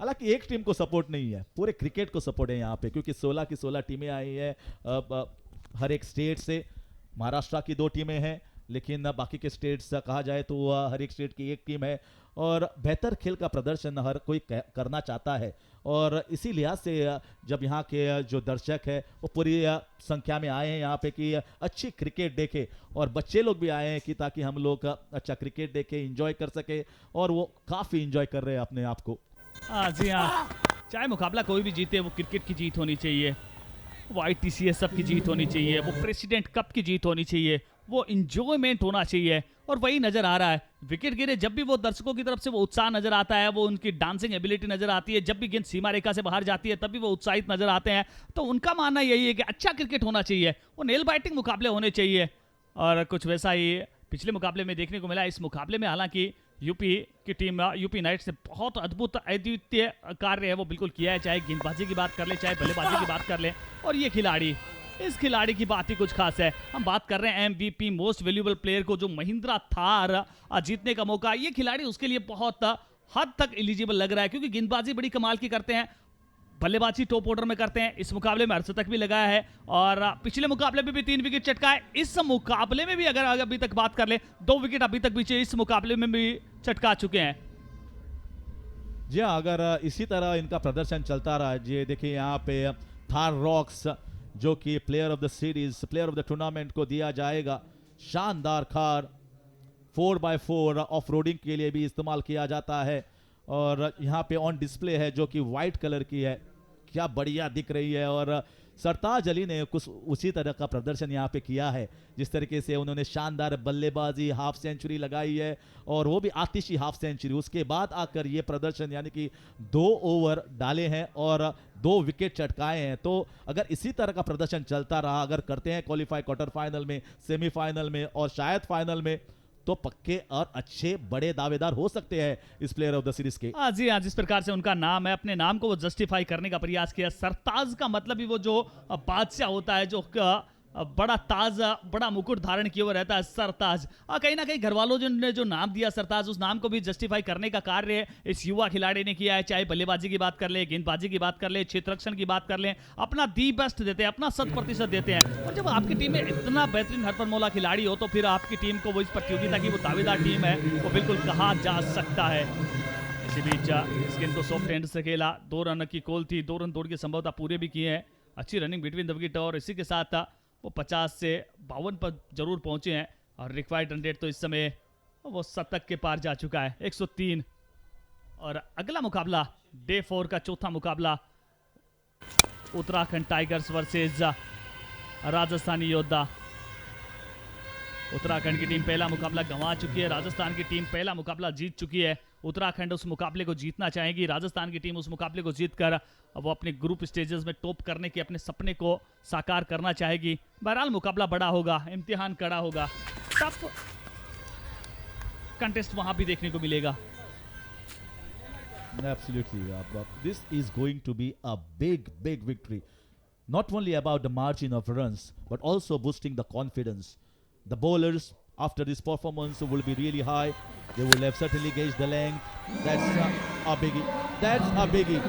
हालांकि एक टीम को सपोर्ट नहीं है, पूरे क्रिकेट को सपोर्ट है यहाँ पे, क्योंकि 16 की 16 टीमें आई है हर एक स्टेट से। महाराष्ट्र की 2 टीमें हैं, लेकिन बाकी के स्टेट्स कहा जाए तो हर एक स्टेट की एक टीम है, और बेहतर खेल का प्रदर्शन हर कोई करना चाहता है। और इसी लिहाज से जब यहाँ के जो दर्शक है वो पूरी संख्या में आए हैं यहाँ पे कि अच्छी क्रिकेट देखें, और बच्चे लोग भी आए हैं कि ताकि हम लोग अच्छा क्रिकेट देखें, एंजॉय कर सके, और वो काफ़ी एंजॉय कर रहे हैं अपने आप को। जी हाँ, चाहे मुकाबला कोई भी जीते, वो क्रिकेट की जीत होनी चाहिए, वो ITCS की जीत होनी चाहिए, वो प्रेसिडेंट कप की जीत होनी चाहिए, वो इंजॉयमेंट होना चाहिए, और वही नजर आ रहा है। विकेट गिरे जब भी वो दर्शकों की तरफ से वो उत्साह नजर आता है, वो उनकी डांसिंग एबिलिटी नजर आती है, जब भी गेंद सीमा रेखा से बाहर जाती है तब भी वो उत्साहित नजर आते हैं। तो उनका मानना यही है कि अच्छा क्रिकेट होना चाहिए, वो नेल बाइटिंग मुकाबले होने चाहिए, और कुछ वैसा ही पिछले मुकाबले में देखने को मिला। इस मुकाबले में हालांकि यूपी की टीम, यूपी नाइट्स ने बहुत अद्भुत अद्वितीय कार्य है वो बिल्कुल किया है, चाहे गेंदबाजी की बात कर ले, चाहे बल्लेबाजी की बात कर ले। और ये खिलाड़ी इस खिलाड़ी की बात ही कुछ खास है। हम बात कर रहे हैं MVP मोस्ट वैल्यूएबल प्लेयर को, जो महिंद्रा थार जीतने का मौका, ये खिलाड़ी उसके लिए बहुत हद तक एलिजिबल लग रहा है, क्योंकि गेंदबाजी बड़ी कमाल की करते हैं, बल्लेबाजी टॉप ऑर्डर में करते हैं। इस मुकाबले में अर्धशतक भी लगाया है और पिछले मुकाबले में भी 3 विकेट चटका है। इस मुकाबले में भी अगर अभी तक बात कर ले, 2 विकेट अभी तक पीछे इस मुकाबले में भी चटका चुके हैं। जी हाँ, अगर इसी तरह इनका प्रदर्शन चलता रहा, जी देखिए यहाँ पे थार रॉक्स जो कि player of the series, player of the tournament को दिया जाएगा। शानदार कार 4x4 ऑफ रोडिंग के लिए भी इस्तेमाल किया जाता है और यहाँ पे ऑन डिस्प्ले है जो कि वाइट कलर की है, क्या बढ़िया दिख रही है। और सरताज अली ने कुछ उसी तरह का प्रदर्शन यहाँ पे किया है, जिस तरीके से उन्होंने शानदार बल्लेबाजी, हाफ सेंचुरी लगाई है और वो भी आतिशी हाफ सेंचुरी। उसके बाद आकर ये प्रदर्शन यानी कि 2 ओवर डाले हैं और 2 विकेट चटकाए हैं। तो अगर इसी तरह का प्रदर्शन चलता रहा, अगर करते हैं क्वालिफाई क्वार्टर फाइनल में, सेमीफाइनल में और शायद फाइनल में, तो पक्के और अच्छे बड़े दावेदार हो सकते हैं इस प्लेयर ऑफ द सीरीज के। जी हाँ, जिस प्रकार से उनका नाम है, अपने नाम को वो जस्टिफाई करने का प्रयास किया। सरताज का मतलब ही वो जो बादशाह होता है, जो बड़ा ताज, बड़ा मुकुट धारण किए हुए रहता है, सरताज। कहीं ना कहीं घर वालों ने जो नाम दिया सरताज, उस नाम को भी जस्टिफाई करने का कार्य इस युवा खिलाड़ी ने किया है। चाहे बल्लेबाजी की बात कर ले, गेंदबाजी की बात कर ले, क्षेत्ररक्षण की बात कर ले, अपना दी बेस्ट देते हैं, अपना 100% देते हैं। और जब आपकी टीम में इतना बेहतरीन हरफनमौला खिलाड़ी हो, तो फिर आपकी टीम को वो इस प्रतियोगिता की वो दावेदार टीम है, वो बिल्कुल कहा जा सकता है। इसी बीच इस गेंद को सॉफ्ट हैंड से खेला, 2 रन की कॉल थी, 2 रन दौड़ के संभवतः पूरे भी किए हैं। अच्छी रनिंग बिटवीन द विकेट और इसी के साथ वो 50 से 52 पर जरूर पहुंचे हैं और रिक्वायर्ड रन रेट तो इस समय वो 70 के पार जा चुका है, 103। और अगला मुकाबला डे 4 का चौथा मुकाबला, उत्तराखंड टाइगर्स वर्सेस राजस्थानी योद्धा। उत्तराखंड की टीम पहला मुकाबला गंवा चुकी है, राजस्थान की टीम पहला मुकाबला जीत चुकी है। उत्तराखंड उस मुकाबले को जीतना चाहेगी, राजस्थान की टीम उस मुकाबले को जीतकर वो अपने ग्रुप स्टेजेस में टॉप करने के अपने सपने को साकार करना चाहेगी। बहरहाल मुकाबला बड़ा होगा, इम्तिहान कड़ा होगा, टफ कंटेस्ट वहां भी देखने को मिलेगा। Absolutely, this is going to be a big victory. Not only about the margin of runs, but also boosting the confidence. The bowlers, after this performance, will be really high. They will have certainly gauged the length. That's a biggie. That's a biggie.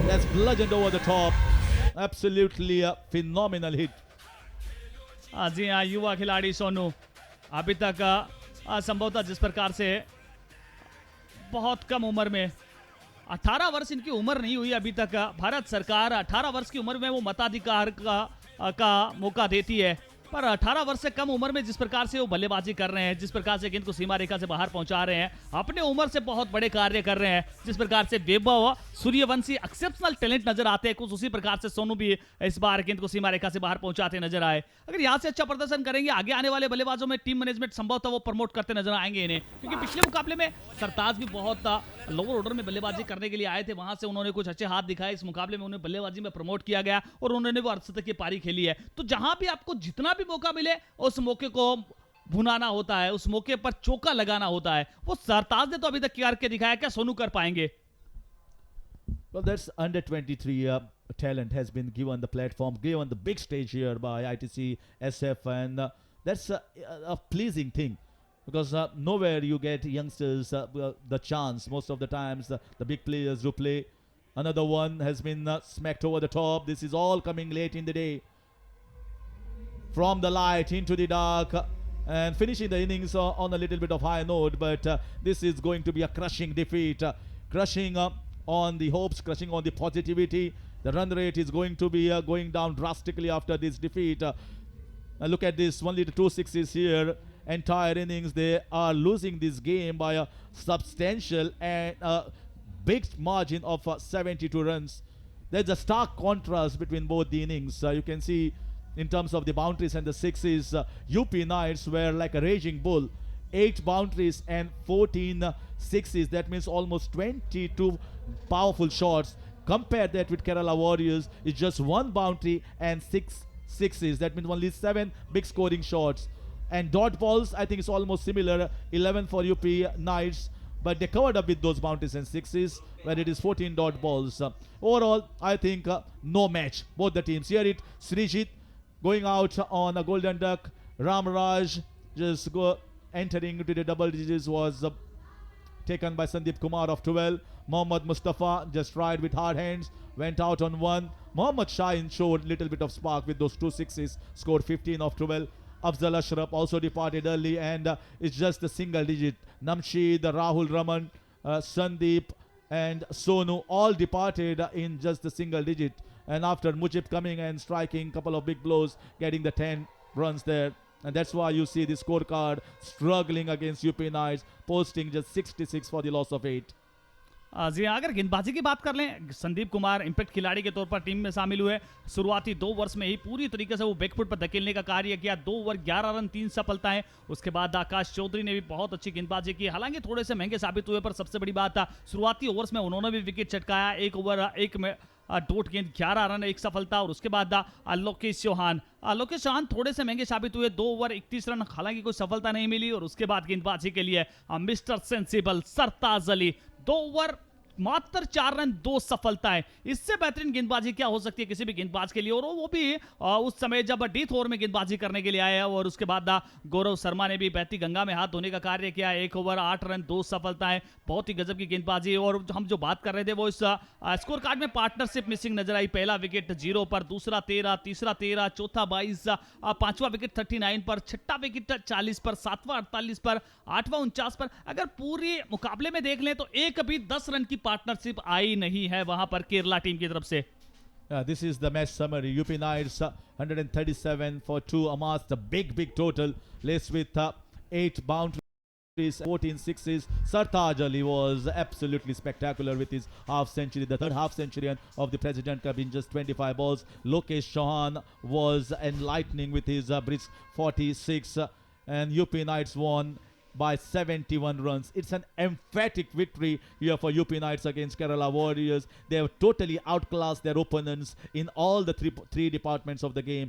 That's bludgeoned over the top. Absolutely a phenomenal hit. जी हाँ, युवा खिलाड़ी सोनू अभी तक संभवतः जिस प्रकार से बहुत कम उम्र में, 18 वर्ष इनकी उम्र नहीं हुई अभी तक, भारत सरकार 18 वर्ष की उम्र में वो मताधिकार का मौका देती है, पर 18 वर्ष से कम उम्र में जिस प्रकार से वो बल्लेबाजी कर रहे हैं, जिस प्रकार से गेंद को सीमा रेखा से बाहर पहुंचा रहे हैं, अपने उम्र से बहुत बड़े कार्य कर रहे हैं, जिस प्रकार से वैभव सूर्यवंशी एक्सेप्शनल टैलेंट नजर आते हैं, कुछ उसी प्रकार से सोनू भी इस बार गेंद को सीमा रेखा से बाहर पहुंचाते नजर आए। अगर यहाँ से अच्छा प्रदर्शन करेंगे, आगे आने वाले बल्लेबाजों में टीम मैनेजमेंट संभवतः वो प्रमोट करते नजर आएंगे इन्हें, क्योंकि पिछले मुकाबले में सरताज भी बहुत लोअर ऑर्डर में बल्लेबाजी करने के लिए आए थे, वहां से उन्होंने कुछ अच्छे हाथ दिखाए। इस मुकाबले में उन्हें बल्लेबाजी में प्रमोट किया गया और उन्होंने वो अर्धशतक की पारी खेली है। तो जहां भी आपको जितना भी मौका मिले, उस मौके को भुनाना होता है, उस मौके पर चौका लगाना होता है। वो सरताज ने तो अभी तक करके दिखाया, क्या सोनू कर पाएंगे? Well, that's under 23 talent has been given the platform, given the big stage here by ITC SF, and that's a pleasing thing, because nowhere you get youngsters the chance. Most of the times the big players who play. Another one has been smacked over the top. This is all coming late in the day, from the light into the dark, and finishing the innings on a little bit of high note. But this is going to be a crushing defeat, crushing on the hopes, crushing on the positivity. The run rate is going to be going down drastically after this defeat. Look at this, only the 2 sixes here. Entire innings, they are losing this game by a substantial and big margin of 72 runs. There's a stark contrast between both the innings. You can see in terms of the boundaries and the sixes, UP Knights were like a raging bull. 8 boundaries and 14 sixes. That means almost 22 powerful shots. Compare that with Kerala Warriors, it's just 1 boundary and 6 sixes. That means only 7 big scoring shots. And dot balls, I think it's almost similar, 11 for UP Knights, but they covered up with those bounties and sixes, where it is 14 dot balls. Overall, I think no match, both the teams. Here it, Srijit, going out on a golden duck. Ramraj just entering into the double digits was taken by Sandeep Kumar of 12. Mohammad Mustafa just tried with hard hands, went out on 1. Mohammad Shaheen showed little bit of spark with those 2 sixes, scored 15 of 12. Afzal Ashraf also departed early, and it's just a single digit. Namshi, the Rahul Raman, Sandeep and Sonu all departed in just the single digit. And after Mujib coming and striking couple of big blows, getting the 10 runs there. And that's why you see the scorecard struggling against UP Knights, posting just 66 for the loss of 8. जी हाँ, अगर गेंदबाजी की बात कर लें, Sandeep Kumar impact खिलाड़ी के तौर पर टीम में शामिल हुए। शुरुआती 2 वर्ष में ही पूरी तरीके से वो बैकफुट पर धकेलने का कार्य किया। 2 ओवर 11 रन 3 सफलताएं। उसके बाद आकाश चौधरी ने भी बहुत अच्छी गेंदबाजी की, हालांकि थोड़े से महंगे साबित हुए, पर सबसे बड़ी बात था शुरुआती ओवर्स में उन्होंने भी विकेट चटकाया। 1 ओवर 1 में डॉट गेंद 11 रन 1 सफलता। और उसके बाद लोकेश चौहान थोड़े से महंगे साबित हुए। 2 ओवर 31 रन, हालांकि कोई सफलता नहीं मिली। और उसके बाद गेंदबाजी के लिए मिस्टर सेंसिबल सरताज अली, 2 ओवर मात्र 4 रन 2 सफलताएं। इससे बेहतरीन गेंदबाजी क्या हो सकती है किसी भी गेंदबाज के लिए, और वो भी उस समय जब डीथ ओवर में गेंदबाजी करने के लिए आए। और उसके बाद गौरव शर्मा ने भी बहती गंगा में हाथ धोने का कार्य किया। 1 ओवर 8 रन 2 सफलताएं, बहुत ही गजब की गेंदबाजी। और हम जो बात कर रहे थे वो इस स्कोर कार्ड में पार्टनरशिप मिसिंग नजर आई। पहला विकेट 0 पर, दूसरा 13, तीसरा 13, चौथा 22, पांचवा विकेट 39 पर, छठा विकेट 40 पर, सातवां 48 पर, आठवां 49 पर। अगर पूरे मुकाबले में देख लें तो एक भी 10 रन की पार्टनरशिप आई नहीं है वहां पर केरला टीम की तरफ से। This is the match summary. UP Knights 137 for 2 amassed a big total, laced with 8 boundaries, 14 sixes. Sartaj Ali was absolutely spectacular with his half century, the third half centurion of the President Cup in just 25 balls. Lokesh Chauhan was enlightening with his brisk 46, and UP Knights won by 71 runs. It's an emphatic victory here for UP Knights against Kerala Warriors. They have totally outclassed their opponents in all the three departments of the game.